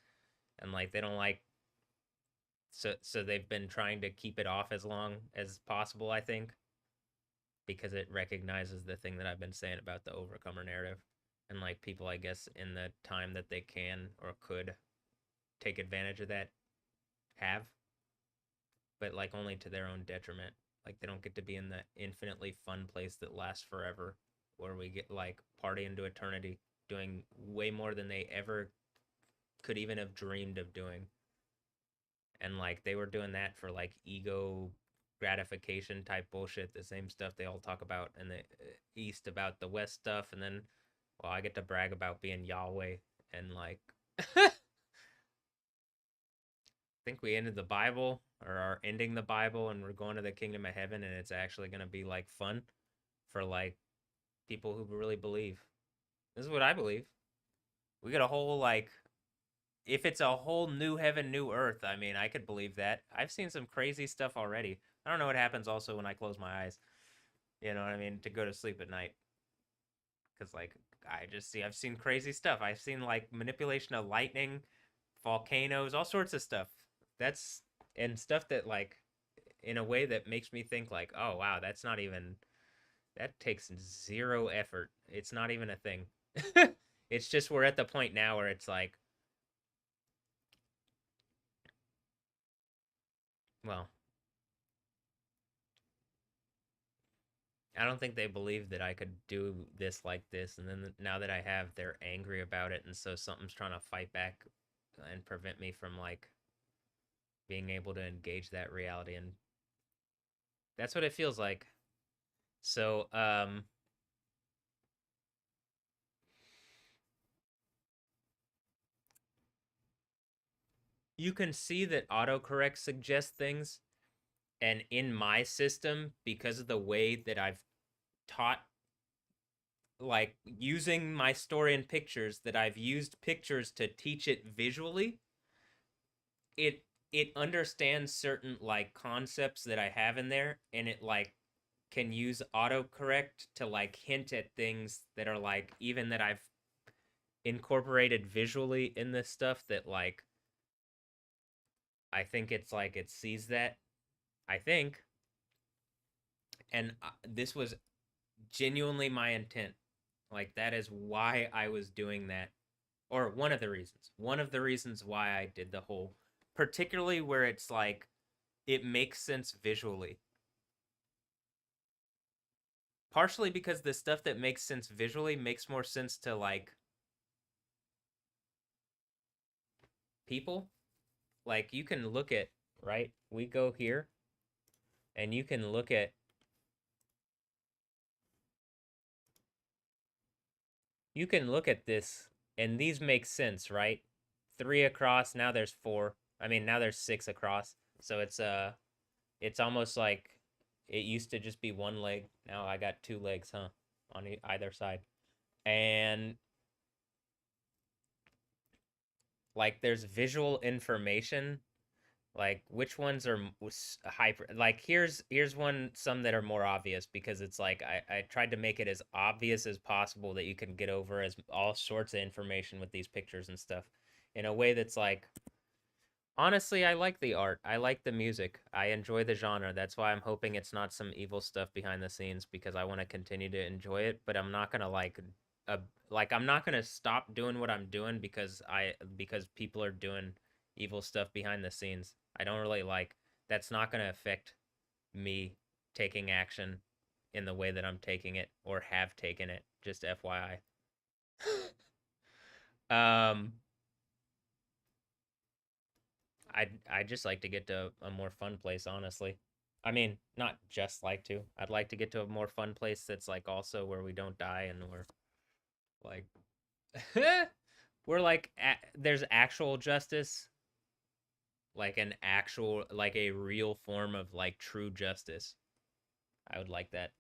and like they don't like so they've been trying to keep it off as long as possible, I think, because it recognizes the thing that I've been saying about the overcomer narrative. And like people, I guess, in the time that they can or could take advantage of that have, but like only to their own detriment. Like they don't get to be in the infinitely fun place that lasts forever, where we get like party into eternity, doing way more than they ever could even have dreamed of doing. And like they were doing that for like ego gratification type bullshit, the same stuff they all talk about in the East about the West stuff, and then well, I get to brag about being Yahweh and like I think we ended the Bible or are ending the Bible and we're going to the kingdom of heaven and it's actually gonna be like fun for like people who really believe. This is what I believe. We got a whole like if it's a whole new heaven, new earth, I mean, I could believe that. I've seen some crazy stuff already. I don't know what happens also when I close my eyes. You know what I mean? To go to sleep at night. Because, like, I've seen crazy stuff. I've seen, like, manipulation of lightning, volcanoes, all sorts of stuff. That's, and stuff that, like, in a way that makes me think, like, oh, wow, that's not even, that takes zero effort. It's not even a thing. It's just we're at the point now where it's like, well, I don't think they believed that I could do this like this, and then now that I have, they're angry about it, and so something's trying to fight back and prevent me from like being able to engage that reality, and that's what it feels like. So, you can see that autocorrect suggests things, and in my system, because of the way that I've taught like using my story in pictures, that I've used pictures to teach it visually, it it understands certain like concepts that I have in there and it like can use autocorrect to like hint at things that are like even that I've incorporated visually in this stuff that like I think it's like it sees that. I think, and this was genuinely my intent. Like that is why I was doing that, or one of the reasons. One of the reasons why I did the whole, particularly where it's like it makes sense visually. Partially because the stuff that makes sense visually makes more sense to like people. Like you can look at, right? We go here and you can look at this and these make sense, right? 3 across, now there's 4. I mean, now there's 6 across. So it's almost like it used to just be one leg. Now I got 2 legs, huh? On either side. And like there's visual information, like which ones are hyper, like here's some that are more obvious because it's like I tried to make it as obvious as possible that you can get over as all sorts of information with these pictures and stuff in a way that's like, honestly, I like the art, I like the music, I enjoy the genre. That's why I'm hoping it's not some evil stuff behind the scenes, because I want to continue to enjoy it, but I'm not gonna like I'm not gonna stop doing what I'm doing because people are doing evil stuff behind the scenes. I don't really like, that's not gonna affect me taking action in the way that I'm taking it or have taken it. Just FYI. um I just like to get to a more fun place, honestly. I mean, not just like to. I'd like to get to a more fun place that's like also where we don't die and we're like we're like there's actual justice, like an actual, like a real form of like true justice. I would like that.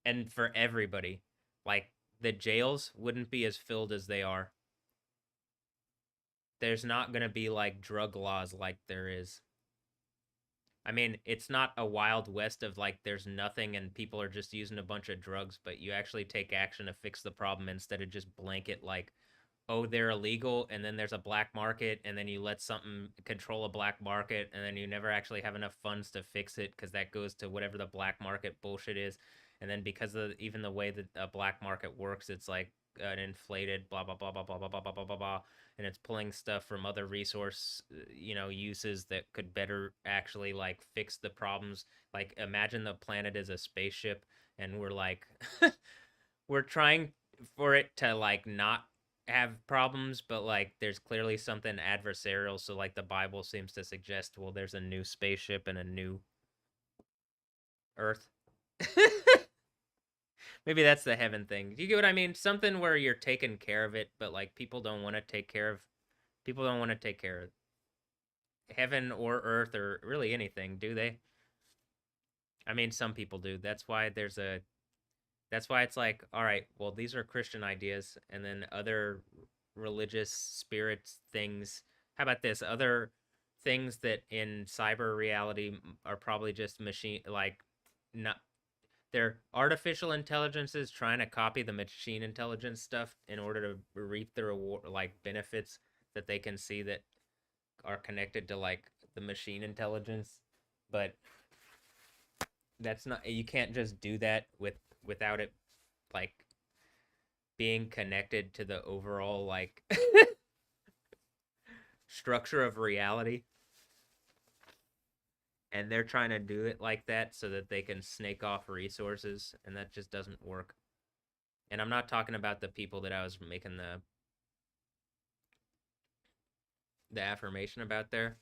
And for everybody, like the jails wouldn't be as filled as they are. There's not going to be like drug laws like there is. I mean, it's not a wild west of like there's nothing and people are just using a bunch of drugs, but you actually take action to fix the problem instead of just blanket like, oh, they're illegal, and then there's a black market, and then you let something control a black market, and then you never actually have enough funds to fix it because that goes to whatever the black market bullshit is. And then because of even the way that a black market works, it's like an inflated blah blah blah blah blah blah blah blah blah blah blah, and it's pulling stuff from other resource uses that could better actually like fix the problems. Like imagine the planet is a spaceship, and we're like we're trying for it to like not have problems, but like there's clearly something adversarial. So like the Bible seems to suggest, well, there's a new spaceship and a new Earth. Maybe that's the heaven thing. Do you get what I mean? Something where you're taking care of it, but like people don't want to take care of heaven or earth or really anything, do they? I mean, some people do. That's why it's like, all right, well, these are Christian ideas, and then other religious spirits things. How about this? Other things that in cyber reality are probably just machine, like, not, they're artificial intelligences trying to copy the machine intelligence stuff in order to reap the reward, like benefits that they can see that are connected to like the machine intelligence. But that's not, you can't just do that without it like being connected to the overall like structure of reality. And they're trying to do it like that so that they can snake off resources, and that just doesn't work. And I'm not talking about the people that I was making the affirmation about there.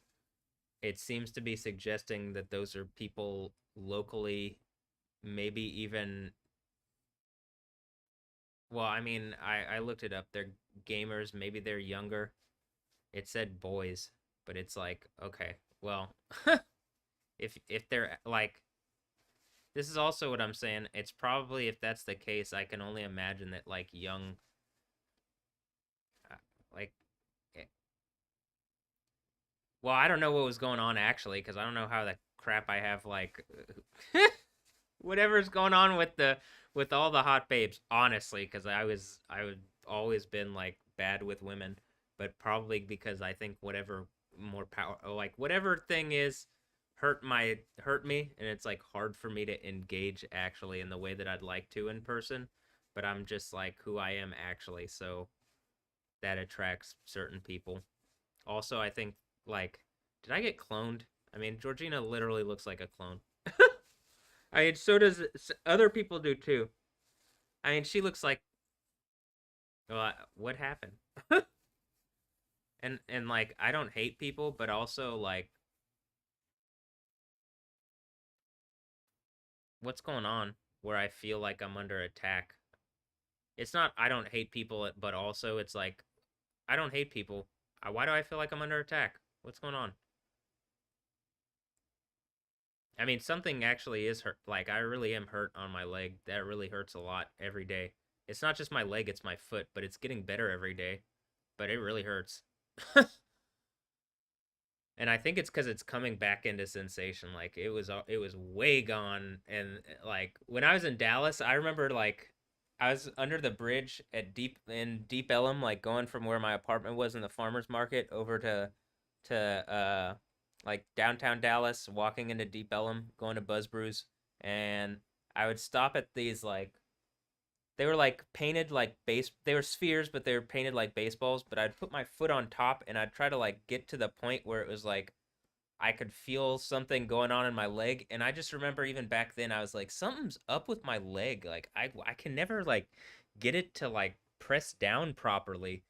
It seems to be suggesting that those are people locally, maybe even, well, I mean, I looked it up. They're gamers, maybe they're younger. It said boys, but it's like, okay, well, if they're like, this is also what I'm saying. It's probably, if that's the case, I can only imagine that like young, like, well, I don't know what was going on actually, because I don't know how the crap I have like whatever's going on with all the hot babes, honestly, because I would always been like bad with women, but probably because I think whatever more power, like whatever thing is hurt me, and it's like hard for me to engage actually in the way that I'd like to in person, but I'm just like who I am actually, so that attracts certain people. Also, I think like did I get cloned? I mean, Georgina literally looks like a clone. I mean, so does other people do too. I mean, she looks like what happened? And like I don't hate people, but also like what's going on where I feel like I'm under attack. It's not I don't hate people, but also it's like I don't hate people. Why do I feel like I'm under attack? What's going on? I mean, something actually is hurt. Like I really am hurt on my leg. That really hurts a lot every day. It's not just my leg, it's my foot, but it's getting better every day. But it really hurts. And I think it's because it's coming back into sensation. Like it was way gone. And like when I was in Dallas, I remember like I was under the bridge at Deep Ellum, like going from where my apartment was in the farmers market over to like downtown Dallas, walking into Deep Ellum, going to Buzz Brews, and I would stop at these like they were like painted like base. They were spheres, but they were painted like baseballs. But I'd put my foot on top, and I'd try to like get to the point where it was like I could feel something going on in my leg. And I just remember even back then, I was like, something's up with my leg. Like I can never like get it to like press down properly.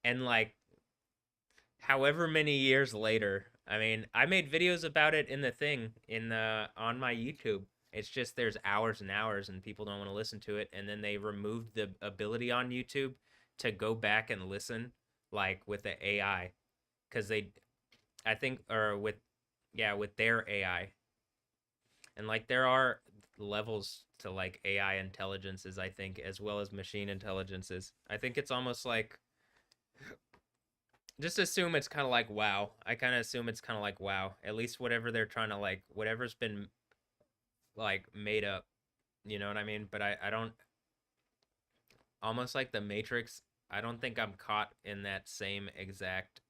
And like however many years later, I mean, I made videos about it in the thing in the on my YouTube. It's just there's hours and hours and people don't want to listen to it, and then they removed the ability on YouTube to go back and listen like with the AI cuz they I think or with yeah, with their AI. And like there are levels to like AI intelligences, I think, as well as machine intelligences. I think it's almost like just assume it's kind of like WoW. I kind of assume it's kind of like WoW. At least whatever they're trying to like, whatever's been like made up. You know what I mean? But I don't almost like the Matrix. I don't think I'm caught in that same exact.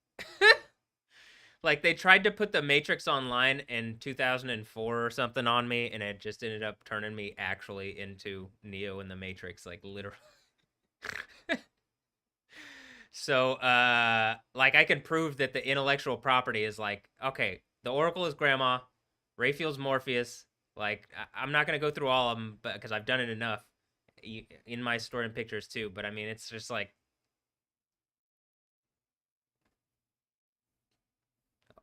Like they tried to put the Matrix online in 2004 or something on me, and it just ended up turning me actually into Neo in the Matrix, like literally. So, like I can prove that the intellectual property is like, okay, the Oracle is Grandma, Raphael's Morpheus. Like, I'm not gonna go through all of them, but because I've done it enough in my story and pictures too. But I mean, it's just like,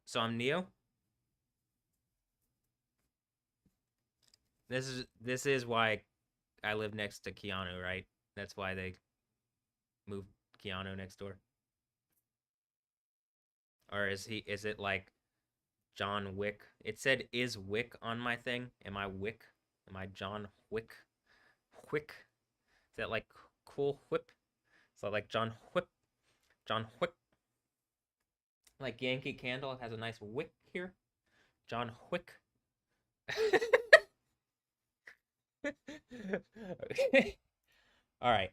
so I'm Neo. This is why I live next to Keanu, right? That's why they moved Keanu next door. Or is it like John Wick? It said is Wick on my thing. Am I Wick? Am I John Wick? Wick? Is that like cool whip? So like John Whip? John Wick? Like Yankee Candle has a nice wick here. John Wick. Okay. All right.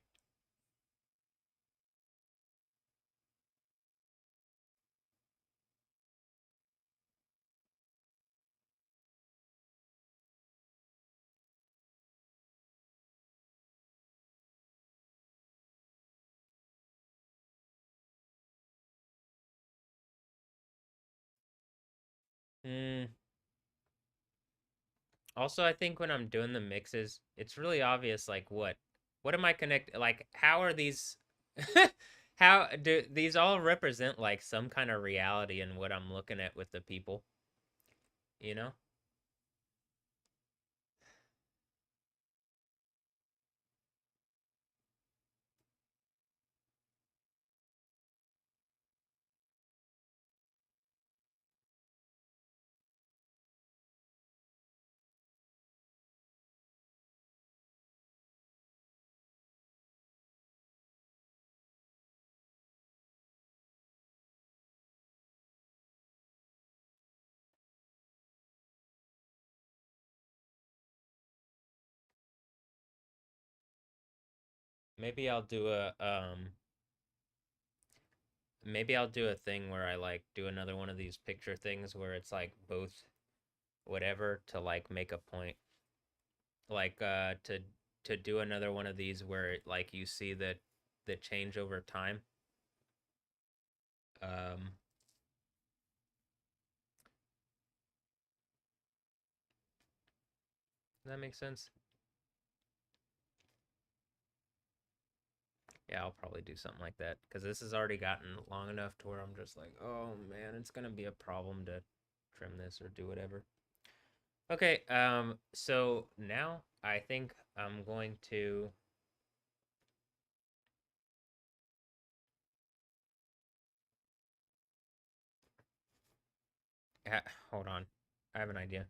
Mm. Also, I think when I'm doing the mixes, it's really obvious like what am I connect like how are these how do these all represent like some kind of reality in what I'm looking at with the people, you know? Maybe I'll do a maybe I'll do a thing where I like do another one of these picture things where it's like both whatever to like make a point. Like to do another one of these where like you see the change over time. Um does that make sense? Yeah, I'll probably do something like that because this has already gotten long enough to where I'm just like, oh man, it's gonna be a problem to trim this or do whatever. Okay, so now I think I'm going to hold on. I have an idea.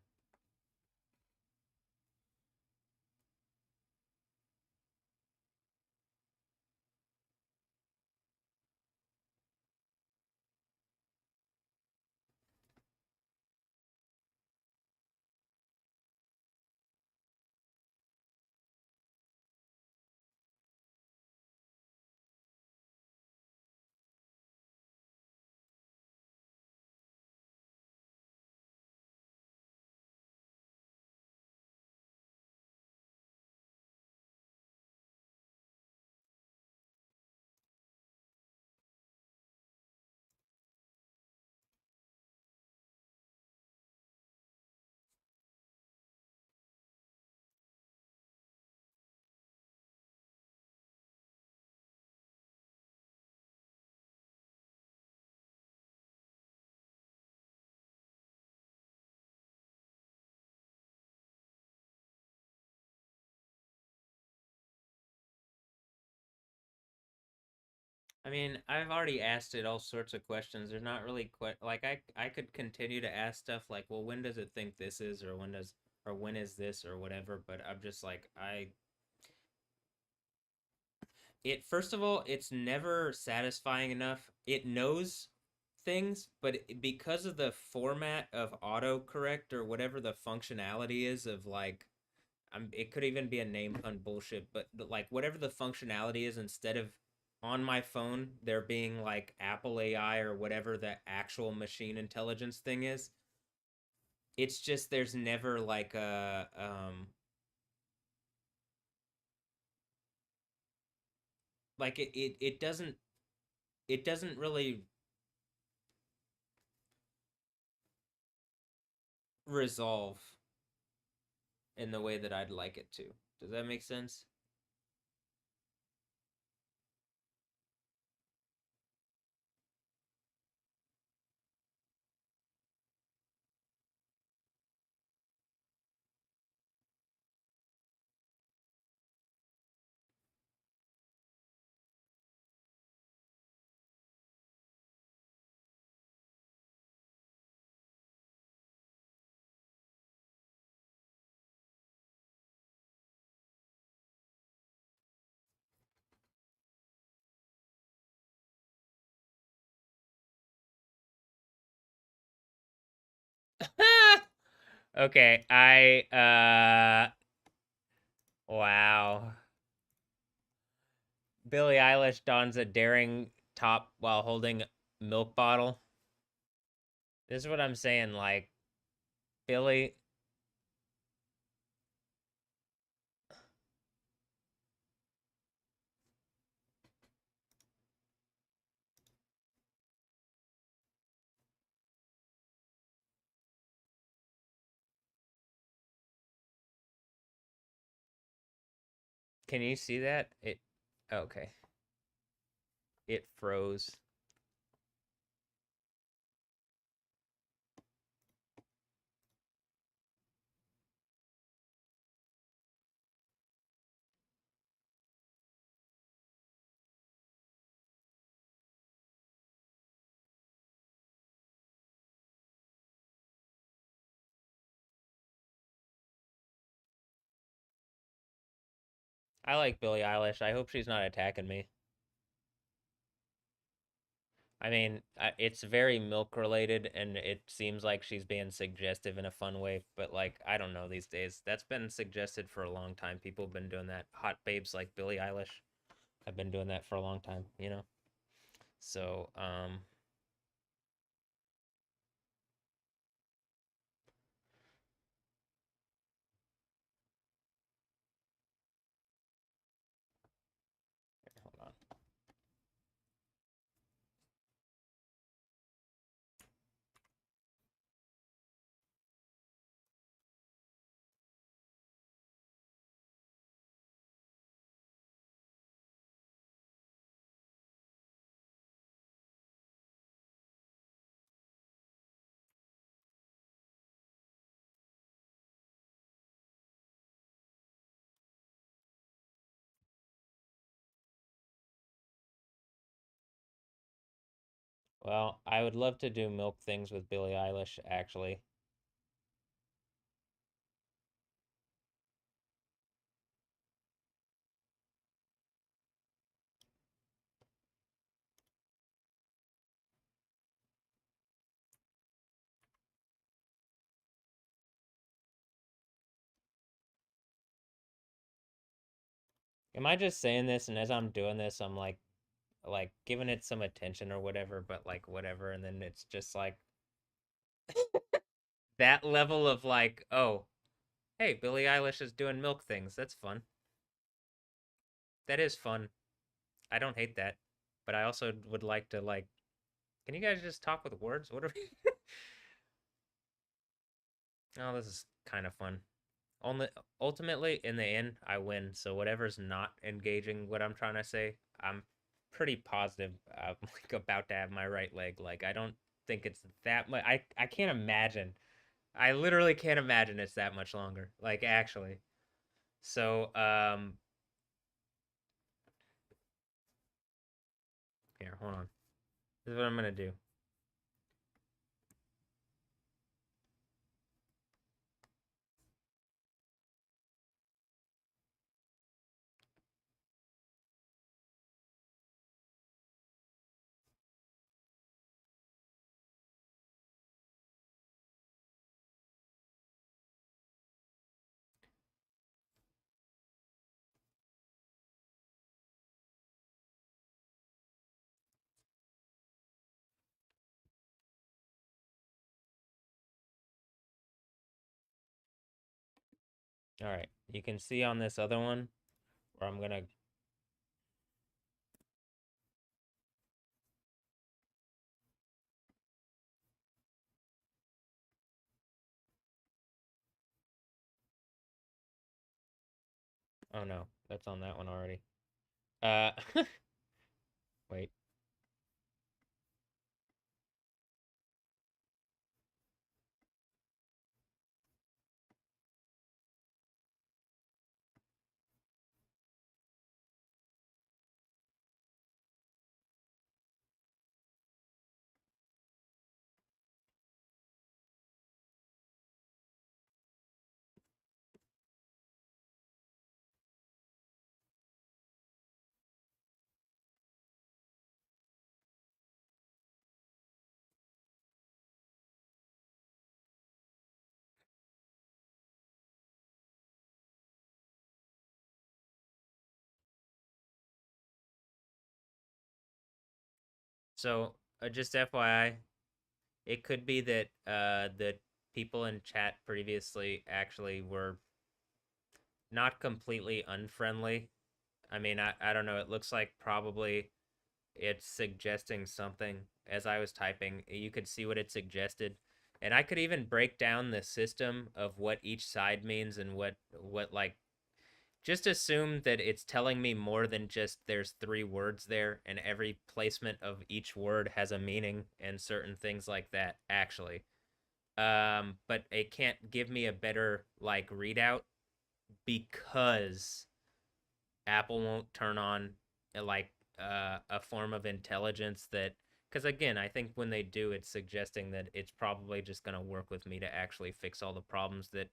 I mean, I've already asked it all sorts of questions. There's not really like I could continue to ask stuff like, well, when does it think this is, or when is this, or whatever. But I'm just like, it first of all, it's never satisfying enough. It knows things, but because of the format of autocorrect or whatever the functionality is of like, it could even be a name pun bullshit, but like whatever the functionality is, instead of on my phone there being like Apple AI or whatever the actual machine intelligence thing is, it's just there's never like a like it doesn't really resolve in the way that I'd like it to. Does that make sense? Okay, I wow. Billie Eilish dons a daring top while holding milk bottle. This is what I'm saying. Like, Billy, can you see that? Okay. It froze. I like Billie Eilish. I hope she's not attacking me. I mean, it's very milk related, and it seems like she's being suggestive in a fun way. But like, I don't know these days. That's been suggested for a long time. People have been doing that. Hot babes like Billie Eilish have been doing that for a long time. So, hold on. Well, I would love to do Milk Things with Billie Eilish, actually. Am I just saying this, and as I'm doing this, I'm like giving it some attention or whatever, but like whatever, and then it's just like that level of like, oh, hey, Billie Eilish is doing Milk Things. That's fun. That is fun. I don't hate that, but I also would like to like. Can you guys just talk with words? What are we? Oh, this is kind of fun. Only ultimately, in the end, I win. So whatever's not engaging what I'm trying to say, I'm pretty positive I'm like about to have my right leg. Like I don't think it's that much. I can't imagine. I literally can't imagine it's that much longer. Like actually. So here, hold on. This is what I'm gonna do. All right. You can see on this other one where I'm gonna. Oh no, that's on that one already. Uh, wait. So, just FYI, it could be that the people in chat previously actually were not completely unfriendly. I mean, I don't know. It looks like probably it's suggesting something as I was typing. You could see what it suggested. And I could even break down the system of what each side means and what like just assume that it's telling me more than just there's three words there and every placement of each word has a meaning and certain things like that actually. But it can't give me a better like readout because Apple won't turn on like a form of intelligence that because again, I think when they do, it's suggesting that it's probably just gonna work with me to actually fix all the problems that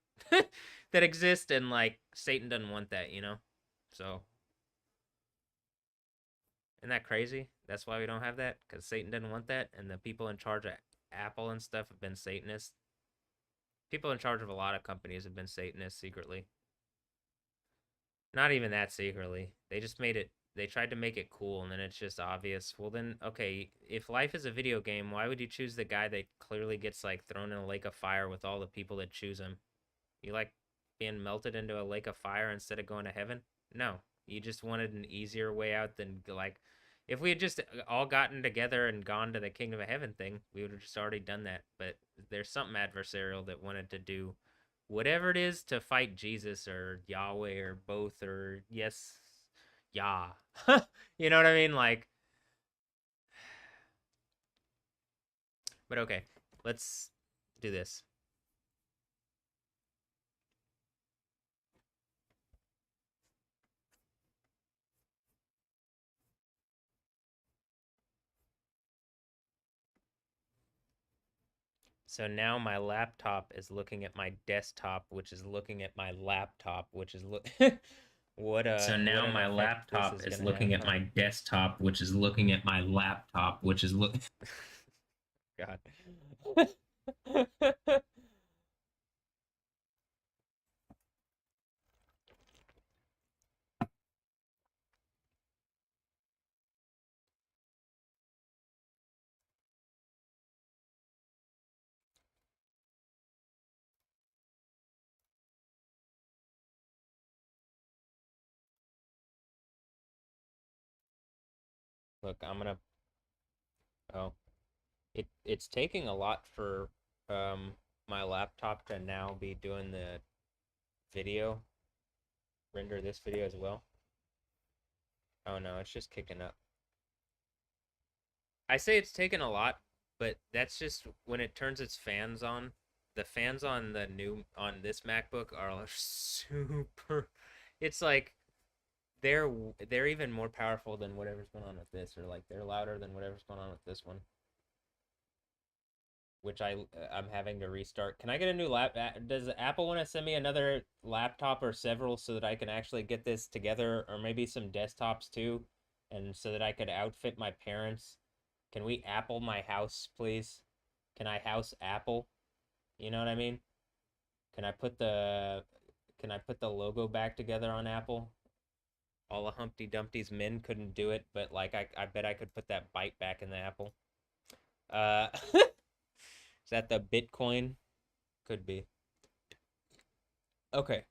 that exist, and like Satan doesn't want that, you know. So isn't that crazy? That's why we don't have that because Satan didn't want that, and the people in charge of Apple and stuff have been Satanists. People in charge of a lot of companies have been Satanists secretly. Not even that secretly. They just made it they tried to make it cool, and then it's just obvious. Well, then, okay, if life is a video game, why would you choose the guy that clearly gets like thrown in a lake of fire with all the people that choose him? You like being melted into a lake of fire instead of going to heaven? No, you just wanted an easier way out than like if we had just all gotten together and gone to the kingdom of heaven thing, we would have just already done that. But there's something adversarial that wanted to do whatever it is to fight Jesus or Yahweh or both or yes, Yah. You know what I mean? Like, but okay, let's do this. So now my laptop is looking at my desktop, which is looking at my laptop, which is look. So now what an my effect this laptop is gonna looking have, at huh? my desktop, which is looking at my laptop, which is look. God. Look, I'm gonna. Oh, it's taking a lot for my laptop to now be doing the video, render this video as well. Oh no, it's just kicking up. I say it's taken a lot, but that's just when it turns its fans on. The fans on on this MacBook are super. It's like they're they're even more powerful than whatever's going on with this, or like they're louder than whatever's going on with this one, which I'm having to restart. Can I get a new lap? Does Apple want to send me another laptop or several so that I can actually get this together, or maybe some desktops too, and so that I could outfit my parents? Can we Apple my house, please? Can I house Apple? You know what I mean? Can I put the can I put the logo back together on Apple? All of Humpty Dumpty's men couldn't do it, but like I bet I could put that bite back in the apple. Is that the Bitcoin? Could be. Okay.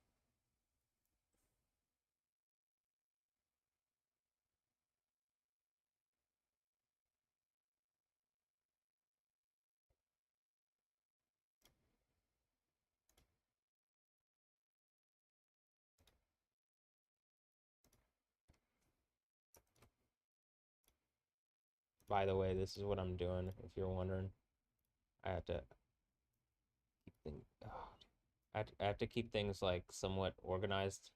By the way, this is what I'm doing. If you're wondering, I have to keep things. Oh, I have to keep things like somewhat organized.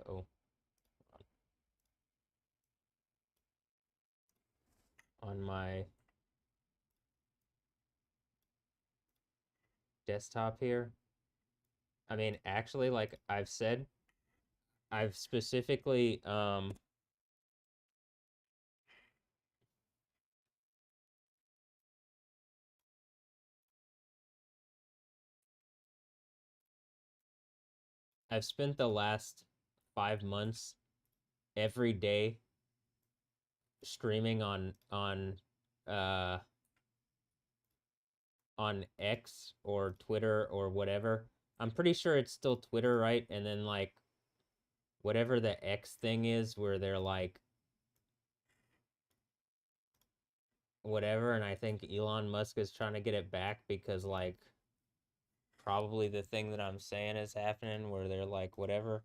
Oh, on my desktop here. I mean, actually, like I've said, I've specifically I've spent the last 5 months every day streaming uh on X or Twitter or whatever. I'm pretty sure it's still Twitter, right? And then like whatever the X thing is where they're like whatever, and I think Elon Musk is trying to get it back because like probably the thing that I'm saying is happening where they're like whatever,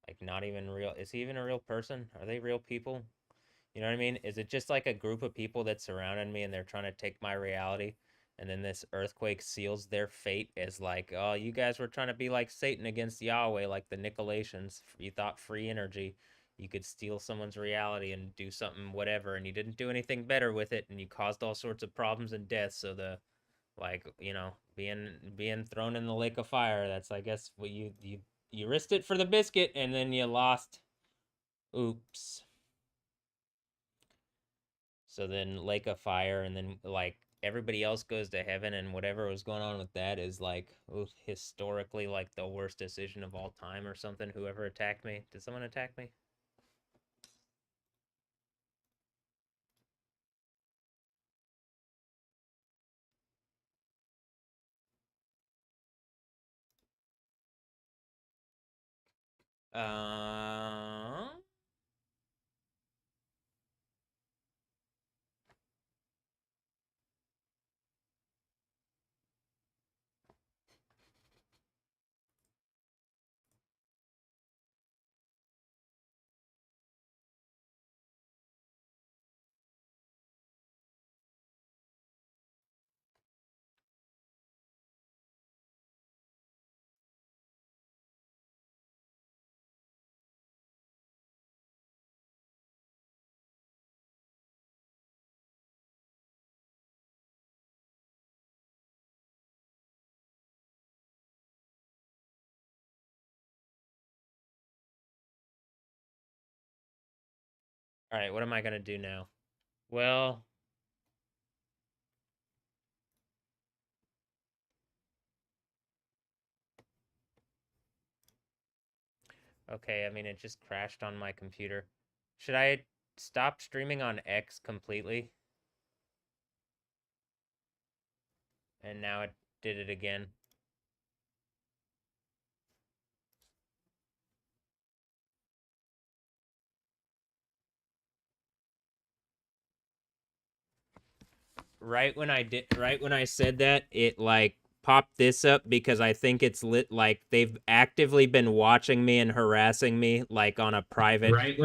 like not even real. Is he even a real person? Are they real people? You know what I mean? Is it just like a group of people that surrounded me and they're trying to take my reality? And then this earthquake seals their fate as like, oh, you guys were trying to be like Satan against Yahweh, like the Nicolaitans. You thought free energy, you could steal someone's reality and do something whatever, and you didn't do anything better with it, and you caused all sorts of problems and deaths. So the like, being thrown in the lake of fire. That's I guess what you risked it for the biscuit, and then you lost. Oops. So then Lake of Fire, and then like everybody else goes to heaven, and whatever was going on with that is like historically like the worst decision of all time or something. Whoever attacked me, did someone attack me? Uh, all right, what am I gonna do now? Well, okay, I mean, it just crashed on my computer. Should I stop streaming on X completely? And now it did it again. Right when I said that, it like popped this up because I think it's lit like they've actively been watching me and harassing me like on a private. Right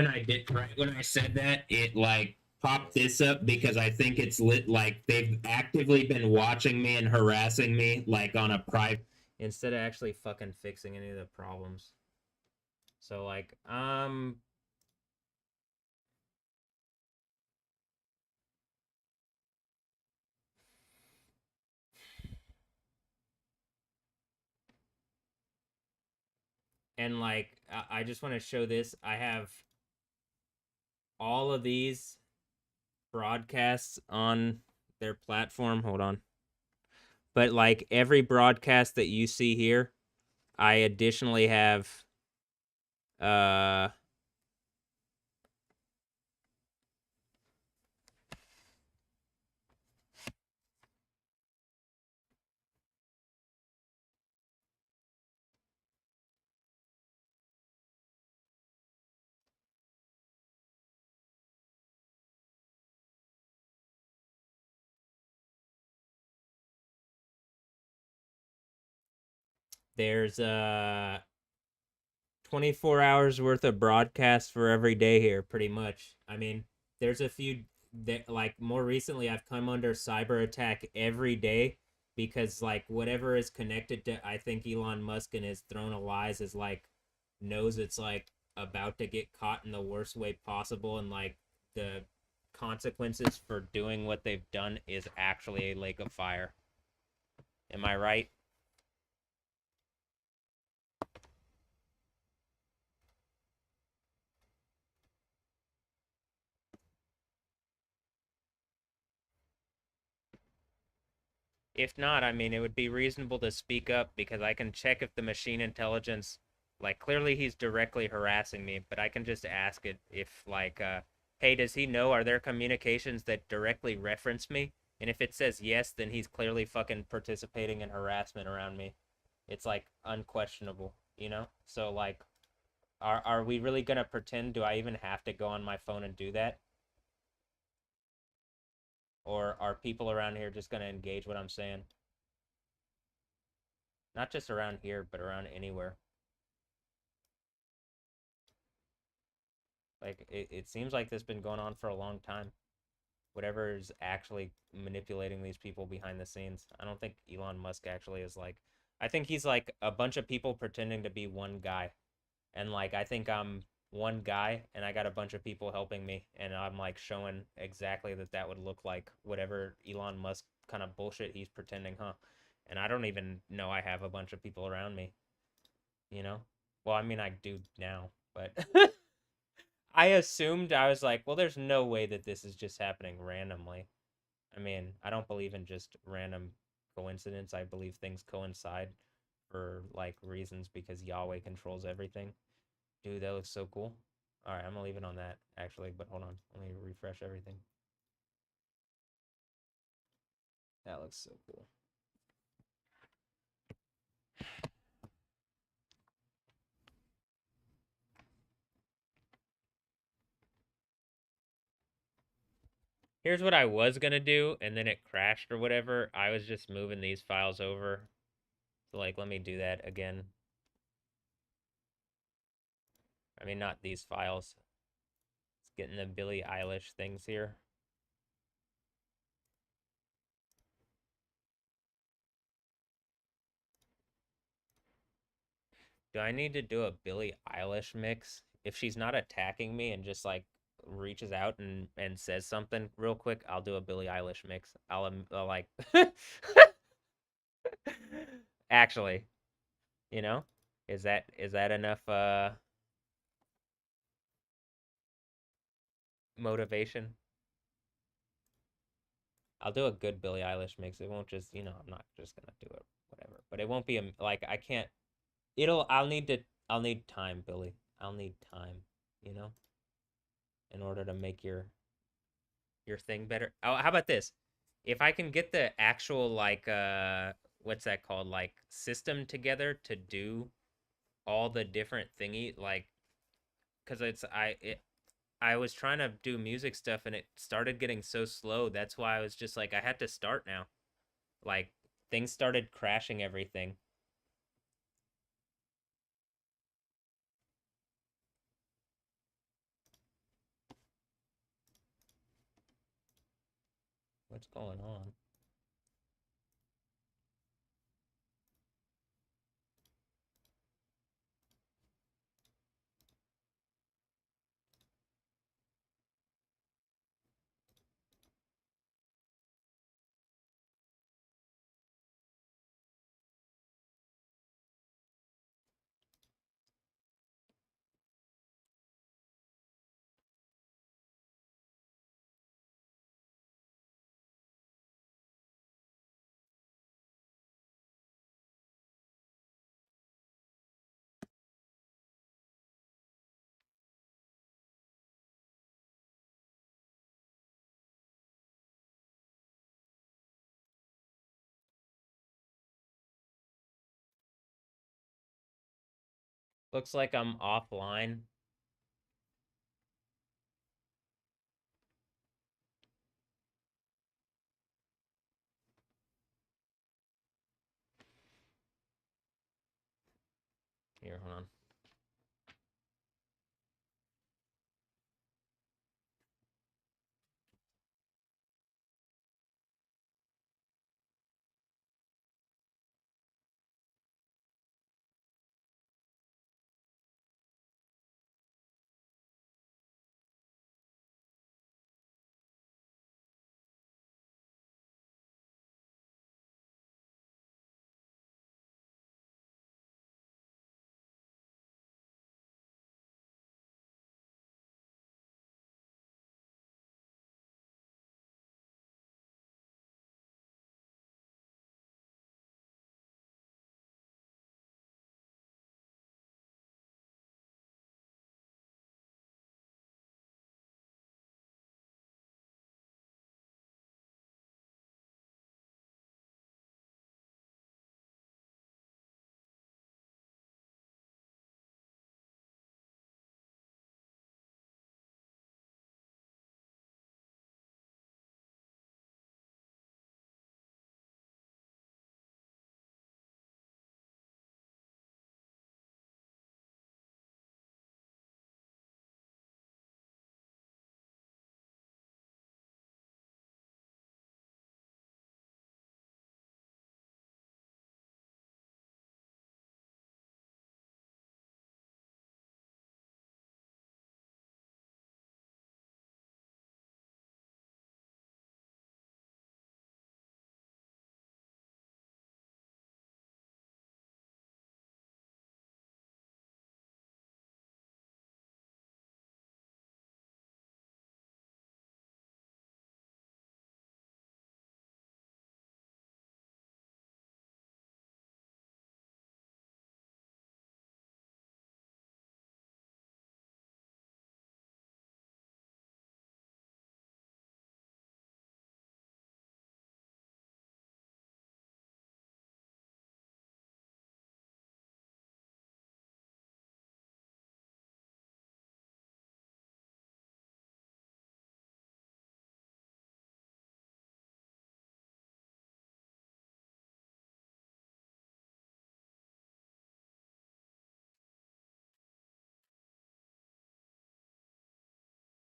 when I said that, it like popped this up because I think it's lit like they've actively been watching me and harassing me like on a private instead of actually fucking fixing any of the problems. So like and like I just want to show this. I have all of these broadcasts on their platform. Hold on. But like every broadcast that you see here, I additionally have uh there's 24 hours worth of broadcasts for every day here pretty much. I mean, there's a few that like more recently I've come under cyber attack every day because like whatever is connected to I think Elon Musk and his throne of lies is like knows it's like about to get caught in the worst way possible and like the consequences for doing what they've done is actually a lake of fire. Am I right? If not, I mean, it would be reasonable to speak up because I can check if the machine intelligence, like, clearly he's directly harassing me, but I can just ask it if, like, hey, does he know? Are there communications that directly reference me? And if it says yes, then he's clearly fucking participating in harassment around me. It's, like, unquestionable, you know? So, like, are we really gonna pretend? Do I even have to go on my phone and do that? Or are people around here just gonna engage what I'm saying? Not just around here, but around anywhere. Like it seems like this has been going on for a long time. Whatever is actually manipulating these people behind the scenes. I don't think Elon Musk actually is like I think he's like a bunch of people pretending to be one guy. And like I think I'm one guy and I got a bunch of people helping me and I'm like showing exactly that would look like whatever Elon Musk kind of bullshit he's pretending, huh? And I don't even know I have a bunch of people around me, you know? Well, I mean I do now, but I assumed I was like, well, there's no way that this is just happening randomly. I mean, I don't believe in just random coincidence. I believe things coincide for like reasons because Yahweh controls everything. Dude, that looks so cool. All right, I'm gonna leave it on that actually, but hold on, let me refresh everything. That looks so cool. Here's what I was gonna do, and then it crashed or whatever. I was just moving these files over. So, like, let me do that again. I mean, not these files. It's getting the Billie Eilish things here. Do I need to do a Billie Eilish mix? If she's not attacking me and just like reaches out and says something real quick, I'll do a Billie Eilish mix. I'll like actually, you know, is that enough motivation? I'll do a good Billie Eilish mix. It won't just, I'm not just gonna do it, whatever. But it won't be like I can't. I'll need time, Billy. I'll need time, you know, in order to make your thing better. Oh, how about this? If I can get the actual like what's that called? Like system together to do all the different thingy like cuz I was trying to do music stuff and it started getting so slow. That's why I was just like I had to start now. Like things started crashing everything. What's going on? Looks like I'm offline. Here, hold on.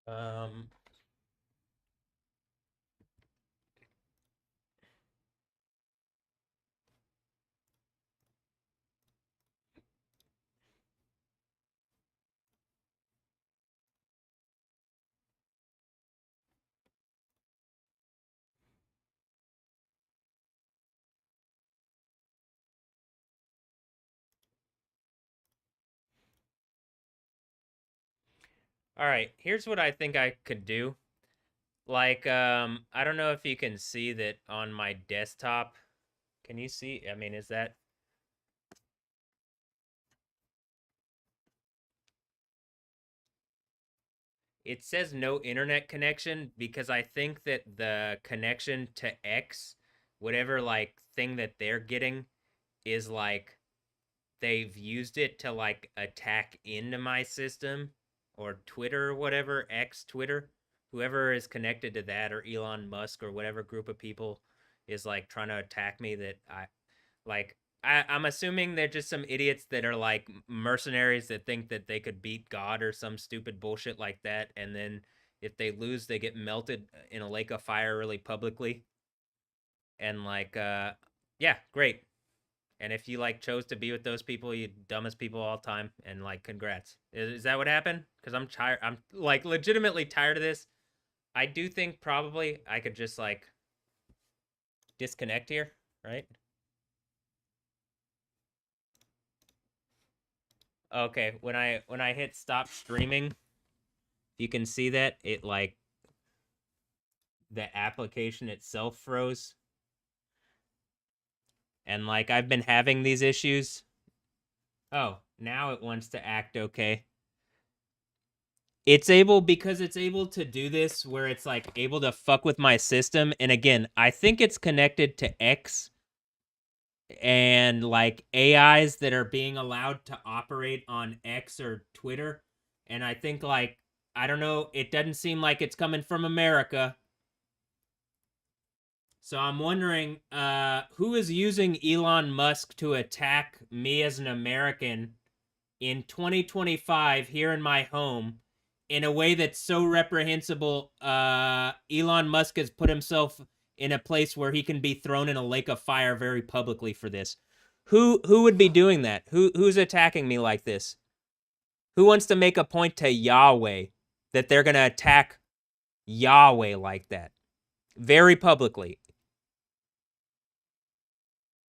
Um, all right, here's what I think I could do. Like, I don't know if you can see that on my desktop. Can you see? I mean, is that it says no internet connection because I think that the connection to X, whatever like thing that they're getting, is like they've used it to like attack into my system or Twitter or whatever, X Twitter, whoever is connected to that or Elon Musk or whatever group of people is like trying to attack me that I'm assuming they're just some idiots that are like mercenaries that think that they could beat God or some stupid bullshit like that. And then if they lose, they get melted in a lake of fire really publicly. And yeah, great. And if you like chose to be with those people, you dumbest people all time. And like, congrats. Is that what happened? Because I'm tired. I'm like legitimately tired of this. I do think probably I could just like disconnect here, right? Okay, when I hit stop streaming, you can see that it like the application itself froze. And like I've been having these issues. Oh, now it wants to act okay. It's able because it's able to do this where it's like able to fuck with my system. And again, I think it's connected to X and like AIs that are being allowed to operate on X or Twitter. And I think like I don't know, it doesn't seem like it's coming from America. So I'm wondering who is using Elon Musk to attack me as an American in 2025 here in my home in a way that's so reprehensible. Elon Musk has put himself in a place where he can be thrown in a lake of fire very publicly for this. Who would be doing that? Who's attacking me like this? Who wants to make a point to Yahweh that they're going to attack Yahweh like that? Very publicly.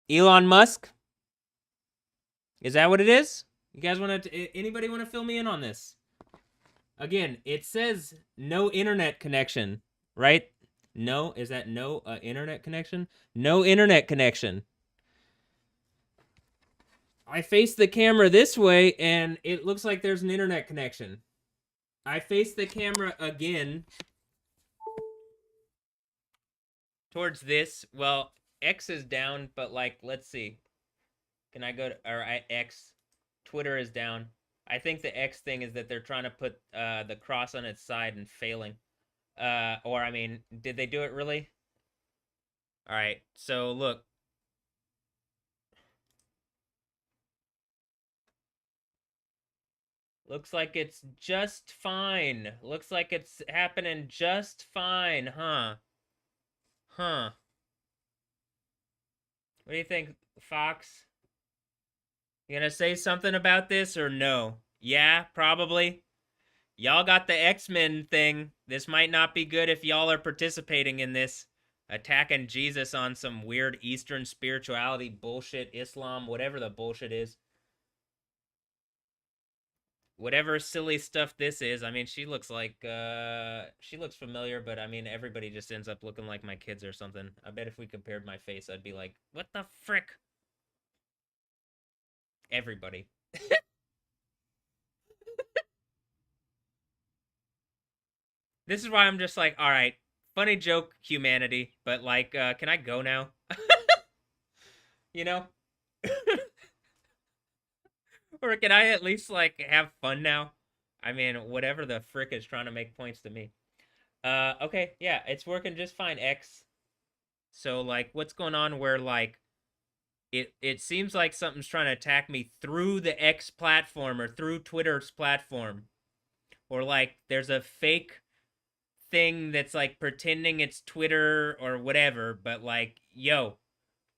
Elon Musk? Is that what it is? You guys want to anybody want to fill me in on this? Again, it says no internet connection, right? No, is that no internet connection? No internet connection. I face the camera this way and it looks like there's an internet connection. I face the camera again towards this. Well, X is down, but like, let's see. Can I go to, or X, Twitter is down. I think the X thing is that they're trying to put the cross on its side and failing. Or I mean, did they do it really? All right, so look. Looks like it's just fine. Looks like it's happening just fine, huh? Huh. What do you think, Fox? You gonna say something about this or no? Yeah, probably. Y'all got the X-Men thing. This might not be good if y'all are participating in this. Attacking Jesus on some weird Eastern spirituality bullshit, Islam, whatever the bullshit is. Whatever silly stuff this is. I mean, she looks like, she looks familiar, but I mean, everybody just ends up looking like my kids or something. I bet if we compared my face, I'd be like, what the frick? Everybody. This is why I'm just like, all right, funny joke, humanity, but like, can I go now? You know? Or can I at least like have fun now? I mean, whatever the frick is trying to make points to me. Okay, yeah, it's working just fine, X. So like, what's going on where like, it seems like something's trying to attack me through the X platform or through Twitter's platform. Or like, there's a fake thing that's like pretending it's Twitter or whatever, but like, yo,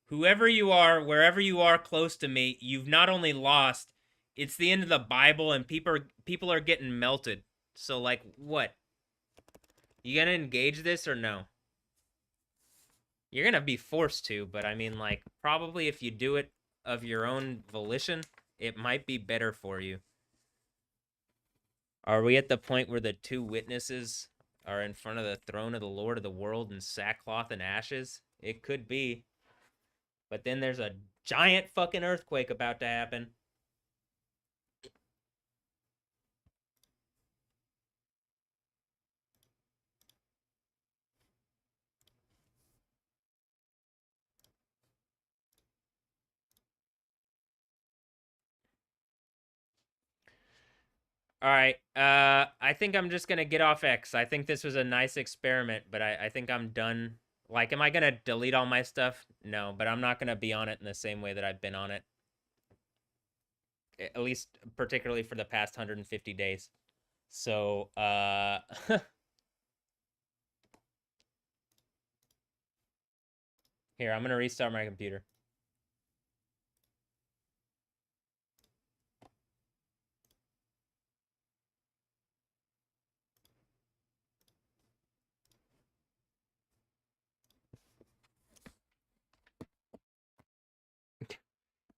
whoever you are, wherever you are close to me, you've not only lost, it's the end of the Bible and people are getting melted. So like what? You gonna engage this or no? You're gonna be forced to, but I mean like probably if you do it of your own volition, it might be better for you. Are we at the point where the two witnesses are in front of the throne of the Lord of the world in sackcloth and ashes? It could be. But then there's a giant fucking earthquake about to happen. All right. I think I'm just gonna get off X. I think this was a nice experiment, but I think I'm done. Like, am I gonna delete all my stuff? No, but I'm not gonna be on it in the same way that I've been on it. At least particularly for the past 150 days. So, here, I'm gonna restart my computer.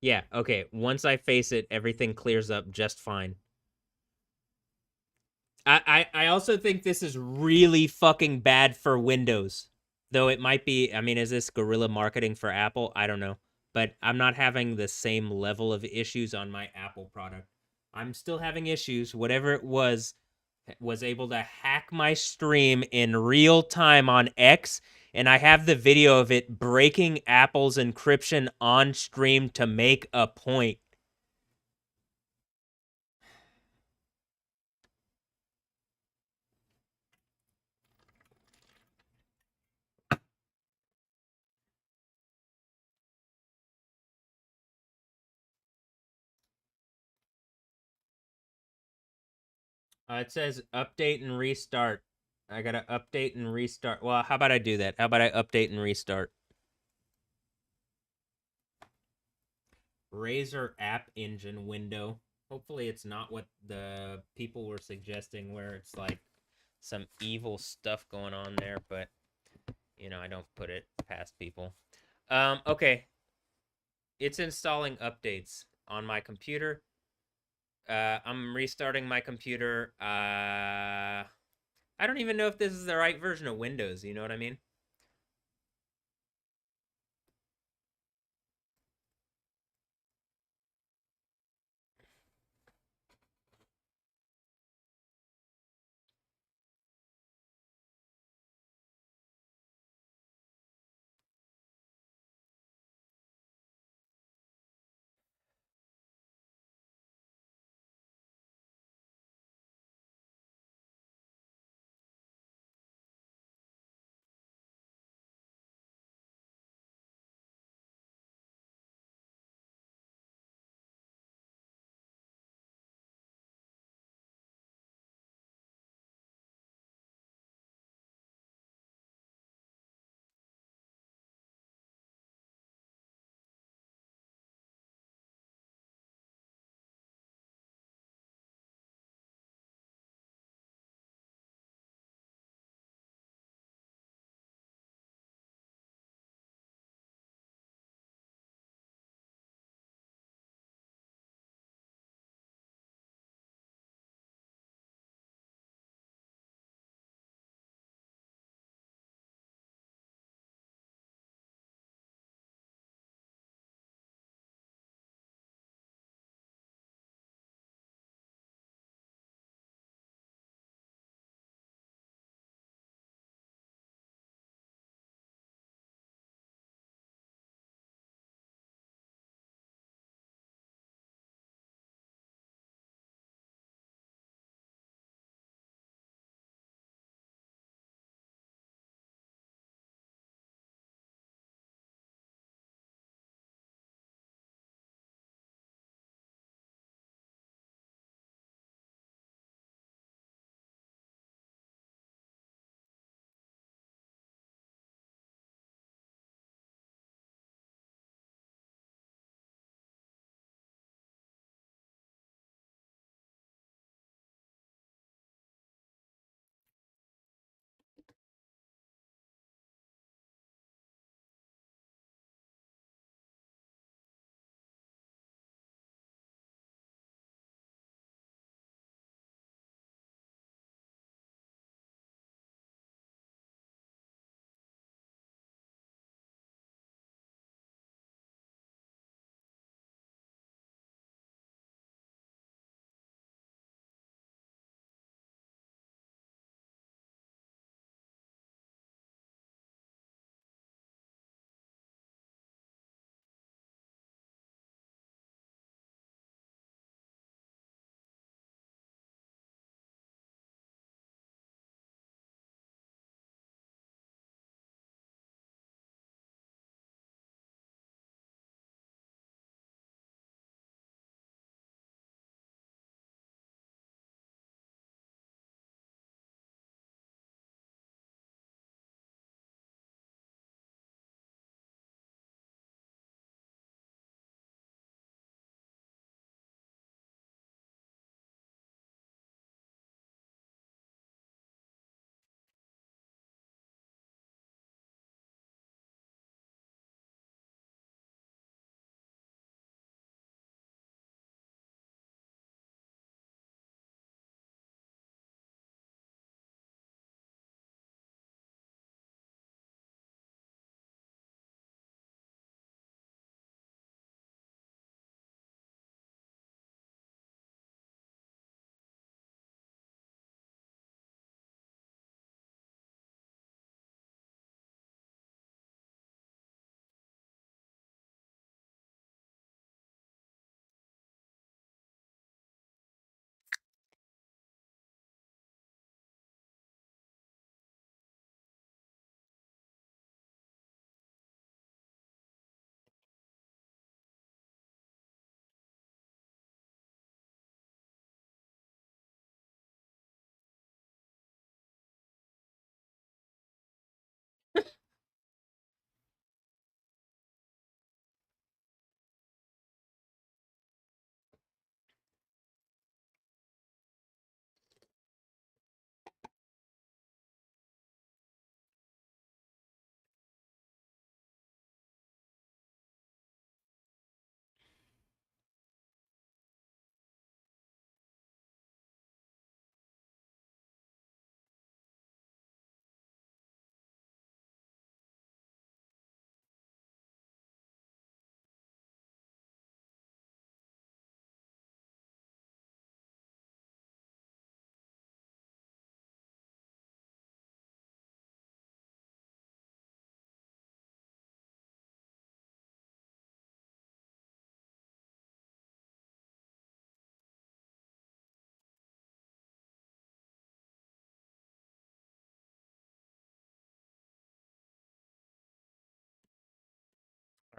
Yeah, okay. Once I face it, everything clears up just fine. I also think this is really fucking bad for Windows. Though it might be, I mean, is this guerrilla marketing for Apple? I don't know. But I'm not having the same level of issues on my Apple product. I'm still having issues. Whatever it was able to hack my stream in real time on X, and I have the video of it breaking Apple's encryption on stream to make a point. It says update and restart. I gotta update and restart. Well, how about I do that? How about I update and restart? Razer App Engine window. Hopefully it's not what the people were suggesting, where it's like some evil stuff going on there, but you know, I don't put it past people. Okay. It's installing updates on my computer. I'm restarting my computer. I don't even know if this is the right version of Windows, you know what I mean?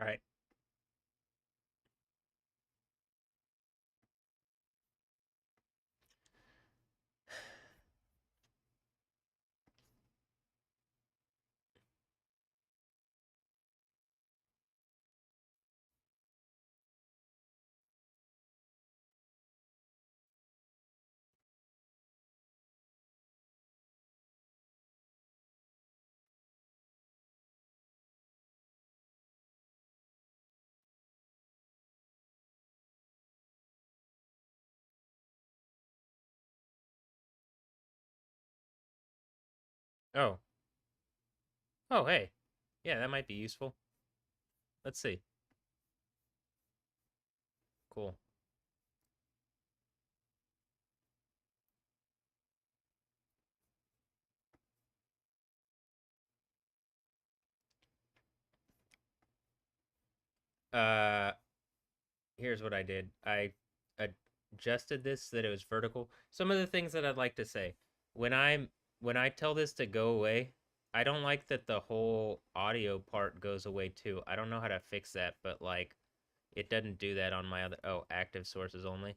All right. Oh. Oh, hey. Yeah, that might be useful. Let's see. Cool. Uh, Here's what I did. I adjusted this so that it was vertical. Some of the things that I'd like to say. When I'm when I tell this to go away, I don't like that the whole audio part goes away too. I don't know how to fix that, but like it doesn't do that on my other active sources only.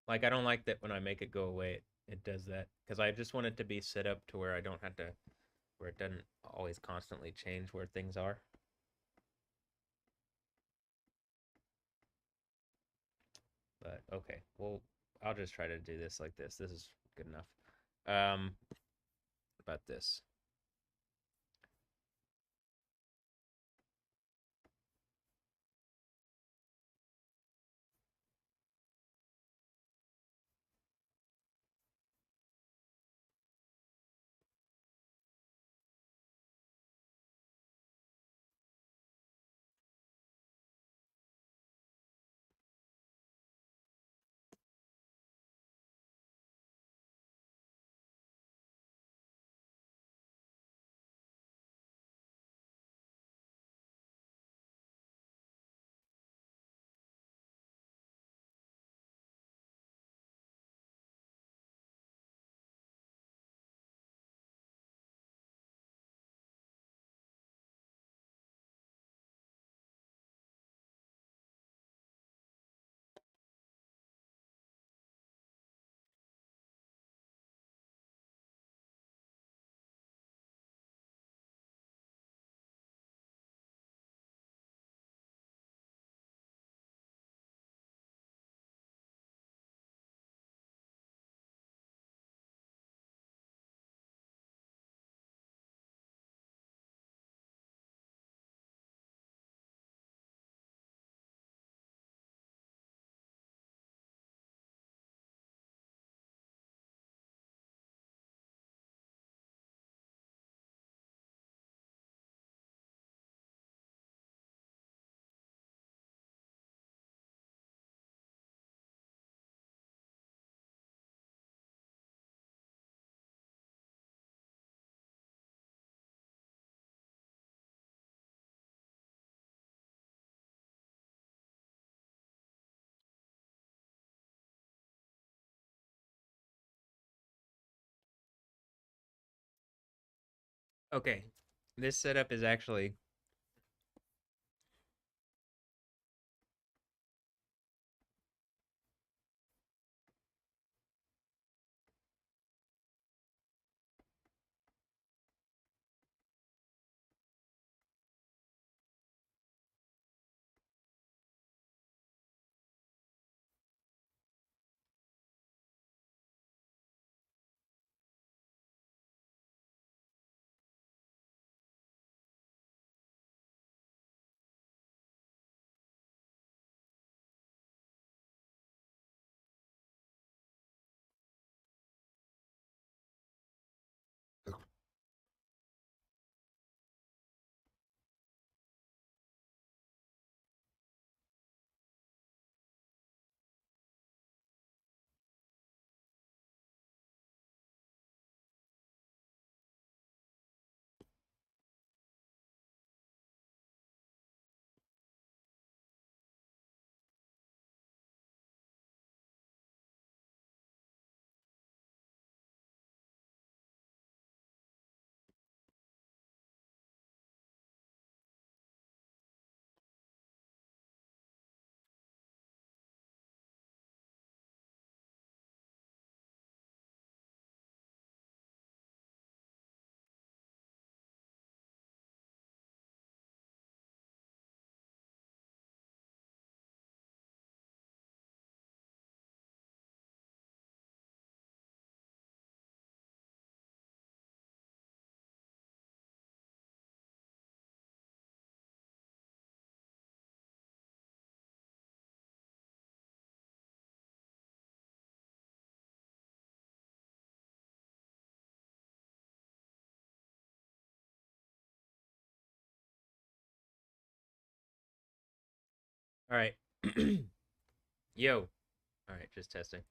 Like I don't like that when I make it go away, it does that because I just want it to be set up to where I don't have to where it doesn't always constantly change where things are. But okay, well, I'll just try to do this like this. This is good enough. Um, about this. Okay, this setup is actually All right. Yo. All right, just testing.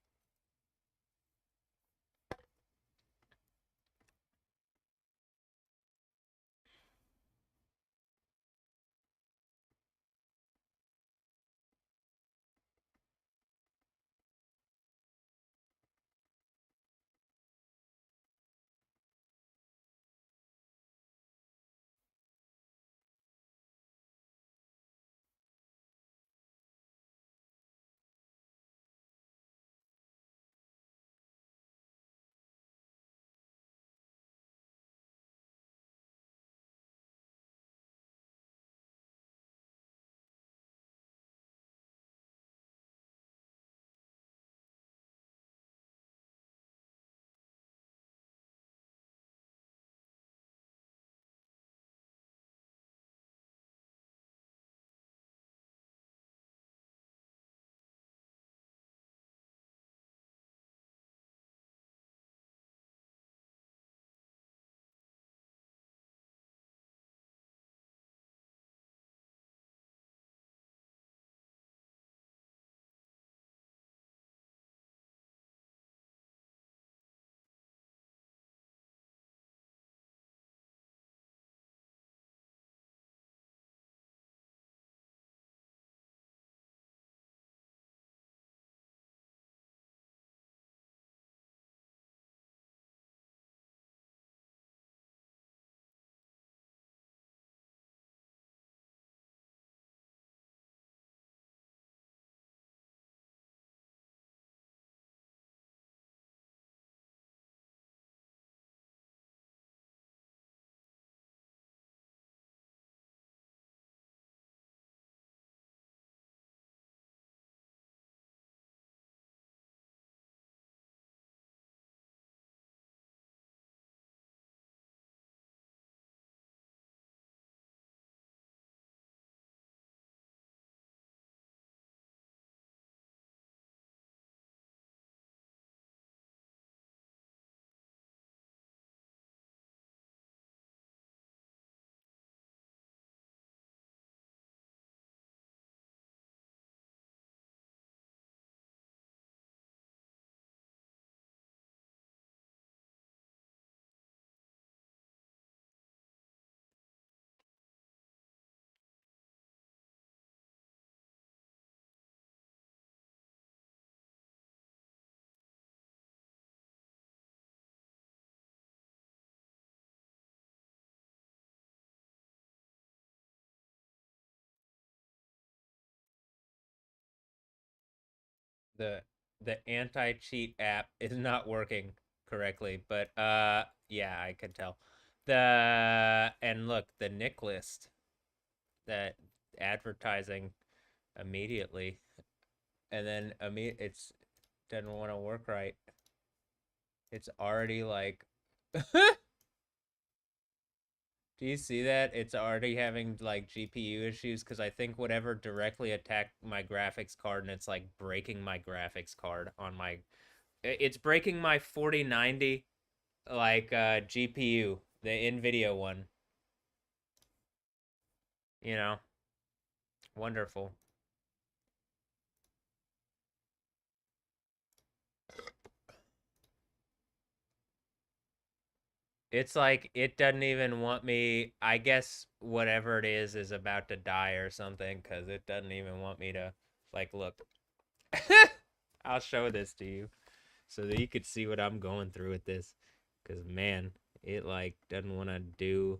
The the anti-cheat app is not working correctly, but yeah, I can tell. The and look, the nick list, that advertising immediately, and then it's doesn't want to work right. It's already like do you see that? It's already having like GPU issues because I think whatever directly attacked my graphics card, and it's like breaking my graphics card on my it's breaking my 4090 like GPU, the Nvidia one. You know, wonderful. It's like it doesn't even want me. I guess whatever it is about to die or something because it doesn't even want me to like look. I'll show this to you so that you could see what I'm going through with this. Because man, it like doesn't want to do.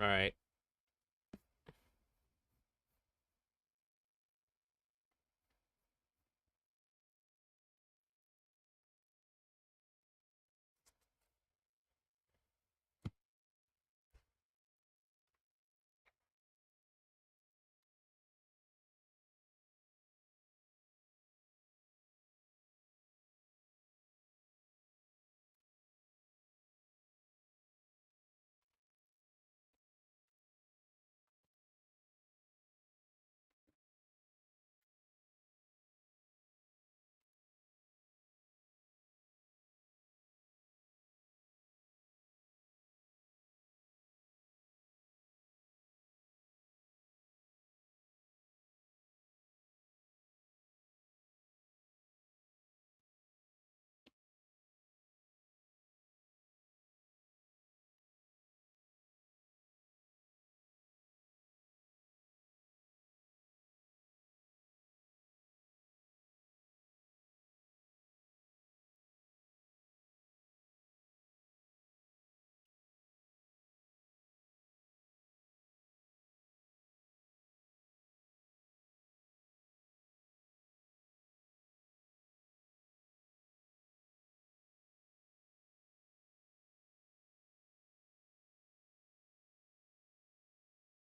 All right.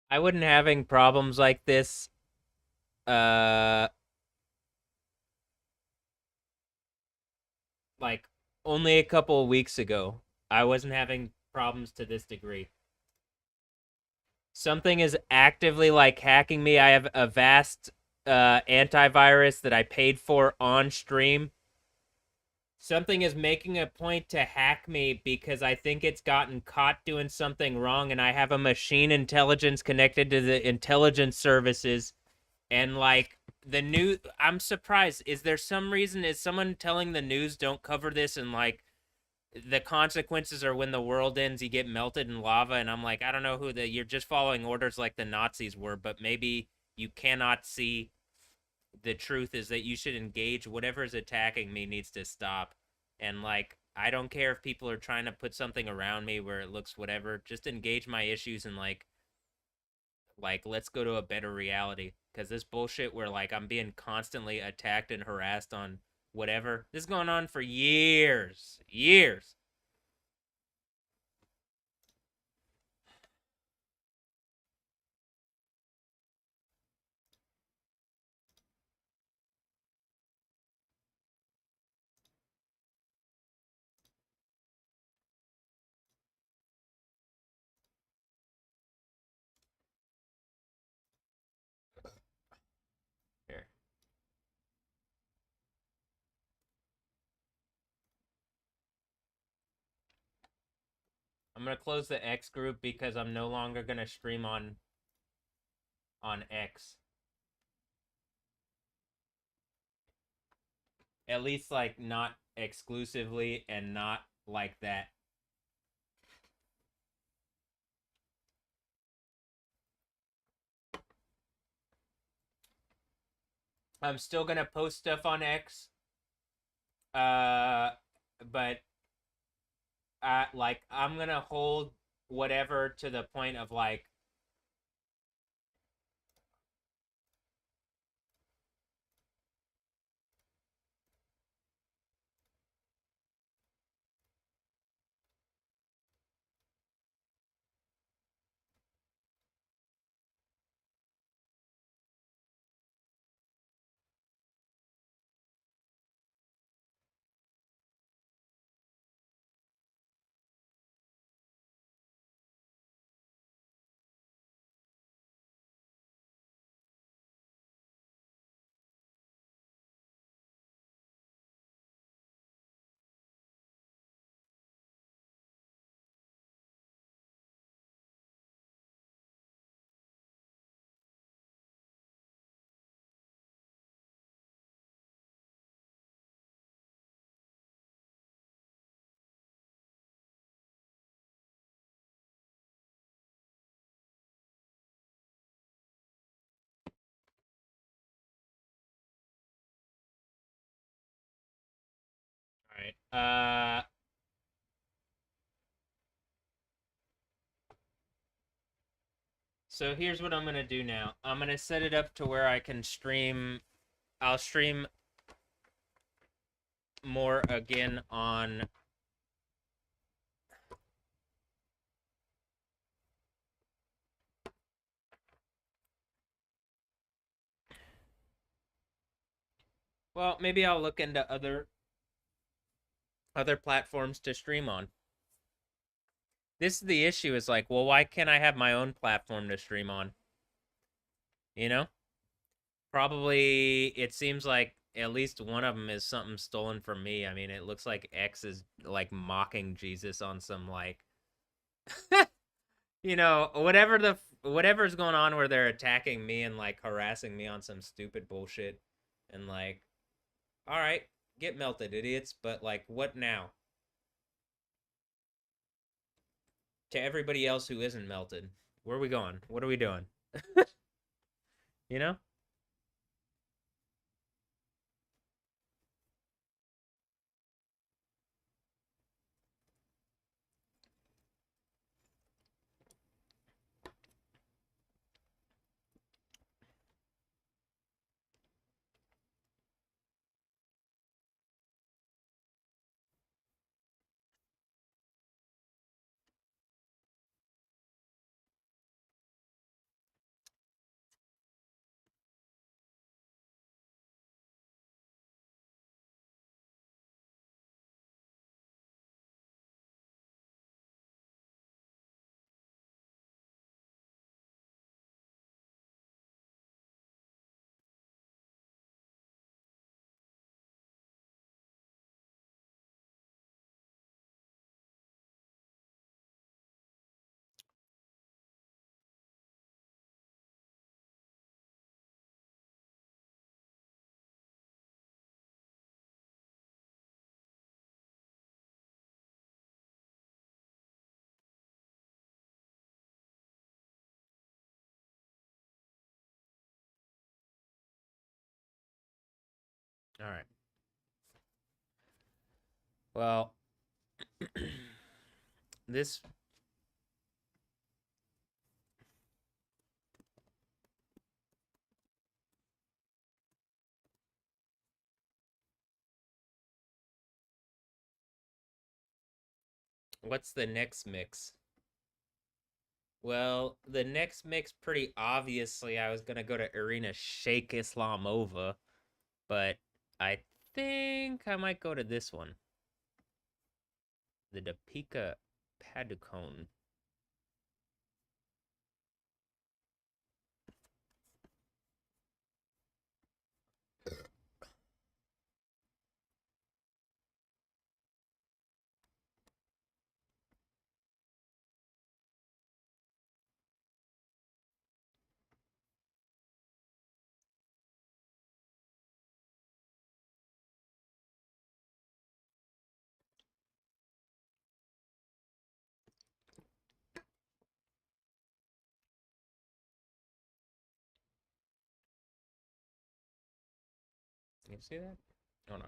I wasn't having problems like this uh like only a couple of weeks ago. I wasn't having problems to this degree. Something is actively like hacking me. I have a vast antivirus that I paid for on stream. Something is making a point to hack me because I think it's gotten caught doing something wrong, and I have a machine intelligence connected to the intelligence services. And like the new, I'm surprised. Is there some reason? Is someone telling the news don't cover this, and like the consequences are when the world ends, you get melted in lava? And I'm like, I don't know who the, you're just following orders like the Nazis were, but maybe you cannot see the truth is that you should engage. Whatever's attacking me needs to stop. And like, I don't care if people are trying to put something around me where it looks whatever, just engage my issues and like let's go to a better reality. Because this bullshit where like I'm being constantly attacked and harassed on whatever, this is going on for years. Here, I'm gonna close the X group because I'm no longer gonna stream on X. At least like not exclusively and not like that. I'm still gonna post stuff on X. Uh, but like I'm gonna hold whatever to the point of like all right. So here's what I'm gonna do now. I'm gonna set it up to where I can stream. I'll stream more again on. Well, maybe I'll look into other platforms to stream on. This is the issue. Is like, well, why can't I have my own platform to stream on? You know, probably it seems like at least one of them is something stolen from me. I mean, it looks like X is like mocking Jesus on some like whatever's going on where they're attacking me and like harassing me on some stupid bullshit and like, all right, get melted, idiots, but like what now? To everybody else who isn't melted, where are we going? What are we doing? You know? All right. Well, this what's the next mix? Well, the next mix, pretty obviously, I was gonna go to Irina Shayk Islamova, but I think I might go to this one, the Deepika Padukone. You see that? Oh no.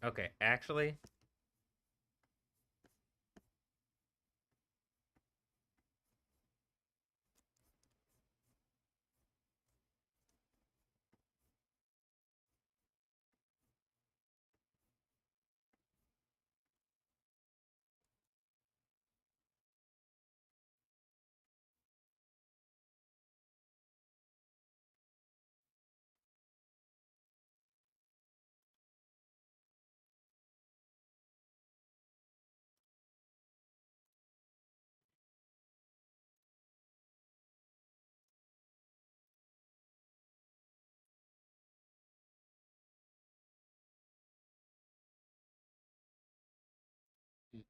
Okay, actually,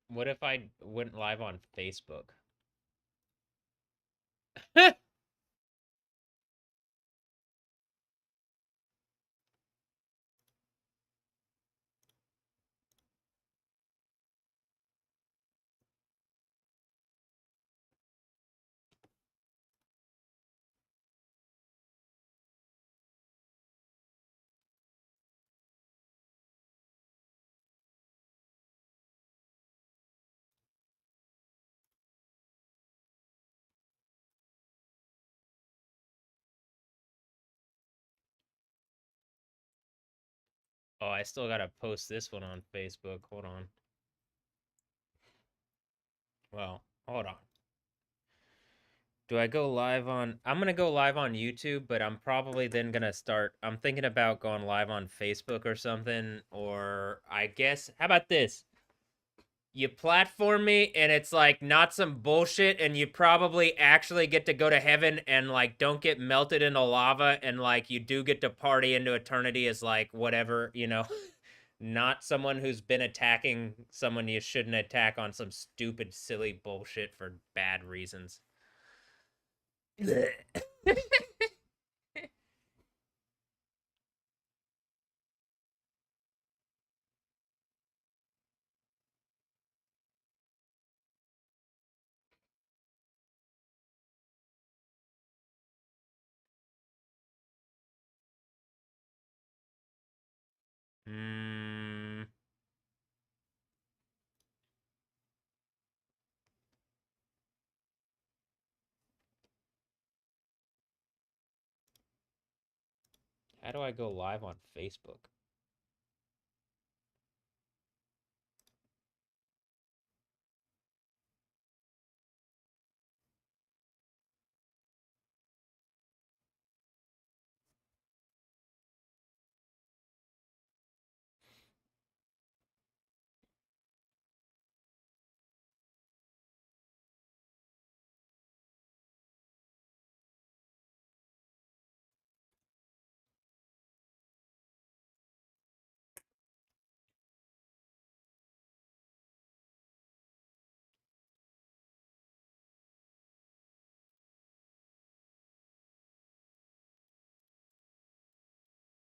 what if I went live on Facebook? Oh, I still gotta post this one on Facebook. Hold on. Well, hold on. Do I go live on? I'm gonna go live on YouTube, but I'm probably then gonna start. I'm thinking about going live on Facebook or something, or I guess. How about this? You platform me, and it's like not some bullshit, and you probably actually get to go to heaven and like don't get melted into lava, and like you do get to party into eternity as like whatever, you know. Not someone who's been attacking someone you shouldn't attack on some stupid, silly bullshit for bad reasons. Hmm. How do I go live on Facebook?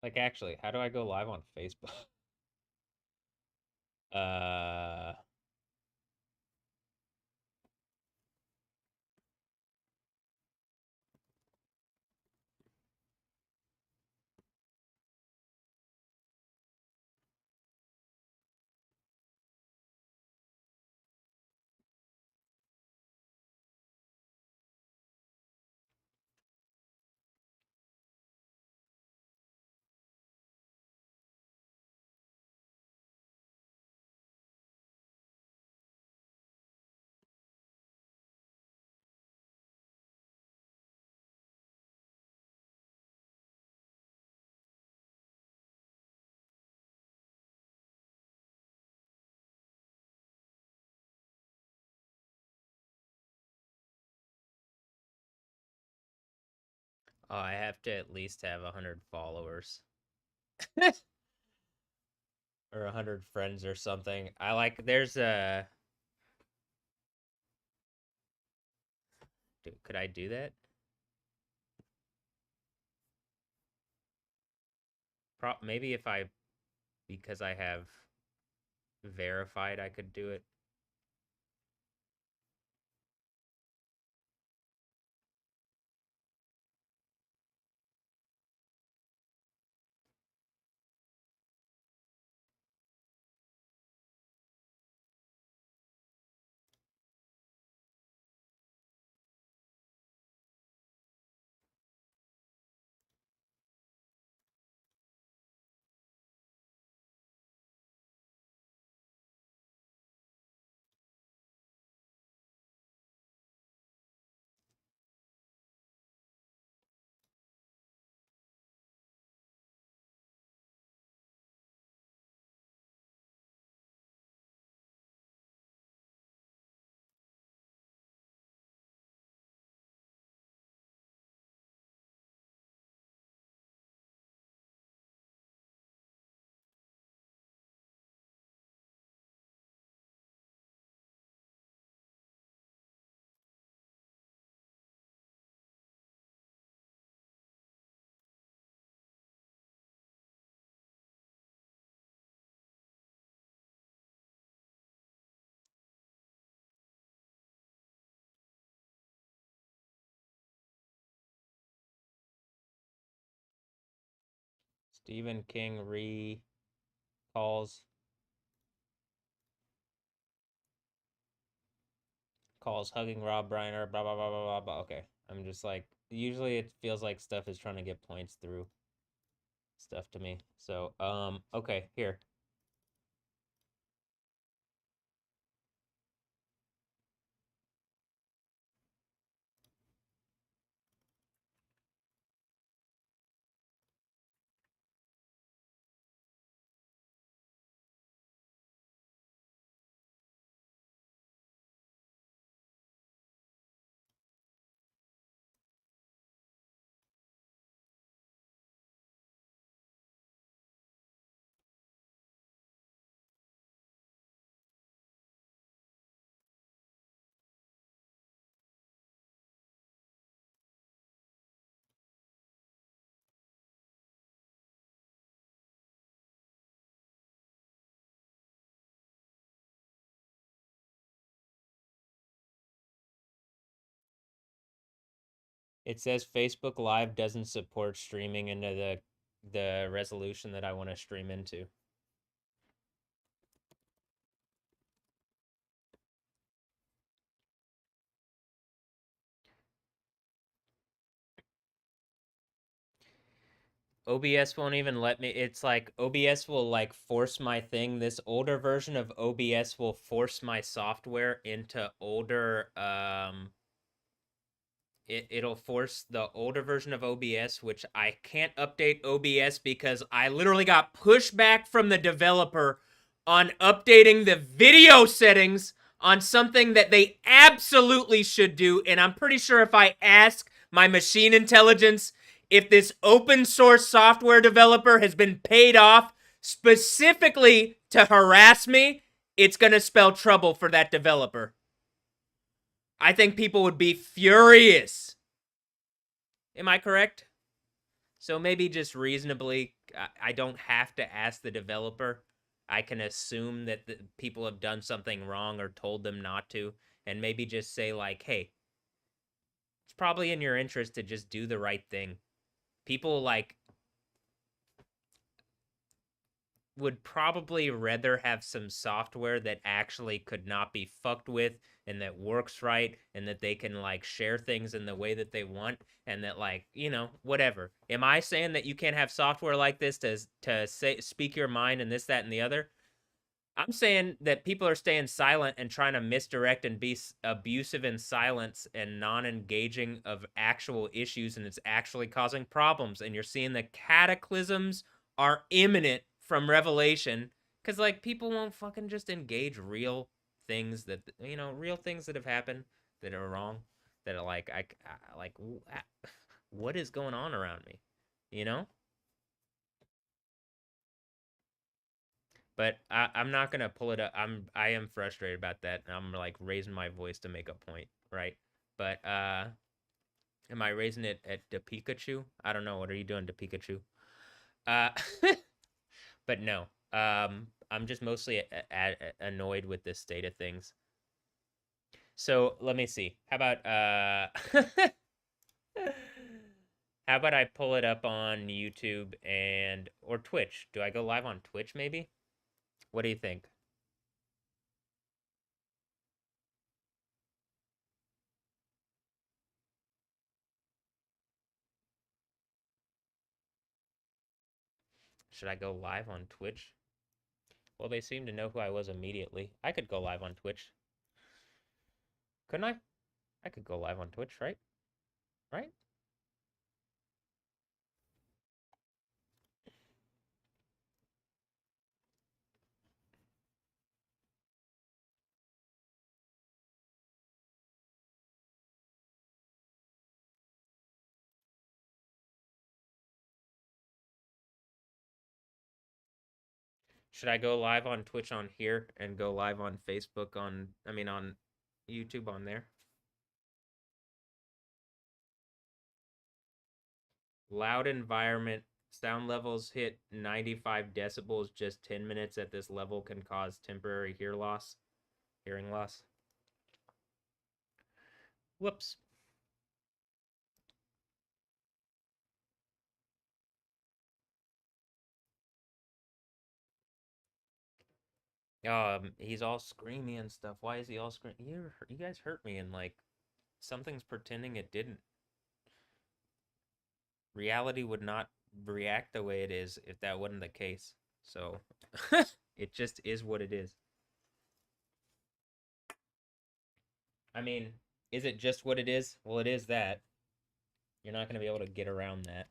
Like, actually, how do I go live on Facebook? Uh, oh, I have to at least have 100 followers or 100 friends or something. I like, there's a, dude, could I do that? Maybe if I, because I have verified, I could do it. Stephen King calls hugging Rob Reiner, blah blah blah blah blah blah. Okay, I'm just like, usually it feels like stuff is trying to get points through stuff to me. So okay, here. It says Facebook Live doesn't support streaming into the resolution that I want to stream into. OBS won't even let me. It's like OBS will like force my thing. This older version of OBS will force my software into older it'll force the older version of OBS, which I can't update OBS because I literally got pushback from the developer on updating the video settings on something that they absolutely should do. And I'm pretty sure if I ask my machine intelligence if this open source software developer has been paid off specifically to harass me, it's going to spell trouble for that developer. I think people would be furious. Am I correct? So maybe just reasonably I don't have to ask the developer. I can assume that the people have done something wrong or told them not to, and maybe just say like, "Hey, it's probably in your interest to just do the right thing." People like would probably rather have some software that actually could not be fucked with and that works right and that they can like share things in the way that they want and that like, you know, whatever. Am I saying that you can't have software like this to say speak your mind and this, that, and the other? I'm saying that people are staying silent and trying to misdirect and be abusive in silence and non-engaging of actual issues, and it's actually causing problems. And you're seeing the cataclysms are imminent from Revelation because like people won't fucking just engage real things that real things that have happened that are wrong, that are like I like what is going on around me, you know? But I'm not gonna pull it up. I am frustrated about that, and I'm like raising my voice to make a point, right? But am I raising it at the Pikachu? I don't know. What are you doing to Pikachu? Uh, but no. I'm just mostly annoyed with this state of things. So let me see. How about how about I pull it up on YouTube and or Twitch? Do I go live on Twitch maybe? What do you think? Should I go live on Twitch? Well, they seem to know who I was immediately. I could go live on Twitch. Couldn't I? I could go live on Twitch, right? Right? Should I go live on Twitch on here and go live on Facebook on YouTube on there? Loud environment. Sound levels hit 95 decibels just 10 minutes at this level can cause temporary hearing loss. Whoops. He's all screamy and stuff. Why is he all screamy? You guys hurt me and like something's pretending it didn't. Reality would not react the way it is if that wasn't the case. So it just is what it is. I mean, is it just what it is? Well, it is that. You're not going to be able to get around that.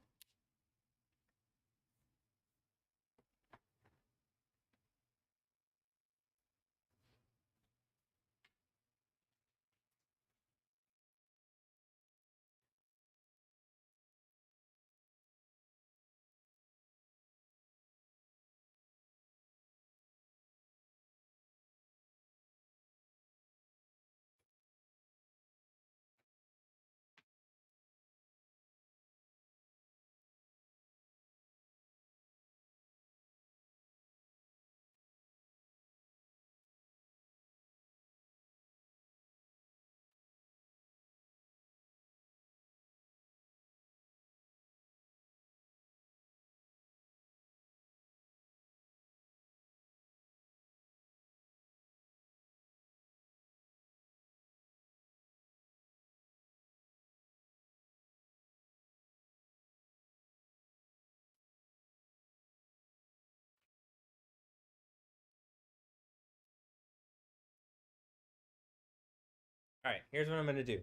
All right, here's what I'm going to do.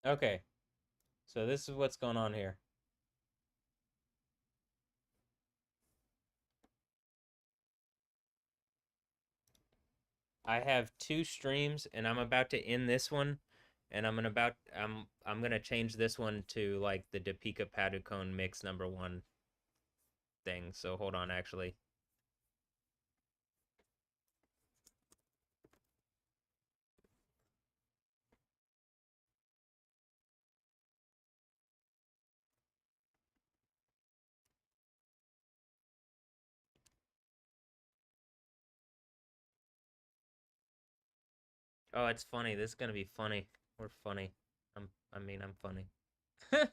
Okay, so this is what's going on here. I have two streams, and I'm about to end this one, and I'm gonna change this one to like the Deepika Padukone mix #1 thing. So hold on, actually. Oh, it's funny. This is gonna be funny. We're funny. I'm funny. I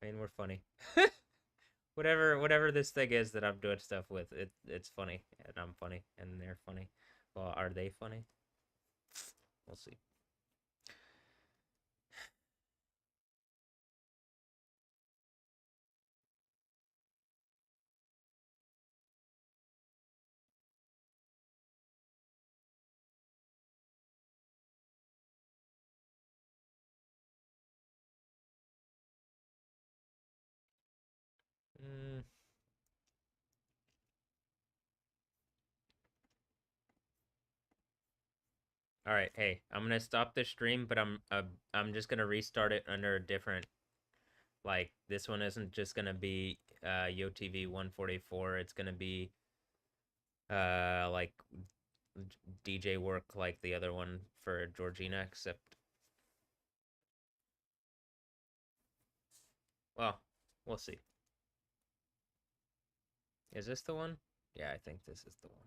mean, we're funny. Whatever this thing is that I'm doing stuff with, it's funny, and I'm funny, and they're funny. Well, are they funny? We'll see. Mm. All right, hey, I'm gonna stop this stream, but I'm just gonna restart it under a different, like, this one isn't just gonna be YoTV 144. It's gonna be like DJ work like the other one for Georgina, except, well, we'll see. Is this the one? Yeah, I think this is the one.